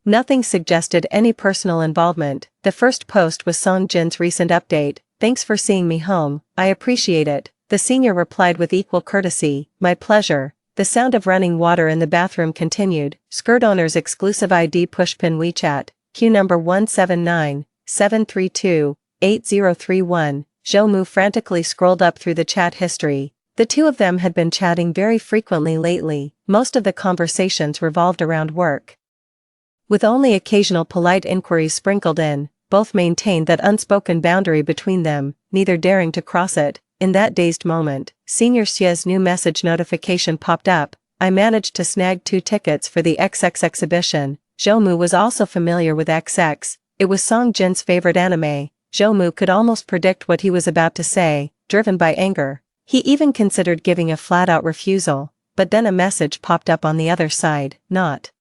Nothing suggested any personal involvement. The first post was Songjin's recent update. Thanks for seeing me home, I appreciate it. The senior replied with equal courtesy, my pleasure. The sound of running water in the bathroom continued. Skirt owner's exclusive ID pushpin WeChat. Q number 179-732-8031. Zhoumu frantically scrolled up through the chat history. The two of them had been chatting very frequently lately. Most of the conversations revolved around work, with only occasional polite inquiries sprinkled in. Both maintained that unspoken boundary between them, neither daring to cross it. In that dazed moment, Senior Xia's new message notification popped up. I managed to snag 2 tickets for the XX exhibition. Zhoumu was also familiar with XX. It was Songjin's favorite anime. Zhoumu could almost predict what he was about to say, driven by anger. He even considered giving a flat-out refusal, but then a message popped up on the other side, not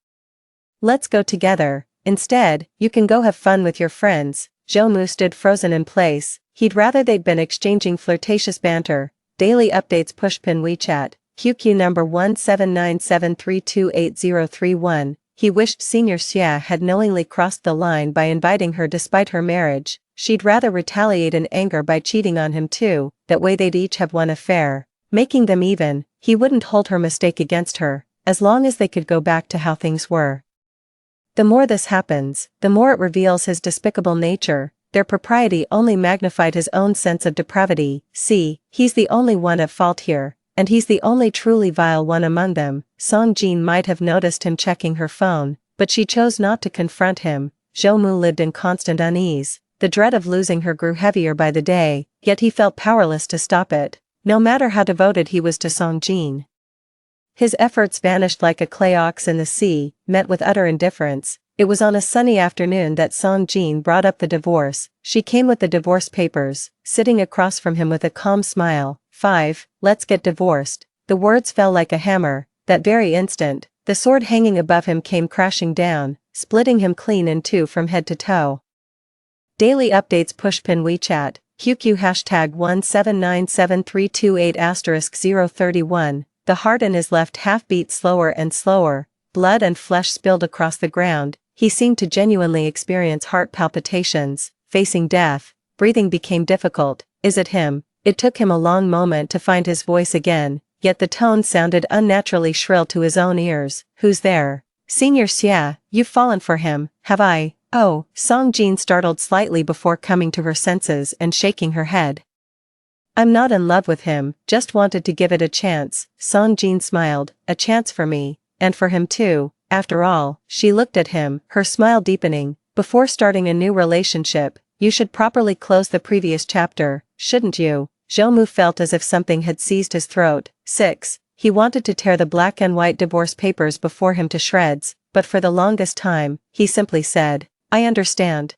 let's go together. Instead, you can go have fun with your friends. Zhoumu stood frozen in place. He'd rather they'd been exchanging flirtatious banter. Daily updates pushpin WeChat. QQ number 179-732-8031. He wished Senior Xia had knowingly crossed the line by inviting her despite her marriage. She'd rather retaliate in anger by cheating on him too. That way they'd each have one affair, making them even. He wouldn't hold her mistake against her, as long as they could go back to how things were. The more this happens, the more it reveals his despicable nature. Their propriety only magnified his own sense of depravity. See, he's the only one at fault here, and he's the only truly vile one among them. Songjin might have noticed him checking her phone, but she chose not to confront him. Zhoumu lived in constant unease. The dread of losing her grew heavier by the day, yet he felt powerless to stop it, no matter how devoted he was to Songjin. His efforts vanished like a clay ox in the sea, met with utter indifference. It was on a sunny afternoon that Songjin brought up the divorce. She came with the divorce papers, sitting across from him with a calm smile. 5. Let's get divorced. The words fell like a hammer. That very instant, the sword hanging above him came crashing down, splitting him clean in two from head to toe. Daily updates pushpin WeChat. QQ hashtag 1797328*031. The heart in his left half beat slower and slower. Blood and flesh spilled across the ground. He seemed to genuinely experience heart palpitations. Facing death, breathing became difficult. Is it him? It took him a long moment to find his voice again, yet the tone sounded unnaturally shrill to his own ears. Who's there? Senior Xia, you've fallen for him, have I? Oh, Songjin startled slightly before coming to her senses and shaking her head. I'm not in love with him, just wanted to give it a chance. Songjin smiled. A chance for me, and for him too. After all, she looked at him, her smile deepening. Before starting a new relationship, you should properly close the previous chapter, shouldn't you? Zhoumu felt as if something had seized his throat. 6. He wanted to tear the black and white divorce papers before him to shreds, but for the longest time, he simply said, I understand.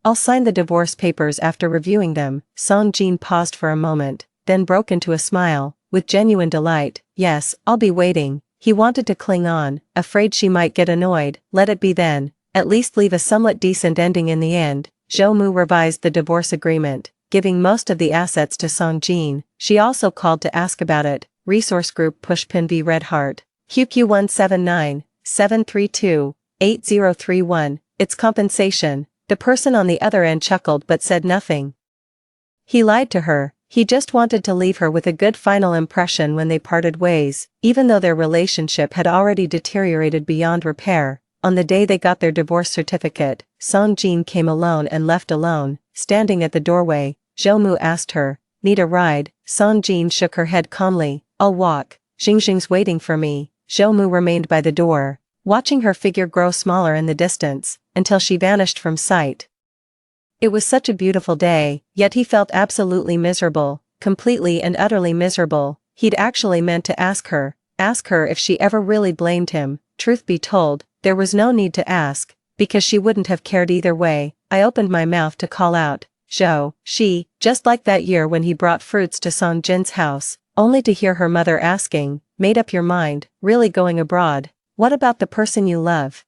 I'll sign the divorce papers after reviewing them. Songjin paused for a moment, then broke into a smile, with genuine delight. Yes, I'll be waiting. He wanted to cling on, afraid she might get annoyed. Let it be then. At least leave a somewhat decent ending in the end. Zhoumu revised the divorce agreement, giving most of the assets to Songjin. She also called to ask about it. Resource group pushpin v Red Heart. QQ 179-732-8031. It's compensation. The person on the other end chuckled but said nothing. He lied to her. He just wanted to leave her with a good final impression when they parted ways, even though their relationship had already deteriorated beyond repair. On the day they got their divorce certificate, Songjin came alone and left alone. Standing at the doorway, Zhoumu asked her, need a ride? Songjin shook her head calmly. I'll walk. Xingxing's waiting for me. Zhoumu remained by the door, watching her figure grow smaller in the distance, until she vanished from sight. It was such a beautiful day, yet he felt absolutely miserable, completely and utterly miserable. He'd actually meant to ask her if she ever really blamed him. Truth be told, there was no need to ask, because she wouldn't have cared either way. I opened my mouth to call out, Zhou, she, just like that year when he brought fruits to Songjin's house, only to hear her mother asking, made up your mind, really going abroad? What about the person you love?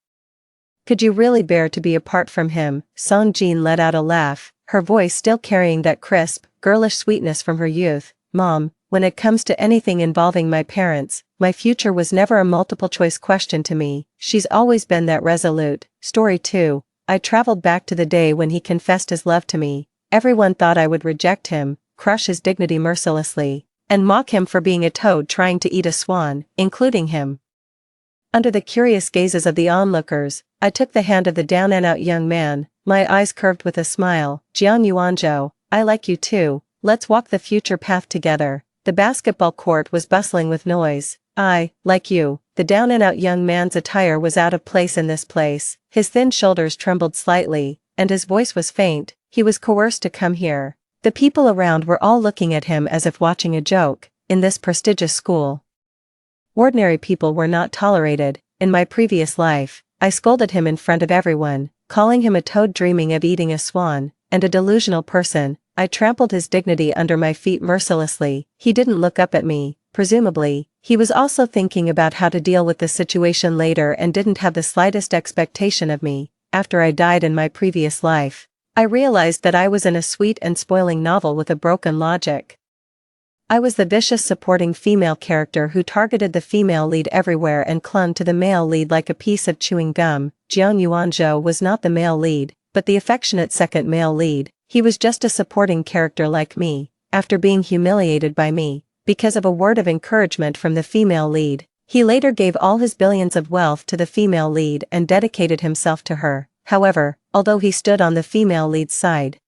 Could you really bear to be apart from him? Song Jin let out a laugh, her voice still carrying that crisp, girlish sweetness from her youth. Mom, when it comes to anything involving my parents, my future was never a multiple-choice question to me. She's always been that resolute. Story 2. I traveled back to the day when he confessed his love to me. Everyone thought I would reject him, crush his dignity mercilessly, and mock him for being a toad trying to eat a swan, including him. Under the curious gazes of the onlookers, I took the hand of the down-and-out young man, my eyes curved with a smile. Jiang Yuanzhou, I like you too, let's walk the future path together. The basketball court was bustling with noise. I, like you, the down-and-out young man's attire was out of place in this place, his thin shoulders trembled slightly, and his voice was faint. He was coerced to come here. The people around were all looking at him as if watching a joke. In this prestigious school, ordinary people were not tolerated. In my previous life, I scolded him in front of everyone, calling him a toad dreaming of eating a swan, and a delusional person. I trampled his dignity under my feet mercilessly. He didn't look up at me. Presumably, he was also thinking about how to deal with the situation later and didn't have the slightest expectation of me. After I died in my previous life, I realized that I was in a sweet and spoiling novel with a broken logic. I was the vicious supporting female character who targeted the female lead everywhere and clung to the male lead like a piece of chewing gum. Jiang Yuanzhou was not the male lead, but the affectionate second male lead. He was just a supporting character like me. After being humiliated by me, because of a word of encouragement from the female lead, he later gave all his billions of wealth to the female lead and dedicated himself to her. However, although he stood on the female lead's side,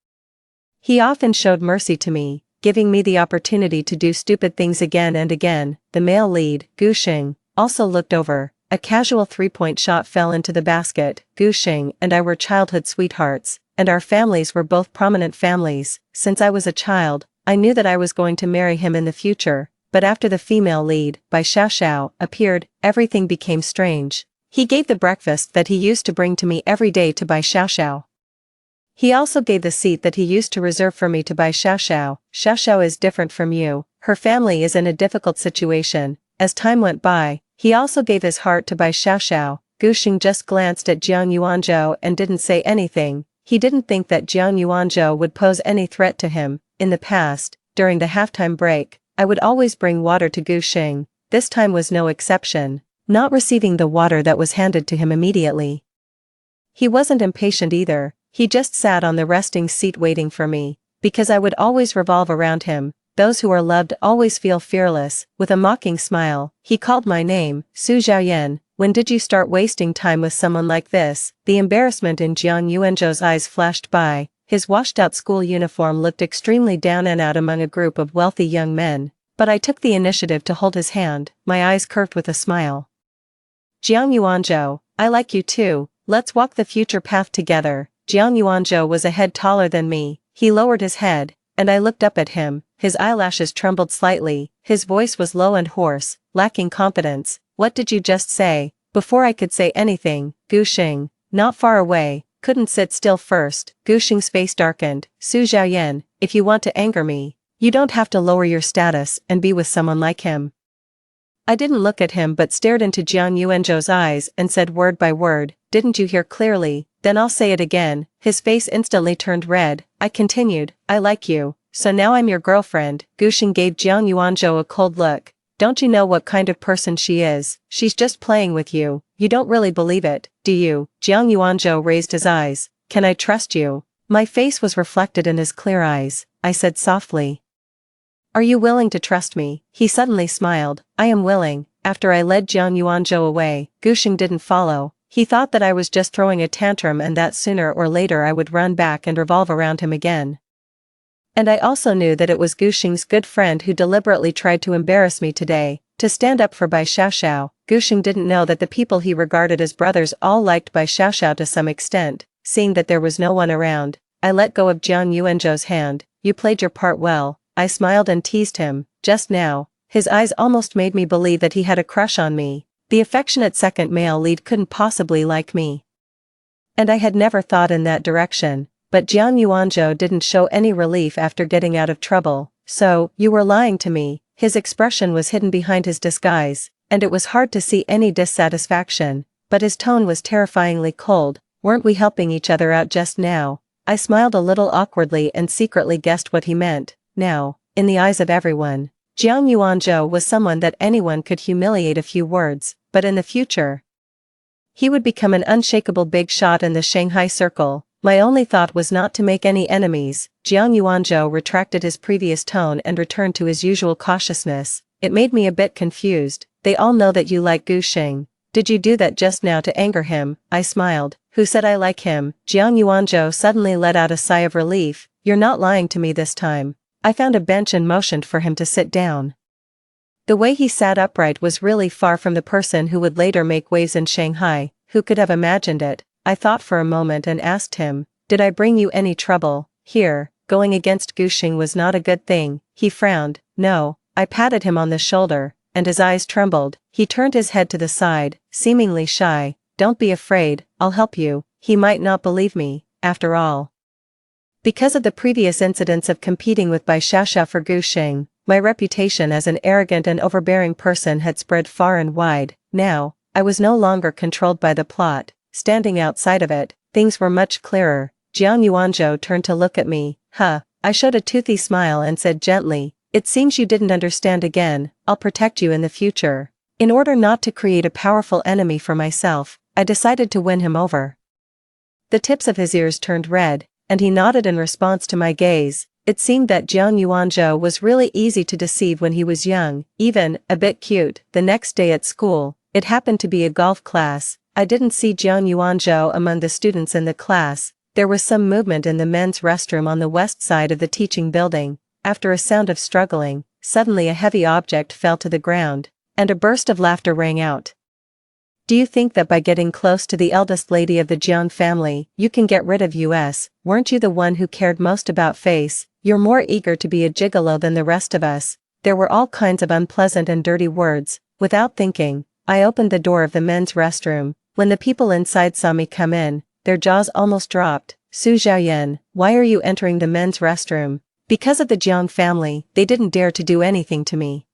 he often showed mercy to me, giving me the opportunity to do stupid things again and again. The male lead, Gu Xing, also looked over. A casual three-point shot fell into the basket. Gu Xing and I were childhood sweethearts, and our families were both prominent families. Since I was a child, I knew that I was going to marry him in the future, but after the female lead, Bai Xiaoxiao, appeared, everything became strange. He gave the breakfast that he used to bring to me every day to Bai Xiaoxiao. He also gave the seat that he used to reserve for me to Bai Xiaoxiao. Xiaoxiao is different from you. Her family is in a difficult situation. As time went by, he also gave his heart to Bai Xiaoxiao. Gu Xing just glanced at Jiang Yuanzhou and didn't say anything. He didn't think that Jiang Yuanzhou would pose any threat to him. In the past, during the halftime break, I would always bring water to Gu Xing. This time was no exception, not receiving the water that was handed to him immediately. He wasn't impatient either. He just sat on the resting seat waiting for me, because I would always revolve around him. Those who are loved always feel fearless. With a mocking smile, he called my name, Su Zhaoyan. When did you start wasting time with someone like this? The embarrassment in Jiang Yuanzhou's eyes flashed by. His washed-out school uniform looked extremely down and out among a group of wealthy young men, but I took the initiative to hold his hand, my eyes curved with a smile. Jiang Yuanzhou, I like you too, let's walk the future path together. Jiang Yuanzhou was a head taller than me. He lowered his head, and I looked up at him. His eyelashes trembled slightly, his voice was low and hoarse, lacking confidence. What did you just say? Before I could say anything, Gu Xing, not far away, couldn't sit still first. Gu Xing's face darkened. Su Zhaoyan, if you want to anger me, you don't have to lower your status and be with someone like him. I didn't look at him but stared into Jiang Yuanzhou's eyes and said word by word, didn't you hear clearly? Then I'll say it again. His face instantly turned red. I continued, I like you, so now I'm your girlfriend. Gu Xing gave Jiang Yuanzhou a cold look. Don't you know what kind of person she is? She's just playing with you. You don't really believe it, do you? Jiang Yuanzhou raised his eyes. Can I trust you? My face was reflected in his clear eyes. I said softly, are you willing to trust me? He suddenly smiled. I am willing. After I led Jiang Yuanzhou away, Gu Xing didn't follow. He thought that I was just throwing a tantrum and that sooner or later I would run back and revolve around him again. And I also knew that it was Gu Xing's good friend who deliberately tried to embarrass me today, to stand up for Bai Xiaoxiao. Gu Xing didn't know that the people he regarded as brothers all liked Bai Xiaoxiao to some extent. Seeing that there was no one around, I let go of Jiang Yuanzhou's hand. You played your part well. I smiled and teased him. Just now, his eyes almost made me believe that he had a crush on me. The affectionate second male lead couldn't possibly like me. And I had never thought in that direction, but Jiang Yuanzhou didn't show any relief after getting out of trouble. So, you were lying to me. His expression was hidden behind his disguise. and it was hard to see any dissatisfaction, but his tone was terrifyingly cold. Weren't we helping each other out just now? I smiled a little awkwardly and secretly guessed what he meant. Now, in the eyes of everyone, Jiang Yuanzhou was someone that anyone could humiliate a few words, but in the future, he would become an unshakable big shot in the Shanghai circle. My only thought was not to make any enemies. Jiang Yuanzhou retracted his previous tone and returned to his usual cautiousness. It made me a bit confused. They all know that you like Gu Xing. Did you do that just now to anger him? I smiled. Who said I like him? Jiang Yuanzhou suddenly let out a sigh of relief. You're not lying to me this time. I found a bench and motioned for him to sit down. The way he sat upright was really far from the person who would later make waves in Shanghai. Who could have imagined it? I thought for a moment and asked him, did I bring you any trouble? Here, going against Gu Xing was not a good thing. He frowned. No. I patted him on the shoulder, and his eyes trembled. He turned his head to the side, seemingly shy. Don't be afraid, I'll help you. He might not believe me, after all. Because of the previous incidents of competing with Bai Xiaoxiao for Gu Xing, my reputation as an arrogant and overbearing person had spread far and wide. Now, I was no longer controlled by the plot. Standing outside of it, things were much clearer. Jiang Yuanzhou turned to look at me. I showed a toothy smile and said gently, it seems you didn't understand again. I'll protect you in the future. In order not to create a powerful enemy for myself, I decided to win him over. The tips of his ears turned red, and he nodded in response to my gaze. It seemed that Jiang Yuanzhou was really easy to deceive when he was young, even a bit cute. The next day at school, it happened to be a golf class. I didn't see Jiang Yuanzhou among the students in the class. There was some movement in the men's restroom on the west side of the teaching building. After a sound of struggling, suddenly a heavy object fell to the ground, and a burst of laughter rang out. Do you think that by getting close to the eldest lady of the Jiang family, you can get rid of us? Weren't you the one who cared most about face? You're more eager to be a gigolo than the rest of us. There were all kinds of unpleasant and dirty words. Without thinking, I opened the door of the men's restroom. When the people inside saw me come in, their jaws almost dropped. Su Xiaoyan, why are you entering the men's restroom? Because of the Jiang family, they didn't dare to do anything to me.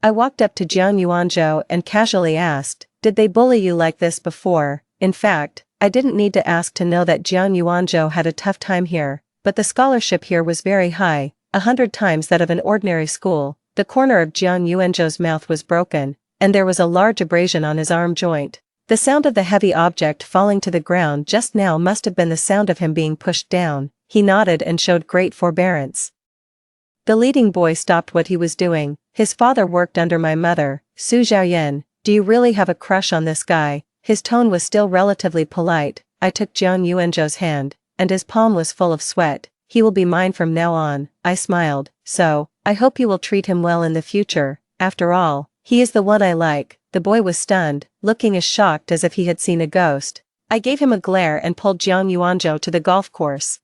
I walked up to Jiang Yuanzhou and casually asked, did they bully you like this before? In fact, I didn't need to ask to know that Jiang Yuanzhou had a tough time here, but the scholarship here was very high, 100 times that of an ordinary school. The corner of Jiang Yuanzhou's mouth was broken, and there was a large abrasion on his arm joint. The sound of the heavy object falling to the ground just now must have been the sound of him being pushed down. He nodded and showed great forbearance. The leading boy stopped what he was doing. His father worked under my mother. Su Xiaoyan, do you really have a crush on this guy? His tone was still relatively polite. I took Jiang Yuanzhou's hand, and his palm was full of sweat. He will be mine from now on. I smiled. So, I hope you will treat him well in the future. After all, he is the one I like. The boy was stunned, looking as shocked as if he had seen a ghost. I gave him a glare and pulled Jiang Yuanzhou to the golf course.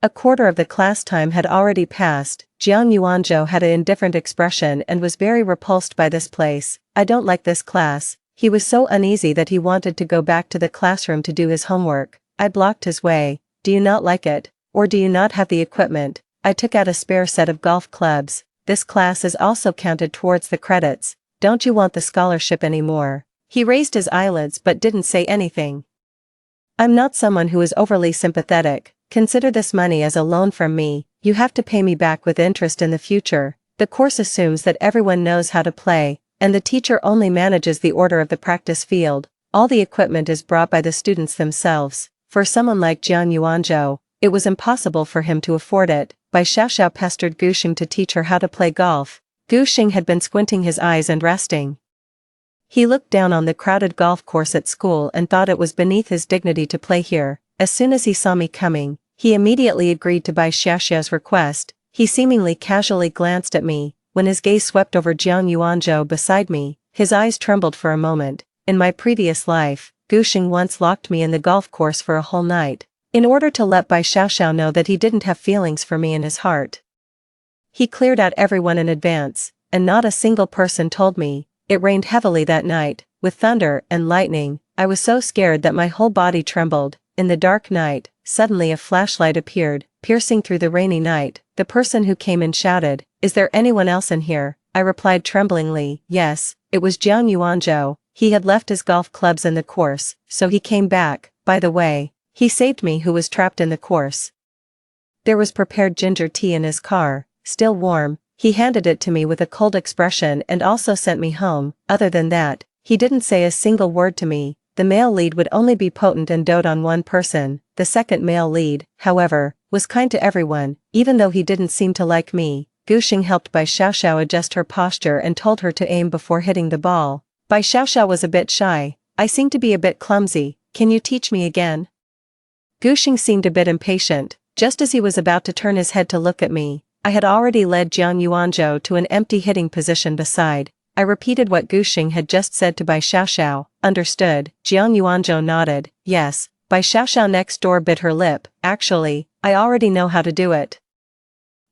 A quarter of the class time had already passed. Jiang Yuanzhou had an indifferent expression and was very repulsed by this place. I don't like this class. He was so uneasy that he wanted to go back to the classroom to do his homework. I blocked his way. Do you not like it? Or do you not have the equipment? I took out a spare set of golf clubs. This class is also counted towards the credits. Don't you want the scholarship anymore? He raised his eyelids but didn't say anything. I'm not someone who is overly sympathetic. Consider this money as a loan from me. You have to pay me back with interest in the future. The course assumes that everyone knows how to play, and the teacher only manages the order of the practice field. All the equipment is brought by the students themselves. For someone like Jiang Yuanzhou, it was impossible for him to afford it. Bai Xiaoxiao pestered Gu Xing to teach her how to play golf. Gu Xing had been squinting his eyes and resting. He looked down on the crowded golf course at school and thought it was beneath his dignity to play here. As soon as he saw me coming, he immediately agreed to Bai Xiaoxiao's request. He seemingly casually glanced at me. When his gaze swept over Jiang Yuanzhou beside me, his eyes trembled for a moment. In my previous life, Gu Xing once locked me in the golf course for a whole night, in order to let Bai Xiaoxiao know that he didn't have feelings for me in his heart. He cleared out everyone in advance, and not a single person told me. It rained heavily that night, with thunder and lightning. I was so scared that my whole body trembled. In the dark night, suddenly a flashlight appeared, piercing through the rainy night. The person who came in shouted, "Is there anyone else in here?" I replied tremblingly, "Yes, it was Jiang Yuanzhou. He had left his golf clubs in the course, so he came back. By the way, he saved me who was trapped in the course. There was prepared ginger tea in his car, still warm. He handed it to me with a cold expression and also sent me home. Other than that, he didn't say a single word to me. The male lead would only be potent and dote on one person. The second male lead, however, was kind to everyone, even though he didn't seem to like me. Gu Xing helped Bai Xiaoxiao adjust her posture and told her to aim before hitting the ball. Bai Xiaoxiao was a bit shy. I seem to be a bit clumsy. Can you teach me again? Gu Xing seemed a bit impatient. Just as he was about to turn his head to look at me, I had already led Jiang Yuanzhou to an empty hitting position beside. I repeated what Gu Xing had just said to Bai Xiaoxiao. Understood. Jiang Yuanzhou nodded. Yes. Bai Xiaoxiao next door bit her lip. Actually, I already know how to do it.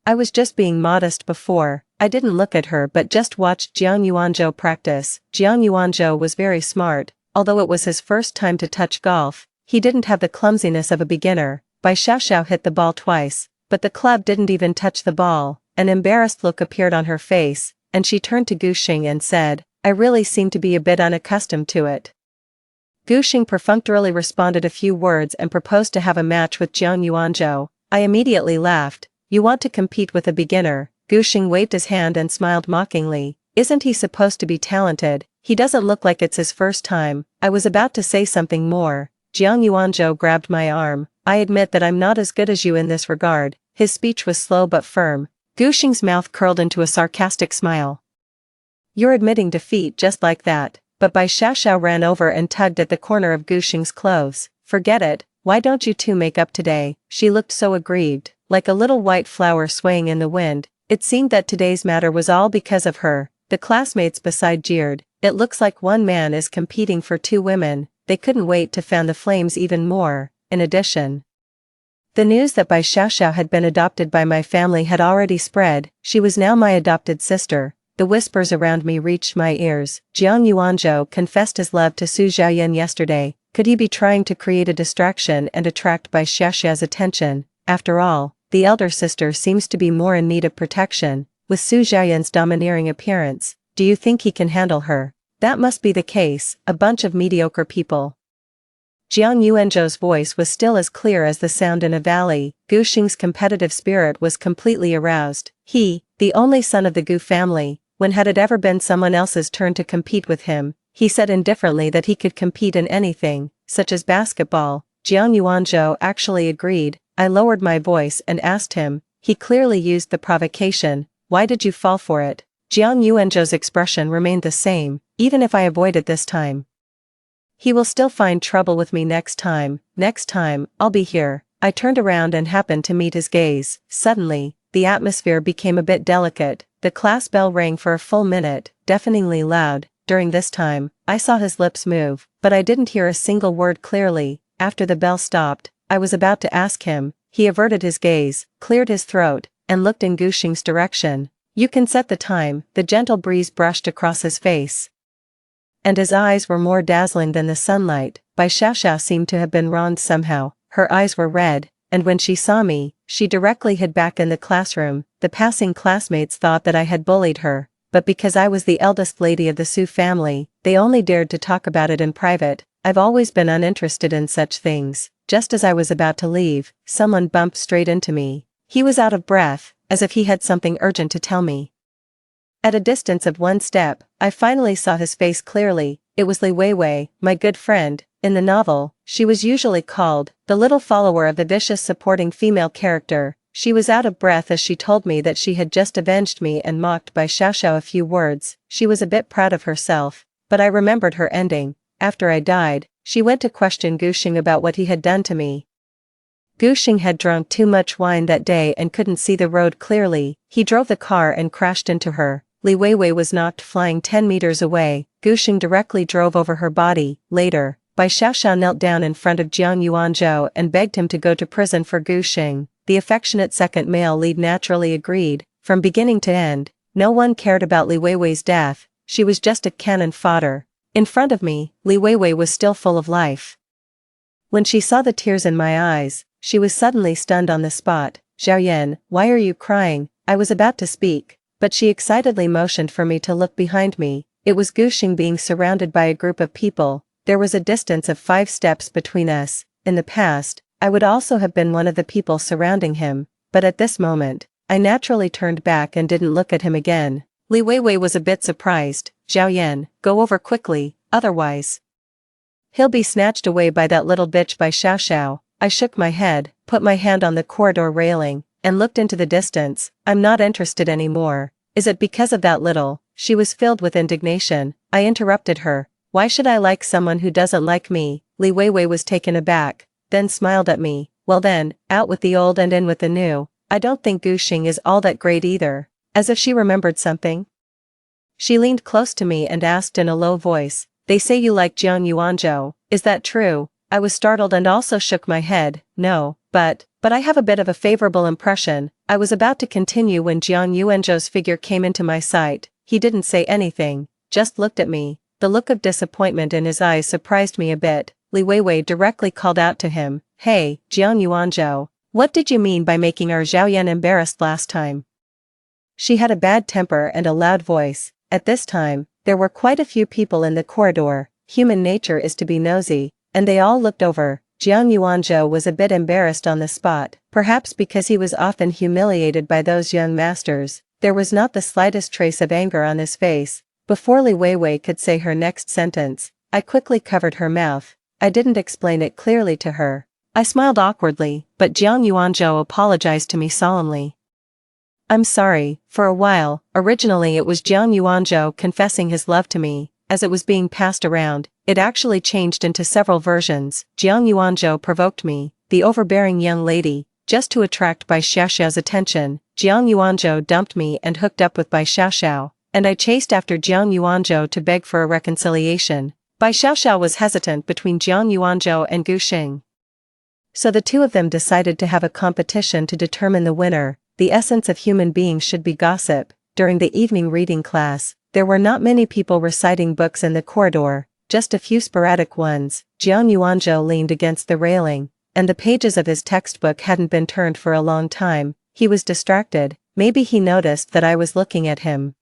I was just being modest before. I didn't look at her but just watched Jiang Yuanzhou practice. Jiang Yuanzhou was very smart. Although it was his first time to touch golf, he didn't have the clumsiness of a beginner. Bai Xiaoxiao hit the ball twice, but the club didn't even touch the ball. An embarrassed look appeared on her face, and she turned to Gu Xing and said, I really seem to be a bit unaccustomed to it. Gu Xing perfunctorily responded a few words and proposed to have a match with Jiang Yuanzhou. I immediately laughed. You want to compete with a beginner? Gu Xing waved his hand and smiled mockingly. Isn't he supposed to be talented? He doesn't look like it's his first time. I was about to say something more. Jiang Yuanzhou grabbed my arm. I admit that I'm not as good as you in this regard. His speech was slow but firm. Gu Xing's mouth curled into a sarcastic smile. You're admitting defeat just like that. But Bai Xiaoxiao ran over and tugged at the corner of Gu Xing's clothes. Forget it. Why don't you two make up today? She looked so aggrieved, like a little white flower swaying in the wind. It seemed that today's matter was all because of her. The classmates beside jeered. It looks like one man is competing for two women. They couldn't wait to fan the flames even more. In addition, the news that Bai Xiaoxiao had been adopted by my family had already spread. She was now my adopted sister. The whispers around me reached my ears. Jiang Yuanzhou confessed his love to Su Xiaoyan yesterday. Could he be trying to create a distraction and attract Bai Xiaoxiao's attention? After all, the elder sister seems to be more in need of protection. With Su Xiaoyan's domineering appearance, do you think he can handle her? That must be the case. A bunch of mediocre people. Jiang Yuanzhou's voice was still as clear as the sound in a valley. Gu Xing's competitive spirit was completely aroused. He, the only son of the Gu family, when had it ever been someone else's turn to compete with him? He said indifferently that he could compete in anything, such as basketball. Jiang Yuanzhou actually agreed. I lowered my voice and asked him. He clearly used the provocation. Why did you fall for it? Jiang Yuanzhou's expression remained the same, even if I avoid it this time. He will still find trouble with me next time. Next time, I'll be here. I turned around and happened to meet his gaze. Suddenly, the atmosphere became a bit delicate. The class bell rang for a full minute, deafeningly loud. During this time, I saw his lips move, but I didn't hear a single word clearly. After the bell stopped, I was about to ask him. He averted his gaze, cleared his throat, and looked in Gu Xing's direction. You can set the time. The gentle breeze brushed across his face, and his eyes were more dazzling than the sunlight. Bai Xiaoxiao seemed to have been wronged somehow. Her eyes were red, and when she saw me, she directly hid back in the classroom. The passing classmates thought that I had bullied her, but because I was the eldest lady of the Su family, they only dared to talk about it in private. I've always been uninterested in such things. Just as I was about to leave, someone bumped straight into me. He was out of breath, as if he had something urgent to tell me. At a distance of one step, I finally saw his face clearly. It was Li Weiwei, my good friend. In the novel, she was usually called the little follower of the vicious supporting female character. She was out of breath as she told me that she had just avenged me and mocked Bai Xiaoxiao a few words. She was a bit proud of herself, but I remembered her ending. After I died, she went to question Gu Xing about what he had done to me. Gu Xing had drunk too much wine that day and couldn't see the road clearly. He drove the car and crashed into her. Li Weiwei was knocked flying 10 meters away. Gu Xing directly drove over her body. Later, Bai Xiaoxiao knelt down in front of Jiang Yuanzhou and begged him to go to prison for Gu Xing. The affectionate second male lead naturally agreed. From beginning to end, no one cared about Li Weiwei's death. She was just a cannon fodder. In front of me, Li Weiwei was still full of life. When she saw the tears in my eyes, she was suddenly stunned on the spot. Xiaoyan, why are you crying? I was about to speak, but she excitedly motioned for me to look behind me. It was Gushing being surrounded by a group of people. There was a distance of 5 steps between us. In the past, I would also have been one of the people surrounding him, but at this moment, I naturally turned back and didn't look at him again. Li Weiwei was a bit surprised. Xiaoyan, go over quickly, otherwise he'll be snatched away by that little bitch by Xiao Xiao. I shook my head, put my hand on the corridor railing, and looked into the distance. I'm not interested anymore. Is it because of that little? She was filled with indignation. I interrupted her. Why should I like someone who doesn't like me? Li Weiwei was taken aback, then smiled at me. Well then, out with the old and in with the new. I don't think Gushing is all that great either. As if she remembered something, she leaned close to me and asked in a low voice, they say you like Jiang Yuanzhou, is that true? I was startled and also shook my head. No, but I have a bit of a favorable impression. I was about to continue when Jiang Yuanzhou's figure came into my sight. He didn't say anything, just looked at me. The look of disappointment in his eyes surprised me a bit. Li Weiwei directly called out to him, hey, Jiang Yuanzhou, what did you mean by making our Xiaoyan embarrassed last time? She had a bad temper and a loud voice. At this time, there were quite a few people in the corridor. Human nature is to be nosy, and they all looked over. Jiang Yuanzhou was a bit embarrassed on the spot, perhaps because he was often humiliated by those young masters. There was not the slightest trace of anger on his face. Before Li Weiwei could say her next sentence, I quickly covered her mouth. I didn't explain it clearly to her. I smiled awkwardly, but Jiang Yuanzhou apologized to me solemnly. I'm sorry, for a while, originally it was Jiang Yuanzhou confessing his love to me. As it was being passed around, it actually changed into several versions. Jiang Yuanzhou provoked me, the overbearing young lady, just to attract Bai Xiaoxiao's attention. Jiang Yuanzhou dumped me and hooked up with Bai Xiaoxiao, and I chased after Jiang Yuanzhou to beg for a reconciliation. Bai Xiaoxiao was hesitant between Jiang Yuanzhou and Gushing. So the two of them decided to have a competition to determine the winner. The essence of human beings should be gossip. During the evening reading class, there were not many people reciting books in the corridor, just a few sporadic ones. Jiang Yuanzhou leaned against the railing, and the pages of his textbook hadn't been turned for a long time. He was distracted. Maybe he noticed that I was looking at him.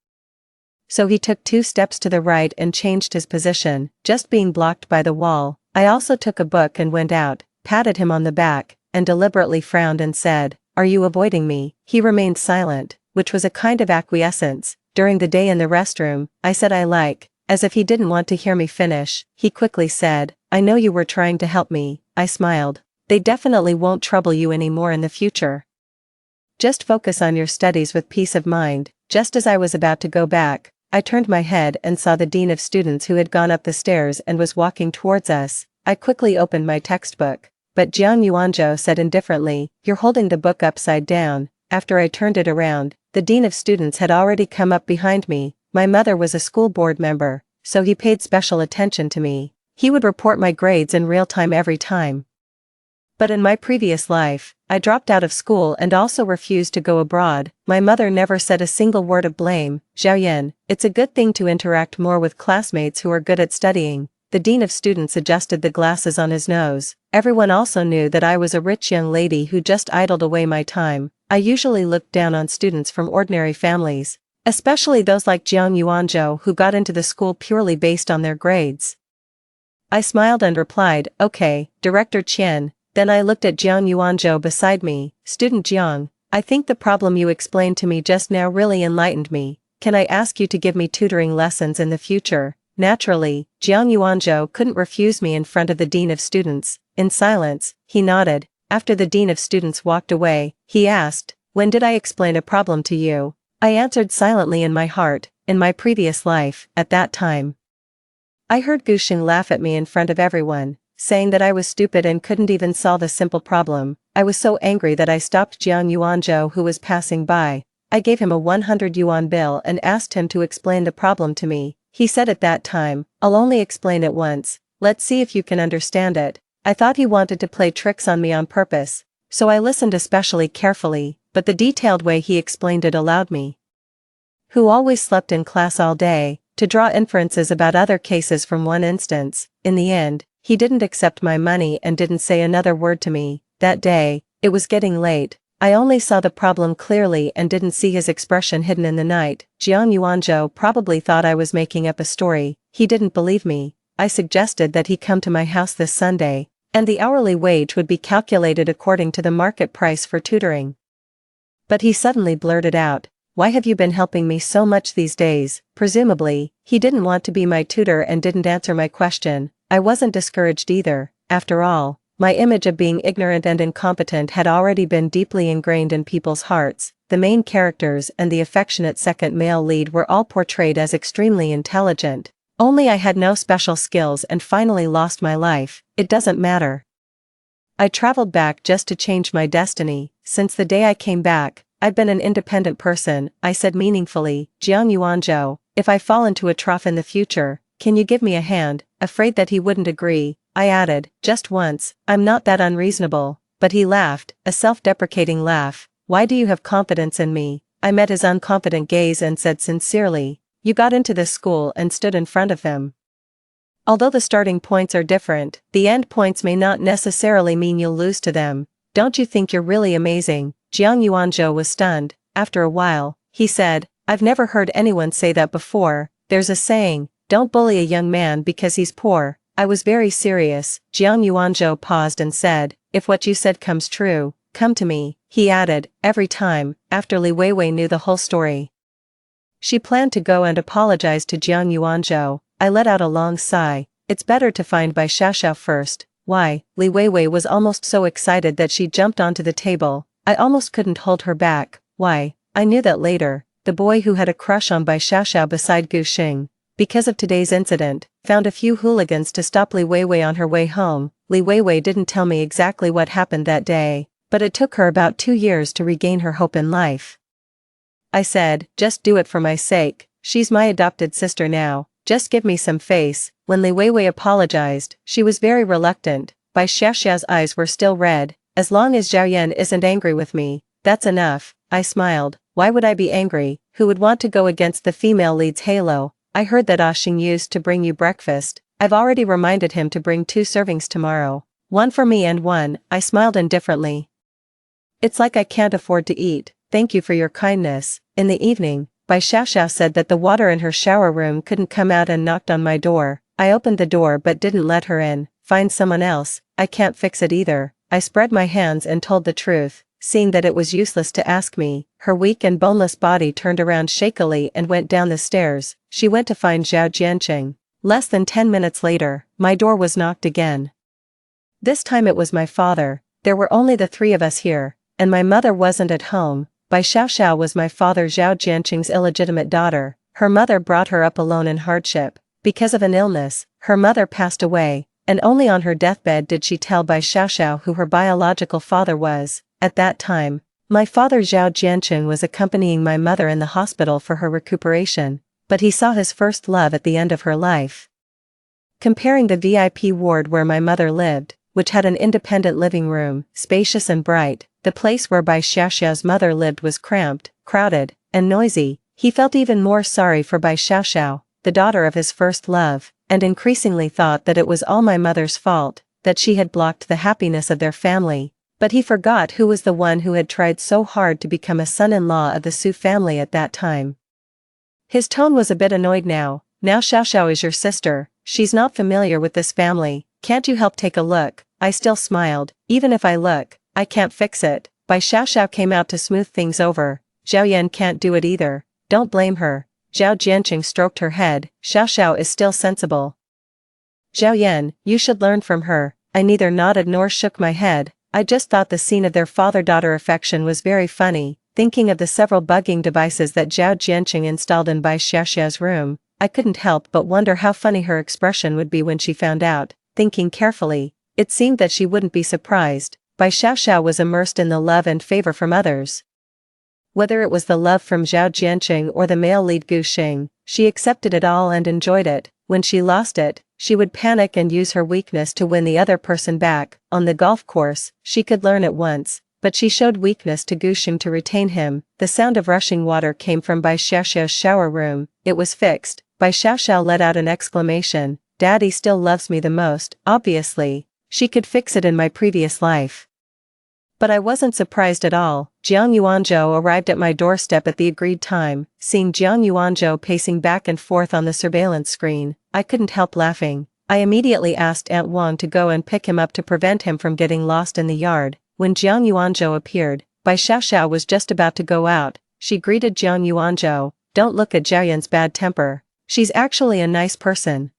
So he took 2 steps to the right and changed his position, just being blocked by the wall. I also took a book and went out, patted him on the back, and deliberately frowned and said, are you avoiding me? He remained silent, which was a kind of acquiescence. During the day in the restroom, I said I like, as if he didn't want to hear me finish. He quickly said, I know you were trying to help me. I smiled. They definitely won't trouble you anymore in the future. Just focus on your studies with peace of mind. Just as I was about to go back, I turned my head and saw the dean of students who had gone up the stairs and was walking towards us. I quickly opened my textbook. But Jiang Yuanzhou said indifferently, you're holding the book upside down. After I turned it around, the dean of students had already come up behind me. My mother was a school board member, so he paid special attention to me. He would report my grades in real time every time. But in my previous life, I dropped out of school and also refused to go abroad. My mother never said a single word of blame. Xiaoyan, it's a good thing to interact more with classmates who are good at studying. The dean of students adjusted the glasses on his nose. Everyone also knew that I was a rich young lady who just idled away my time. I usually looked down on students from ordinary families, especially those like Jiang Yuanzhou who got into the school purely based on their grades. I smiled and replied, okay, Director Qian. Then I looked at Jiang Yuanzhou beside me. Student Jiang, I think the problem you explained to me just now really enlightened me. Can I ask you to give me tutoring lessons in the future? Naturally, Jiang Yuanzhou couldn't refuse me in front of the dean of students. In silence, he nodded. After the dean of students walked away, he asked, when did I explain a problem to you? I answered silently in my heart, in my previous life, at that time. I heard Gushing laugh at me in front of everyone, saying that I was stupid and couldn't even solve a simple problem. I was so angry that I stopped Jiang Yuanzhou who was passing by. I gave him a 100 yuan bill and asked him to explain the problem to me. He said at that time, I'll only explain it once. Let's see if you can understand it. I thought he wanted to play tricks on me on purpose, so I listened especially carefully, but the detailed way he explained it allowed me, who always slept in class all day, to draw inferences about other cases from one instance. In the end, he didn't accept my money and didn't say another word to me. That day, it was getting late. I only saw the problem clearly and didn't see his expression hidden in the night. Jiang Yuanzhou probably thought I was making up a story. He didn't believe me. I suggested that he come to my house this Sunday, and the hourly wage would be calculated according to the market price for tutoring. But he suddenly blurted out, "Why have you been helping me so much these days?" Presumably, he didn't want to be my tutor and didn't answer my question. I wasn't discouraged either. After all, my image of being ignorant and incompetent had already been deeply ingrained in people's hearts. The main characters and the affectionate second male lead were all portrayed as extremely intelligent. Only I had no special skills and finally lost my life. It doesn't matter. I traveled back just to change my destiny. Since the day I came back, I've been an independent person, I said meaningfully. Jiang Yuanzhou, if I fall into a trough in the future, can you give me a hand? Afraid that he wouldn't agree, I added, just once, I'm not that unreasonable. But he laughed, a self-deprecating laugh. Why do you have confidence in me? I met his unconfident gaze and said sincerely, you got into this school and stood in front of them. Although the starting points are different, the end points may not necessarily mean you'll lose to them. Don't you think you're really amazing? Jiang Yuanzhou was stunned. After a while, he said, I've never heard anyone say that before. There's a saying, don't bully a young man because he's poor. I was very serious. Jiang Yuanzhou paused and said, if what you said comes true, come to me. He added, every time, after Li Weiwei knew the whole story. She planned to go and apologize to Jiang Yuanzhou. I let out a long sigh. It's better to find Bai Xiaoxiao first. Why? Li Weiwei was almost so excited that she jumped onto the table. I almost couldn't hold her back. Why? I knew that later, the boy who had a crush on Bai Xiaoxiao beside Gu Xing, because of today's incident, found a few hooligans to stop Li Weiwei on her way home. Li Weiwei didn't tell me exactly what happened that day, but it took her about 2 years to regain her hope in life. I said, just do it for my sake. She's my adopted sister now. Just give me some face. When Li Weiwei apologized, she was very reluctant. Bai Xiaoxiao's eyes were still red. As long as Zhao Yan isn't angry with me, that's enough. I smiled. Why would I be angry? Who would want to go against the female lead's halo? I heard that Xing used to bring you breakfast. I've already reminded him to bring 2 servings tomorrow. One for me and one. I smiled indifferently. It's like I can't afford to eat. Thank you for your kindness. In the evening, Bai Xiaoxiao said that the water in her shower room couldn't come out and knocked on my door. I opened the door but didn't let her in. Find someone else. I can't fix it either. I spread my hands and told the truth. Seeing that it was useless to ask me, her weak and boneless body turned around shakily and went down the stairs. She went to find Zhao Jianqing. Less than 10 minutes later, my door was knocked again. This time it was my father. There were only the 3 of us here, and my mother wasn't at home. Bai Xiaoxiao was my father Zhao Jianqing's illegitimate daughter. Her mother brought her up alone in hardship. Because of an illness, her mother passed away, and only on her deathbed did she tell Bai Xiaoxiao who her biological father was. At that time, my father Zhao Jianqing was accompanying my mother in the hospital for her recuperation, but he saw his first love at the end of her life. Comparing the VIP ward where my mother lived, which had an independent living room, spacious and bright, the place where Bai Xiaoxiao's mother lived was cramped, crowded, and noisy, he felt even more sorry for Bai Xiaoxiao, the daughter of his first love, and increasingly thought that it was all my mother's fault, that she had blocked the happiness of their family. But he forgot who was the one who had tried so hard to become a son-in-law of the Su family at that time. His tone was a bit annoyed now. Now Xiaoxiao is your sister, she's not familiar with this family, can't you help take a look? I still smiled. Even if I look, I can't fix it. Bai Xiaoxiao came out to smooth things over. Zhao Yan can't do it either. Don't blame her. Zhao Jianqing stroked her head. Xiaoxiao is still sensible. Zhao Yan, you should learn from her. I neither nodded nor shook my head. I just thought the scene of their father-daughter affection was very funny. Thinking of the several bugging devices that Zhao Jianqing installed in Bai Xiaoxiao's room, I couldn't help but wonder how funny her expression would be when she found out. Thinking carefully, it seemed that she wouldn't be surprised. Bai Xiaoxiao was immersed in the love and favor from others. Whether it was the love from Zhao Jianqing or the male lead Gu Xing, she accepted it all and enjoyed it. When she lost it, she would panic and use her weakness to win the other person back. On the golf course, she could learn at once, but she showed weakness to Gu Xing to retain him. The sound of rushing water came from Bai Xiaoxiao's shower room. It was fixed. Bai Xiaoxiao let out an exclamation. Daddy still loves me the most, obviously. She could fix it in my previous life. But I wasn't surprised at all. Jiang Yuanzhou arrived at my doorstep at the agreed time. Seeing Jiang Yuanzhou pacing back and forth on the surveillance screen, I couldn't help laughing. I immediately asked Aunt Wang to go and pick him up to prevent him from getting lost in the yard. When Jiang Yuanzhou appeared, Bai Xiaoxiao was just about to go out. She greeted Jiang Yuanzhou. "Don't look at Jiayan's bad temper. She's actually a nice person."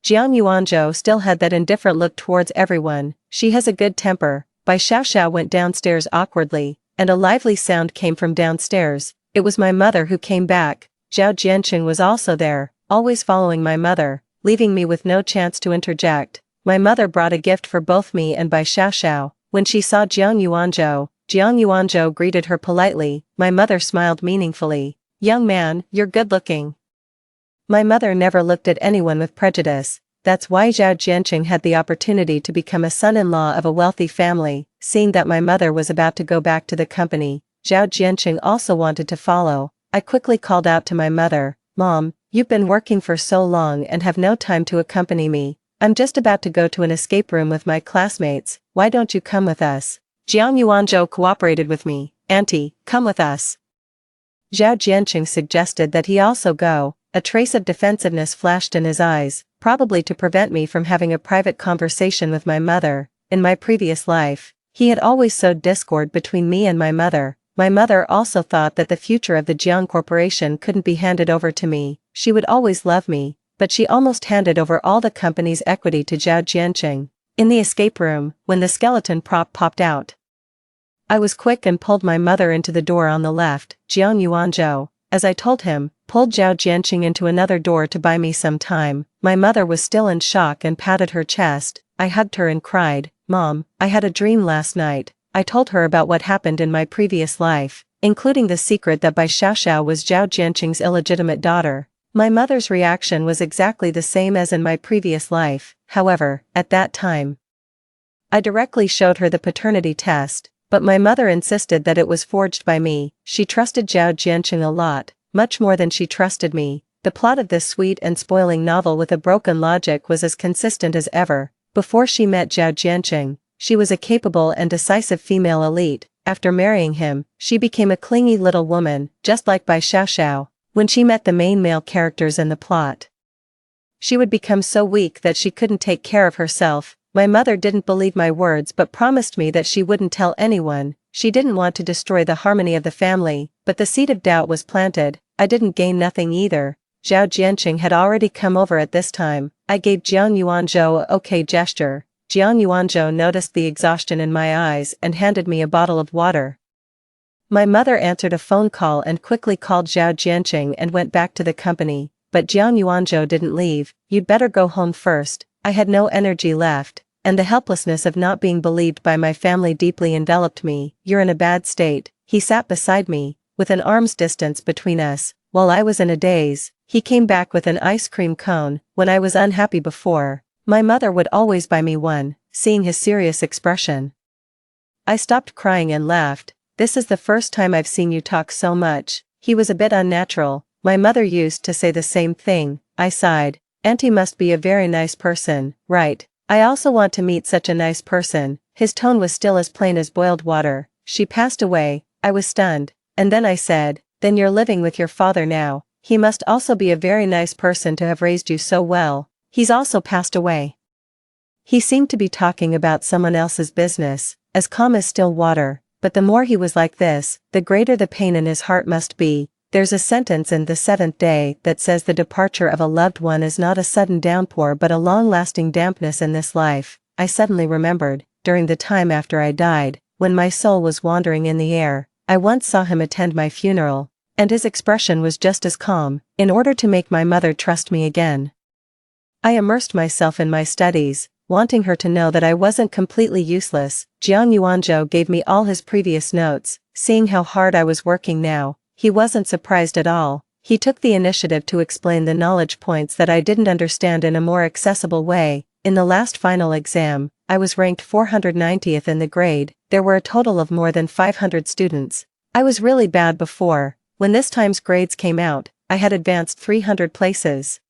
Jiang Yuanzhou still had that indifferent look towards everyone. "She has a good temper." Bai Xiaoxiao went downstairs awkwardly, and a lively sound came from downstairs. It was my mother who came back. Zhao Jianqing was also there, always following my mother, leaving me with no chance to interject. My mother brought a gift for both me and Bai Xiaoxiao. When she saw Jiang Yuanzhou greeted her politely. My mother smiled meaningfully. "Young man, you're good-looking." My mother never looked at anyone with prejudice. That's why Zhao Jianqing had the opportunity to become a son-in-law of a wealthy family. Seeing that my mother was about to go back to the company, Zhao Jianqing also wanted to follow. I quickly called out to my mother, "Mom, you've been working for so long and have no time to accompany me. I'm just about to go to an escape room with my classmates. Why don't you come with us?" Jiang Yuanzhou cooperated with me. "Auntie, come with us." Zhao Jianqing suggested that he also go. A trace of defensiveness flashed in his eyes, probably to prevent me from having a private conversation with my mother. In my previous life, he had always sowed discord between me and my mother. My mother also thought that the future of the Jiang Corporation couldn't be handed over to me. She would always love me, but she almost handed over all the company's equity to Zhao Jianqing. In the escape room, when the skeleton prop popped out, I was quick and pulled my mother into the door on the left. Jiang Yuanzhou, as I told him, pulled Zhao Jianqing into another door to buy me some time. My mother was still in shock and patted her chest. I hugged her and cried, "Mom, I had a dream last night." I told her about what happened in my previous life, including the secret that Bai Xiaoxiao was Zhao Jianqing's illegitimate daughter. My mother's reaction was exactly the same as in my previous life. However, at that time, I directly showed her the paternity test, but my mother insisted that it was forged by me. She trusted Zhao Jianqing a lot, much more than she trusted me. The plot of this sweet and spoiling novel with a broken logic was as consistent as ever. Before she met Zhao Jianqing, she was a capable and decisive female elite. After marrying him, she became a clingy little woman, just like Bai Xiaoxiao. When she met the main male characters in the plot, she would become so weak that she couldn't take care of herself. My mother didn't believe my words but promised me that she wouldn't tell anyone. She didn't want to destroy the harmony of the family, but the seed of doubt was planted. I didn't gain nothing either. Zhao Jianqing had already come over at this time. I gave Jiang Yuanzhou a okay gesture. Jiang Yuanzhou noticed the exhaustion in my eyes and handed me a bottle of water. My mother answered a phone call and quickly called Zhao Jianqing and went back to the company. But Jiang Yuanzhou didn't leave. "You'd better go home first." I had no energy left, and the helplessness of not being believed by my family deeply enveloped me. "You're in a bad state." He sat beside me, with an arm's distance between us. While I was in a daze, he came back with an ice cream cone. When I was unhappy before, my mother would always buy me one. Seeing his serious expression, I stopped crying and laughed. "This is the first time I've seen you talk so much." He was a bit unnatural. My mother used to say the same thing. I sighed. "Auntie must be a very nice person, right? I also want to meet such a nice person." His tone was still as plain as boiled water. "She passed away." I was stunned. And then I said, "Then you're living with your father now. He must also be a very nice person to have raised you so well." "He's also passed away." He seemed to be talking about someone else's business, as calm as still water, but the more he was like this, the greater the pain in his heart must be. There's a sentence in The Seventh Day that says the departure of a loved one is not a sudden downpour but a long-lasting dampness in this life. I suddenly remembered, during the time after I died, when my soul was wandering in the air, I once saw him attend my funeral, and his expression was just as calm. In order to make my mother trust me again, I immersed myself in my studies, wanting her to know that I wasn't completely useless. Jiang Yuanzhou gave me all his previous notes. Seeing how hard I was working now, he wasn't surprised at all. He took the initiative to explain the knowledge points that I didn't understand in a more accessible way. In the last final exam, I was ranked 490th in the grade. There were a total of more than 500 students. I was really bad before. When this time's grades came out, I had advanced 300 places.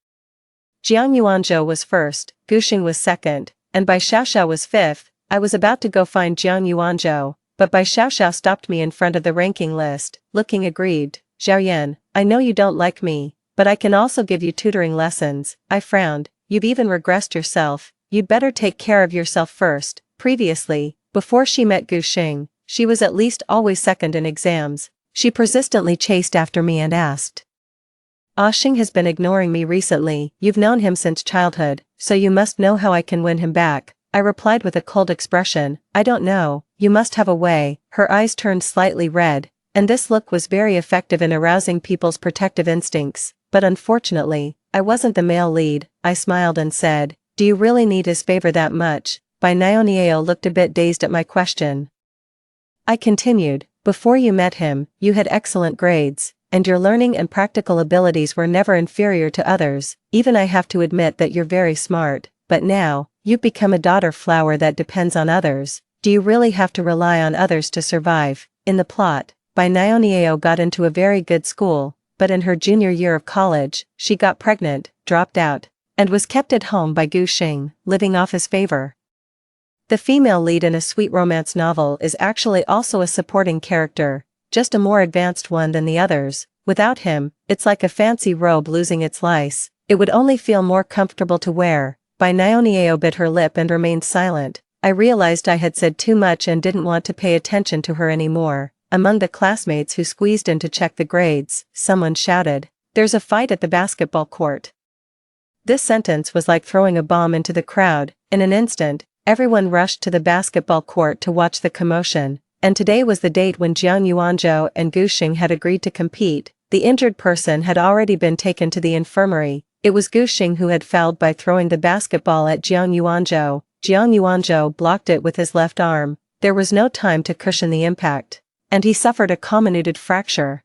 Jiang Yuanzhou was first, Guxing was second, and Bai Xiaoxiao was fifth. I was about to go find Jiang Yuanzhou, but Bai Xiaoxiao stopped me in front of the ranking list, looking aggrieved. Xiaoyan, I know you don't like me, but I can also give you tutoring lessons. I frowned. You've even regressed yourself. You'd better take care of yourself first. Previously, before she met Gu Xing, she was at least always second in exams. She persistently chased after me and asked. Ah Xing has been ignoring me recently. You've known him since childhood, so you must know how I can win him back. I replied with a cold expression. I don't know, you must have a way. Her eyes turned slightly red, and this look was very effective in arousing people's protective instincts. But unfortunately, I wasn't the male lead. I smiled and said, do you really need his favor that much? Bai Niao looked a bit dazed at my question. I continued, before you met him, you had excellent grades, and your learning and practical abilities were never inferior to others. Even I have to admit that you're very smart, but now, you've become a daughter flower that depends on others. Do you really have to rely on others to survive? In the plot, Bai Niao got into a very good school, but in her junior year of college, she got pregnant, dropped out, and was kept at home by Gu Xing, living off his favor. The female lead in a sweet romance novel is actually also a supporting character, just a more advanced one than the others. Without him, it's like a fancy robe losing its lice. It would only feel more comfortable to wear. Bai Niao bit her lip and remained silent. I realized I had said too much and didn't want to pay attention to her anymore. Among the classmates who squeezed in to check the grades, someone shouted, "There's a fight at the basketball court." This sentence was like throwing a bomb into the crowd. In an instant, everyone rushed to the basketball court to watch the commotion, and today was the date when Jiang Yuanzhou and Gu Xing had agreed to compete. The injured person had already been taken to the infirmary. It was Gu Xing who had fouled by throwing the basketball at Jiang Yuanzhou. Jiang Yuanzhou blocked it with his left arm. There was no time to cushion the impact, and he suffered a comminuted fracture.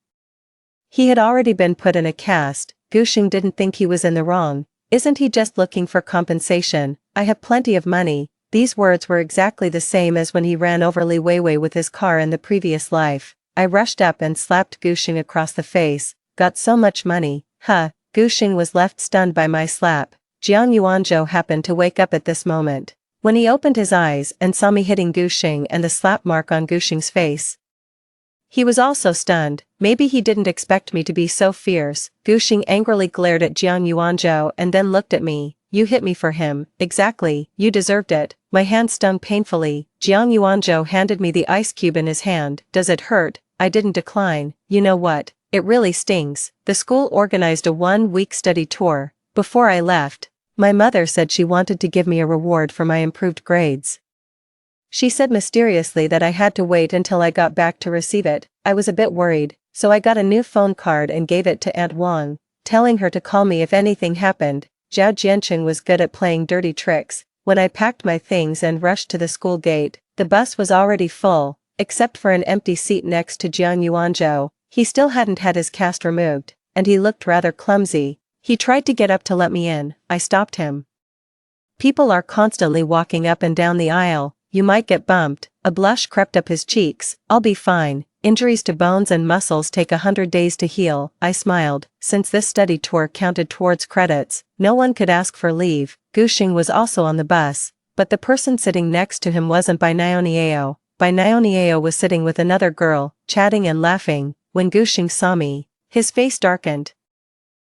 He had already been put in a cast. Gu Xing didn't think he was in the wrong. Isn't he just looking for compensation? I have plenty of money. These words were exactly the same as when he ran over Li Weiwei with his car in the previous life. I rushed up and slapped Gu Xing across the face. Got so much money, huh? Gu Xing was left stunned by my slap. Jiang Yuanzhou happened to wake up at this moment. When he opened his eyes and saw me hitting Gu Xing and the slap mark on Gu Xing's face, he was also stunned. Maybe he didn't expect me to be so fierce. Gu Xing angrily glared at Jiang Yuanzhou and then looked at me. You hit me for him. Exactly, you deserved it. My hand stung painfully. Jiang Yuanzhou handed me the ice cube in his hand. Does it hurt? I didn't decline. You know what? It really stings. The school organized a 1-week study tour. Before I left, my mother said she wanted to give me a reward for my improved grades. She said mysteriously that I had to wait until I got back to receive it. I was a bit worried, so I got a new phone card and gave it to Aunt Wang, telling her to call me if anything happened. Zhao Jianqing was good at playing dirty tricks. When I packed my things and rushed to the school gate, the bus was already full, except for an empty seat next to Jiang Yuanzhou. He still hadn't had his cast removed, and he looked rather clumsy. He tried to get up to let me in. I stopped him. People are constantly walking up and down the aisle. You might get bumped. A blush crept up his cheeks. I'll be fine. Injuries to bones and muscles take 100 days to heal. I smiled. Since this study tour counted towards credits, no one could ask for leave. Gu Xing was also on the bus, but the person sitting next to him wasn't Bai Niao. Bai Niao was sitting with another girl, chatting and laughing. When Gu Xing saw me, his face darkened.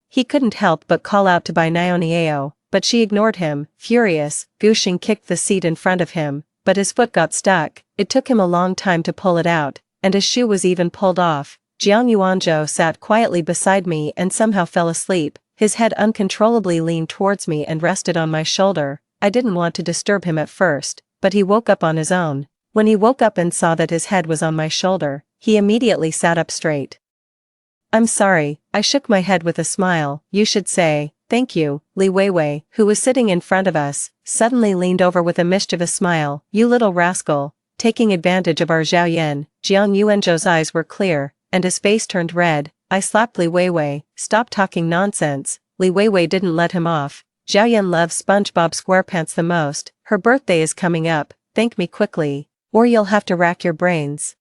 He couldn't help but call out to Bai Niao, but she ignored him. Furious, Gu Xing kicked the seat in front of him, but his foot got stuck. It took him a long time to pull it out, and his shoe was even pulled off. Jiang Yuanzhou sat quietly beside me and somehow fell asleep. His head uncontrollably leaned towards me and rested on my shoulder. I didn't want to disturb him at first, but he woke up on his own. When he woke up and saw that his head was on my shoulder, he immediately sat up straight. I'm sorry, I shook my head with a smile. You should say, thank you. Li Weiwei, who was sitting in front of us, suddenly leaned over with a mischievous smile. You little rascal, taking advantage of our Xiaoyan. Jiang Yuanzhou's eyes were clear, and his face turned red. I slapped Li Weiwei. Stop talking nonsense. Li Weiwei didn't let him off. Xiaoyan loves SpongeBob SquarePants the most. Her birthday is coming up. Thank me quickly, or you'll have to rack your brains.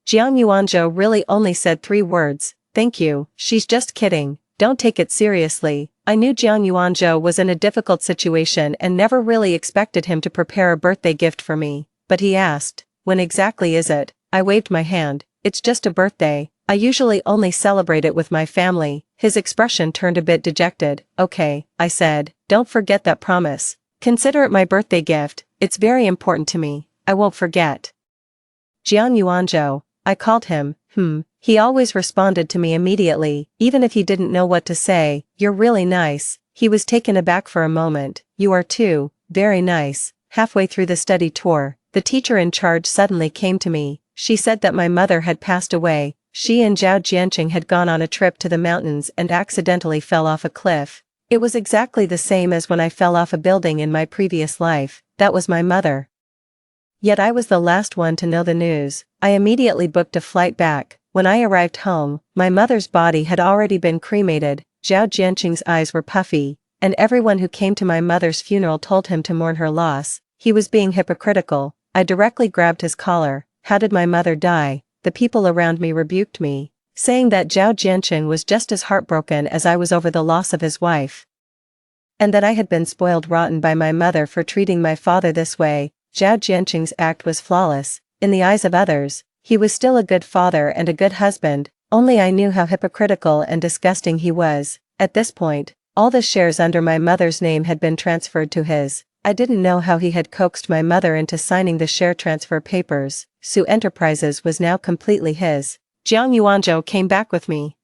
Jiang Yuanzhou really only said 3 words. Thank you. She's just kidding. Don't take it seriously. I knew Jiang Yuanzhou was in a difficult situation and never really expected him to prepare a birthday gift for me. But he asked, when exactly is it? I waved my hand. It's just a birthday. I usually only celebrate it with my family. His expression turned a bit dejected. Okay, I said, don't forget that promise. Consider it my birthday gift, it's very important to me. I won't forget. Jian Yuanzhou, I called him. He always responded to me immediately, even if he didn't know what to say. You're really nice. He was taken aback for a moment. You are too, very nice. Halfway through the study tour, the teacher in charge suddenly came to me. She said that my mother had passed away. She and Zhao Jianqing had gone on a trip to the mountains and accidentally fell off a cliff. It was exactly the same as when I fell off a building in my previous life. That was my mother. Yet I was the last one to know the news. I immediately booked a flight back. When I arrived home, my mother's body had already been cremated. Zhao Jianqing's eyes were puffy, and everyone who came to my mother's funeral told him to mourn her loss. He was being hypocritical. I directly grabbed his collar. How did my mother die? The people around me rebuked me, saying that Zhao Jianqing was just as heartbroken as I was over the loss of his wife. And that I had been spoiled rotten by my mother for treating my father this way. Zhao Jianqing's act was flawless. In the eyes of others, he was still a good father and a good husband, only I knew how hypocritical and disgusting he was. At this point, all the shares under my mother's name had been transferred to his. I didn't know how he had coaxed my mother into signing the share transfer papers. Su Enterprises was now completely his. Jiang Yuanzhou came back with me.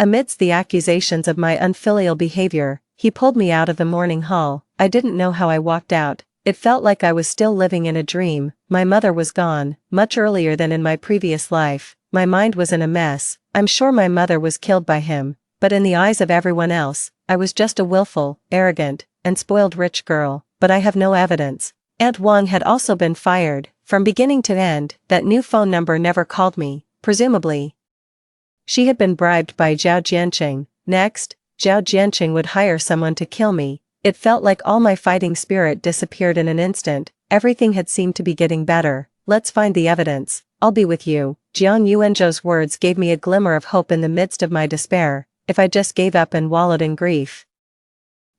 Amidst the accusations of my unfilial behavior, he pulled me out of the morning hall. I didn't know how I walked out. It felt like I was still living in a dream. My mother was gone, much earlier than in my previous life. My mind was in a mess. I'm sure my mother was killed by him, but in the eyes of everyone else, I was just a willful, arrogant, and spoiled rich girl. But I have no evidence. Aunt Wang had also been fired. From beginning to end, that new phone number never called me, presumably. She had been bribed by Zhao Jianqing. Next, Zhao Jianqing would hire someone to kill me. It felt like all my fighting spirit disappeared in an instant. Everything had seemed to be getting better. Let's find the evidence. I'll be with you. Jiang Yuanzhou's words gave me a glimmer of hope in the midst of my despair. If I just gave up and wallowed in grief,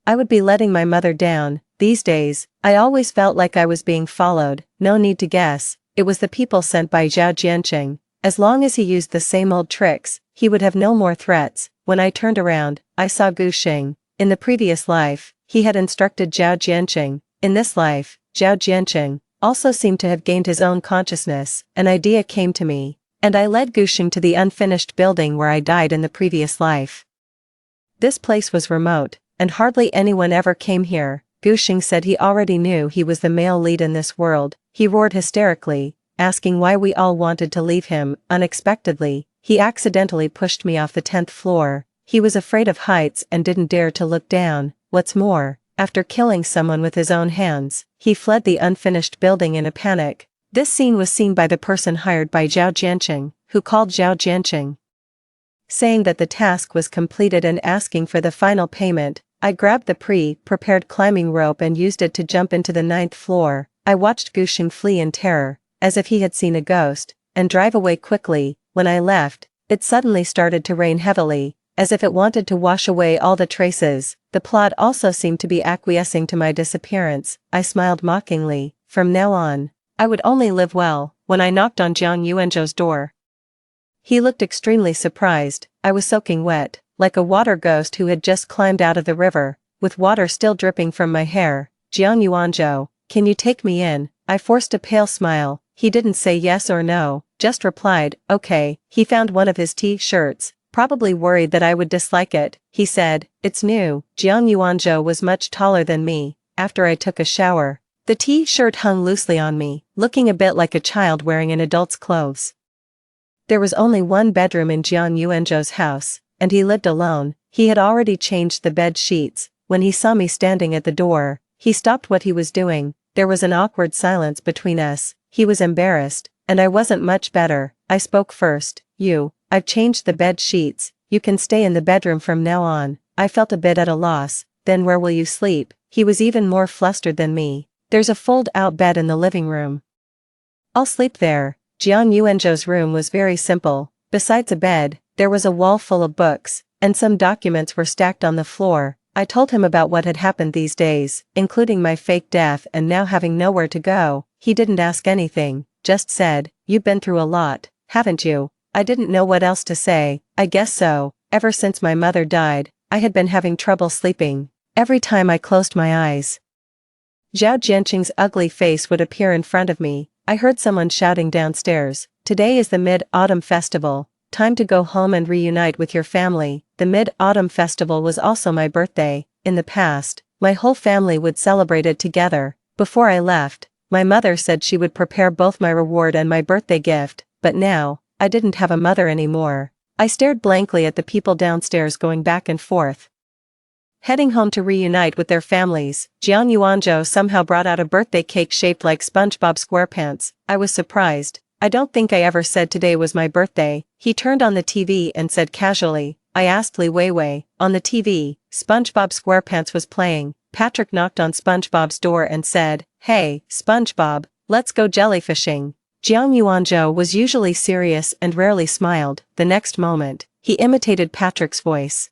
I would be letting my mother down. These days, I always felt like I was being followed. No need to guess. It was the people sent by Zhao Jianqing. As long as he used the same old tricks, he would have no more threats. When I turned around, I saw Gu Xing. In the previous life, he had instructed Zhao Jianqing. In this life, Zhao Jianqing also seemed to have gained his own consciousness. An idea came to me, and I led Gu Xing to the unfinished building where I died in the previous life. This place was remote, and hardly anyone ever came here. Gu Xing said he already knew he was the male lead in this world. He roared hysterically, asking why we all wanted to leave him. Unexpectedly, he accidentally pushed me off the 10th floor. He was afraid of heights and didn't dare to look down. What's more, after killing someone with his own hands, he fled the unfinished building in a panic. This scene was seen by the person hired by Zhao Jianqing, who called Zhao Jianqing, saying that the task was completed and asking for the final payment. I grabbed the pre-prepared climbing rope and used it to jump into the 9th floor. I watched Gu Xing flee in terror, as if he had seen a ghost, and drive away quickly. When I left, it suddenly started to rain heavily, as if it wanted to wash away all the traces. The plot also seemed to be acquiescing to my disappearance. I smiled mockingly. From now on, I would only live well. When I knocked on Jiang Yuanzhou's door, he looked extremely surprised. I was soaking wet, like a water ghost who had just climbed out of the river, with water still dripping from my hair. Jiang Yuanzhou, can you take me in? I forced a pale smile. He didn't say yes or no, just replied, okay. He found one of his T-shirts, probably worried that I would dislike it. He said, it's new. Jiang Yuanzhou was much taller than me. After I took a shower, the T-shirt hung loosely on me, looking a bit like a child wearing an adult's clothes. There was only one bedroom in Jiang Yuanzhou's house, and he lived alone. He had already changed the bed sheets. When he saw me standing at the door, he stopped what he was doing. There was an awkward silence between us. He was embarrassed, and I wasn't much better. I spoke first. I've changed the bed sheets. You can stay in the bedroom from now on. I felt a bit at a loss. Then where will you sleep? He was even more flustered than me. There's a fold-out bed in the living room. I'll sleep there. Jiang Yuanzhou's room was very simple. Besides a bed, there was a wall full of books, and some documents were stacked on the floor. I told him about what had happened these days, including my fake death and now having nowhere to go. He didn't ask anything. just said, "You've been through a lot, haven't you?" I didn't know what else to say. "I guess so. Ever since my mother died, I had been having trouble sleeping. Every time I closed my eyes, Zhao Jianqing's ugly face would appear in front of me." I heard someone shouting downstairs, "Today is the Mid-Autumn Festival. Time to go home and reunite with your family." The Mid-Autumn Festival was also my birthday. In the past, my whole family would celebrate it together. Before I left, my mother said she would prepare both my reward and my birthday gift, but now, I didn't have a mother anymore. I stared blankly at the people downstairs going back and forth, heading home to reunite with their families. Jiang Yuanzhou somehow brought out a birthday cake shaped like SpongeBob SquarePants. I was surprised. "I don't think I ever said today was my birthday." He turned on the TV and said casually. I asked Li Weiwei. On the TV, SpongeBob SquarePants was playing. Patrick knocked on SpongeBob's door and said, "Hey, SpongeBob, let's go jellyfishing." Jiang Yuanzhou was usually serious and rarely smiled. The next moment, he imitated Patrick's voice,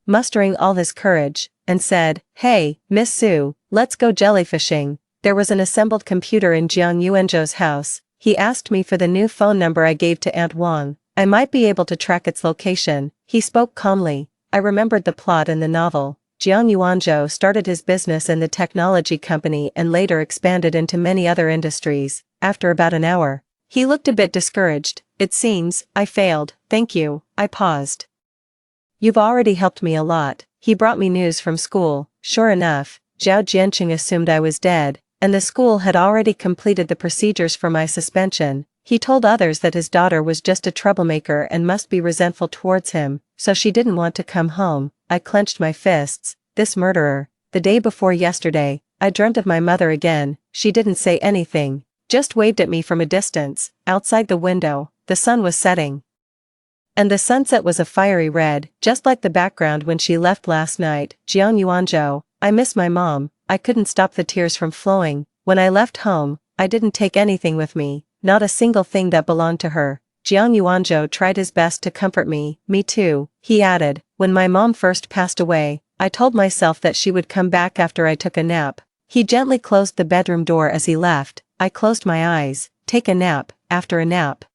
mustering all his courage, and said, "Hey, Miss Sue, let's go jellyfishing." There was an assembled computer in Jiang Yuanzhou's house. He asked me for the new phone number I gave to Aunt Wang. I might be able to track its location. He spoke calmly. I remembered the plot in the novel. Jiang Yuanzhou started his business in the technology company and later expanded into many other industries. After about an hour, he looked a bit discouraged. "It seems I failed." "Thank you." I paused. "You've already helped me a lot." He brought me news from school. Sure enough, Zhao Jianqing assumed I was dead, and the school had already completed the procedures for my suspension. He told others that his daughter was just a troublemaker and must be resentful towards him, so she didn't want to come home. I clenched my fists. This murderer. The day before yesterday, I dreamt of my mother again. She didn't say anything, just waved at me from a distance. Outside the window, the sun was setting, and the sunset was a fiery red, just like the background when she left last night. Jiang Yuanzhou, I miss my mom. I couldn't stop the tears from flowing. When I left home, I didn't take anything with me, not a single thing that belonged to her. Jiang Yuanzhou tried his best to comfort me. "Me too," he added. "When my mom first passed away, I told myself that she would come back after I took a nap." He gently closed the bedroom door as he left. I closed my eyes. Take a nap. After a nap,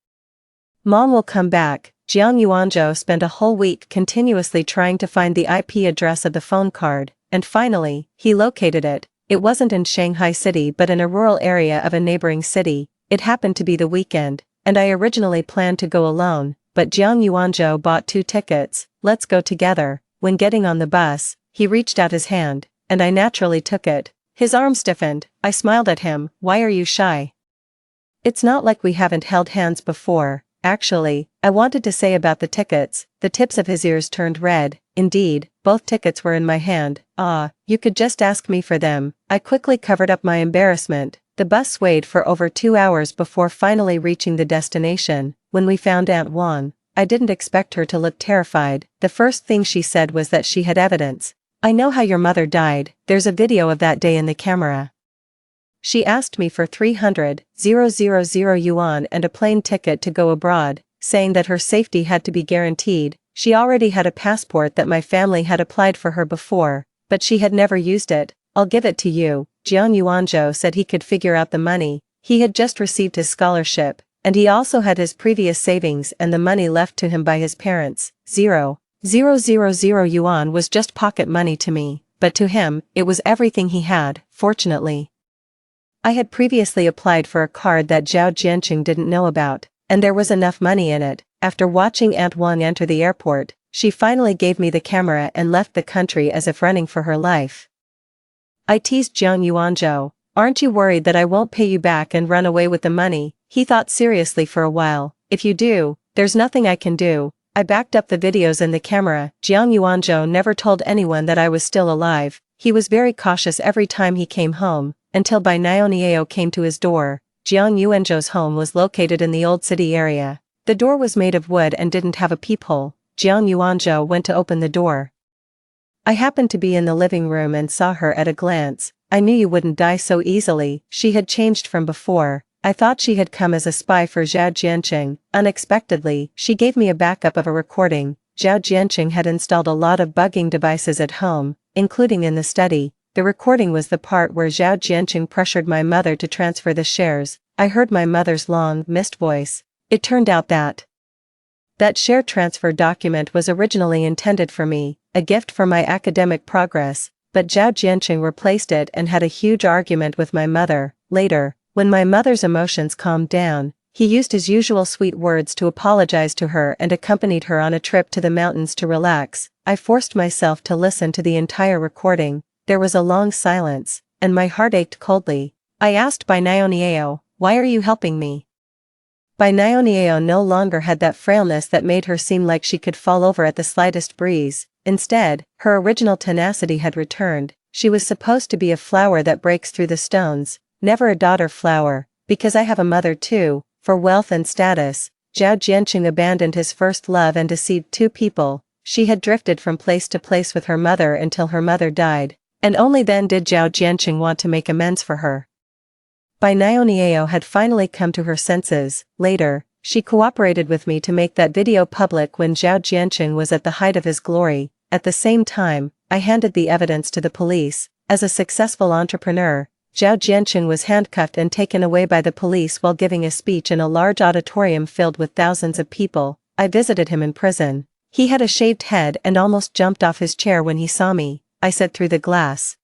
Mom will come back. Jiang Yuanzhou spent a whole week continuously trying to find the IP address of the phone card, and finally, he located it. It wasn't in Shanghai City but in a rural area of a neighboring city. It happened to be the weekend, and I originally planned to go alone, but Jiang Yuanzhou bought 2 tickets. "Let's go together." When getting on the bus, he reached out his hand, and I naturally took it. His arm stiffened. I smiled at him. "Why are you shy?" "It's not like we haven't held hands before." Actually, I wanted to say about the tickets. The tips of his ears turned red. Indeed, both tickets were in my hand. "Ah, you could just ask me for them." I quickly covered up my embarrassment. The bus swayed for over 2 hours before finally reaching the destination. When we found Aunt Wang, I didn't expect her to look terrified. The first thing she said was that she had evidence. "I know how your mother died. There's a video of that day in the camera." She asked me for 300,000 yuan and a plane ticket to go abroad, saying that her safety had to be guaranteed. She already had a passport that my family had applied for her before, but she had never used it. "I'll give it to you." Jiang Yuanzhou said he could figure out the money. He had just received his scholarship, and he also had his previous savings and the money left to him by his parents. 0,000 yuan was just pocket money to me, but to him, it was everything he had. Fortunately, I had previously applied for a card that Zhao Jianqing didn't know about, and there was enough money in it. After watching Aunt Wang enter the airport, she finally gave me the camera and left the country as if running for her life. I teased Jiang Yuanzhou. "Aren't you worried that I won't pay you back and run away with the money?" He thought seriously for a while. "If you do, there's nothing I can do." I backed up the videos in the camera. Jiang Yuanzhou never told anyone that I was still alive. He was very cautious every time he came home, until Bai Niao came to his door. Jiang Yuanzhou's home was located in the old city area. The door was made of wood and didn't have a peephole. Jiang Yuanzhou went to open the door. I happened to be in the living room and saw her at a glance. "I knew you wouldn't die so easily." She had changed from before. I thought she had come as a spy for Zhao Jianqing. Unexpectedly, she gave me a backup of a recording. Zhao Jianqing had installed a lot of bugging devices at home, including in the study. The recording was the part where Zhao Jianqing pressured my mother to transfer the shares. I heard my mother's long, missed voice. It turned out that share transfer document was originally intended for me, a gift for my academic progress, but Zhao Jianqing replaced it and had a huge argument with my mother. Later, when my mother's emotions calmed down, he used his usual sweet words to apologize to her and accompanied her on a trip to the mountains to relax. I forced myself to listen to the entire recording. There was a long silence, and my heart ached coldly. I asked Bai Niao, "Why are you helping me?" Bai Niao no longer had that frailness that made her seem like she could fall over at the slightest breeze. Instead, her original tenacity had returned. She was supposed to be a flower that breaks through the stones, never a daughter flower, because I have a mother too. For wealth and status, Zhao Jianqing abandoned his first love and deceived two people. She had drifted from place to place with her mother until her mother died, and only then did Zhao Jianqing want to make amends for her. Bai Niao had finally come to her senses. Later, she cooperated with me to make that video public when Zhao Jianqing was at the height of his glory. At the same time, I handed the evidence to the police. As a successful entrepreneur, Zhao Jianqing was handcuffed and taken away by the police while giving a speech in a large auditorium filled with thousands of people. I visited him in prison. He had a shaved head and almost jumped off his chair when he saw me. I said through the glass,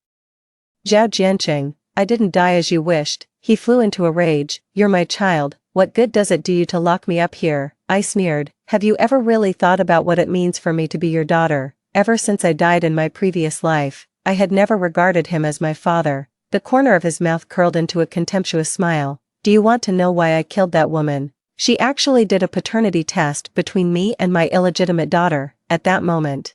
"Zhao Jianqing, I didn't die as you wished." He flew into a rage. "You're my child, what good does it do you to lock me up here?" I sneered. "Have you ever really thought about what it means for me to be your daughter?" Ever since I died in my previous life, I had never regarded him as my father. The corner of his mouth curled into a contemptuous smile. "Do you want to know why I killed that woman? She actually did a paternity test between me and my illegitimate daughter." At that moment,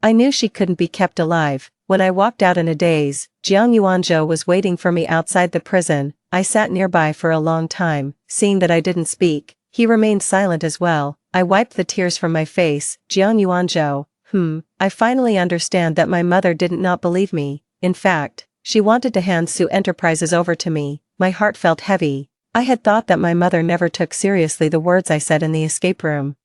I knew she couldn't be kept alive. When I walked out in a daze, Jiang Yuanzhou was waiting for me outside the prison. I sat nearby for a long time. Seeing that I didn't speak, he remained silent as well. I wiped the tears from my face. "Jiang Yuanzhou, I finally understand that my mother didn't not believe me. In fact, she wanted to hand Su Enterprises over to me." My heart felt heavy. I had thought that my mother never took seriously the words I said in the escape room.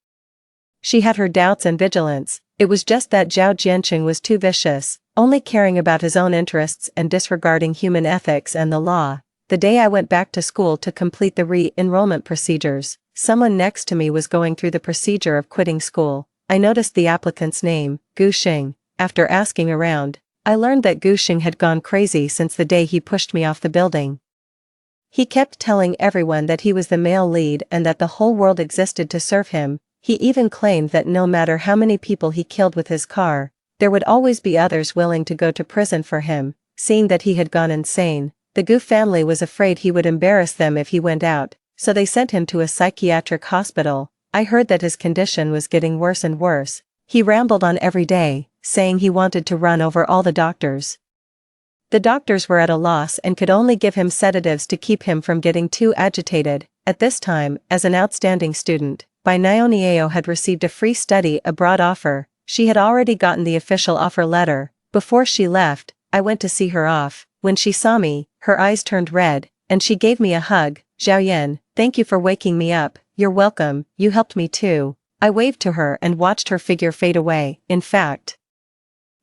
She had her doubts and vigilance. It was just that Zhao Jianqing was too vicious, only caring about his own interests and disregarding human ethics and the law. The day I went back to school to complete the re-enrollment procedures, someone next to me was going through the procedure of quitting school. I noticed the applicant's name, Gu Xing. After asking around, I learned that Gu Xing had gone crazy since the day he pushed me off the building. He kept telling everyone that he was the male lead and that the whole world existed to serve him. He even claimed that no matter how many people he killed with his car, there would always be others willing to go to prison for him. Seeing that he had gone insane, the Gu family was afraid he would embarrass them if he went out, so they sent him to a psychiatric hospital. I heard that his condition was getting worse and worse. He rambled on every day, saying he wanted to run over all the doctors. The doctors were at a loss and could only give him sedatives to keep him from getting too agitated. At this time, as an outstanding student, Bai Niao had received a free study abroad offer. She had already gotten the official offer letter. Before she left, I went to see her off. When she saw me, her eyes turned red, and she gave me a hug. "Xiaoyan, thank you for waking me up." "You're welcome, you helped me too." I waved to her and watched her figure fade away. In fact,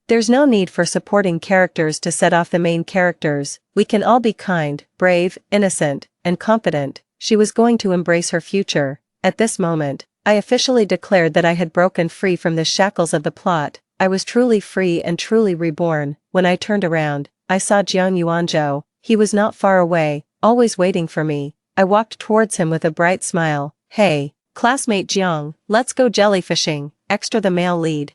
there's no need for supporting characters to set off the main characters. We can all be kind, brave, innocent, and confident. She was going to embrace her future. At this moment, I officially declared that I had broken free from the shackles of the plot. I was truly free and truly reborn. When I turned around, I saw Jiang Yuanzhou. He was not far away, always waiting for me. I walked towards him with a bright smile. "Hey, classmate Jiang, let's go jellyfishing." Extra the male lead.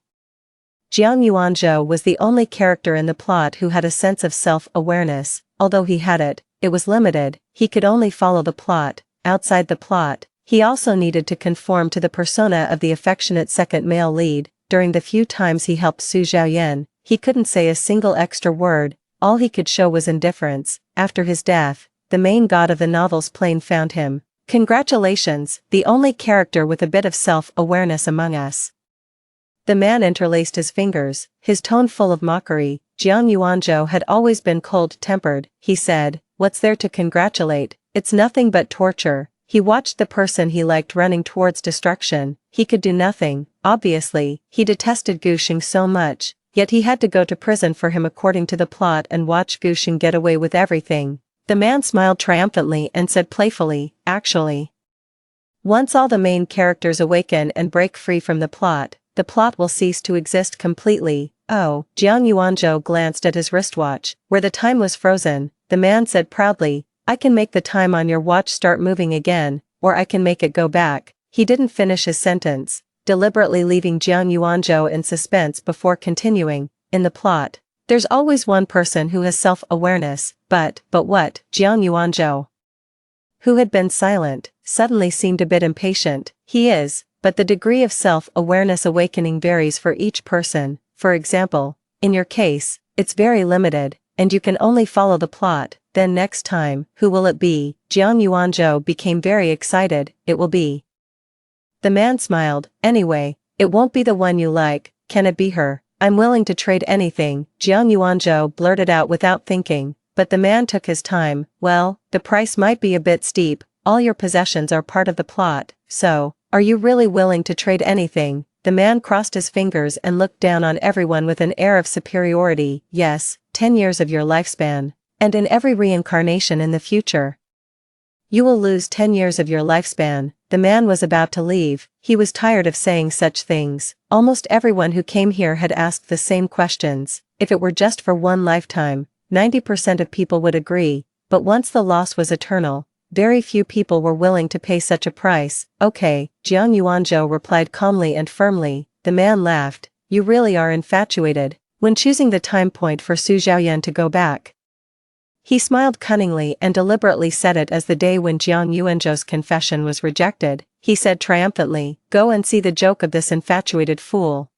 Jiang Yuanzhou was the only character in the plot who had a sense of self-awareness. Although he had it, it was limited. He could only follow the plot. Outside the plot, he also needed to conform to the persona of the affectionate second male lead. During the few times he helped Su Xiaoyan, he couldn't say a single extra word. All he could show was indifference. After his death, the main god of the novel's plane found him. Congratulations, the only character with a bit of self-awareness among us. The man interlaced his fingers, his tone full of mockery. Jiang Yuanzhou had always been cold-tempered. He said, "What's there to congratulate? It's nothing but torture." He watched the person he liked running towards destruction. He could do nothing. Obviously, he detested Gu Xing so much, yet he had to go to prison for him according to the plot and watch Gu Xing get away with everything. The man smiled triumphantly and said playfully, actually. Once all the main characters awaken and break free from the plot will cease to exist completely. Oh, Jiang Yuanzhou glanced at his wristwatch, where the time was frozen. The man said proudly, I can make the time on your watch start moving again, or I can make it go back. He didn't finish his sentence, deliberately leaving Jiang Yuanzhou in suspense before continuing. In the plot, there's always one person who has self-awareness, but what? Jiang Yuanzhou, who had been silent, suddenly seemed a bit impatient. He is, but the degree of self-awareness awakening varies for each person. For example, in your case, it's very limited, and you can only follow the plot. Then next time, who will it be? Jiang Yuanzhou became very excited. It will be. The man smiled. Anyway, it won't be the one you like. Can it be her? I'm willing to trade anything, Jiang Yuanzhou blurted out without thinking, but the man took his time. Well, the price might be a bit steep. All your possessions are part of the plot, so, are you really willing to trade anything? The man crossed his fingers and looked down on everyone with an air of superiority. Yes, 10 years of your lifespan. And in every reincarnation in the future, you will lose 10 years of your lifespan. The man was about to leave. He was tired of saying such things. Almost everyone who came here had asked the same questions. If it were just for one lifetime, 90% of people would agree, but once the loss was eternal, very few people were willing to pay such a price. Okay, Jiang Yuanzhou replied calmly and firmly. The man laughed. You really are infatuated. When choosing the time point for Su Zhaoyan to go back, he smiled cunningly and deliberately said it as the day when Jiang Yuanzhou's confession was rejected. He said triumphantly, go and see the joke of this infatuated fool.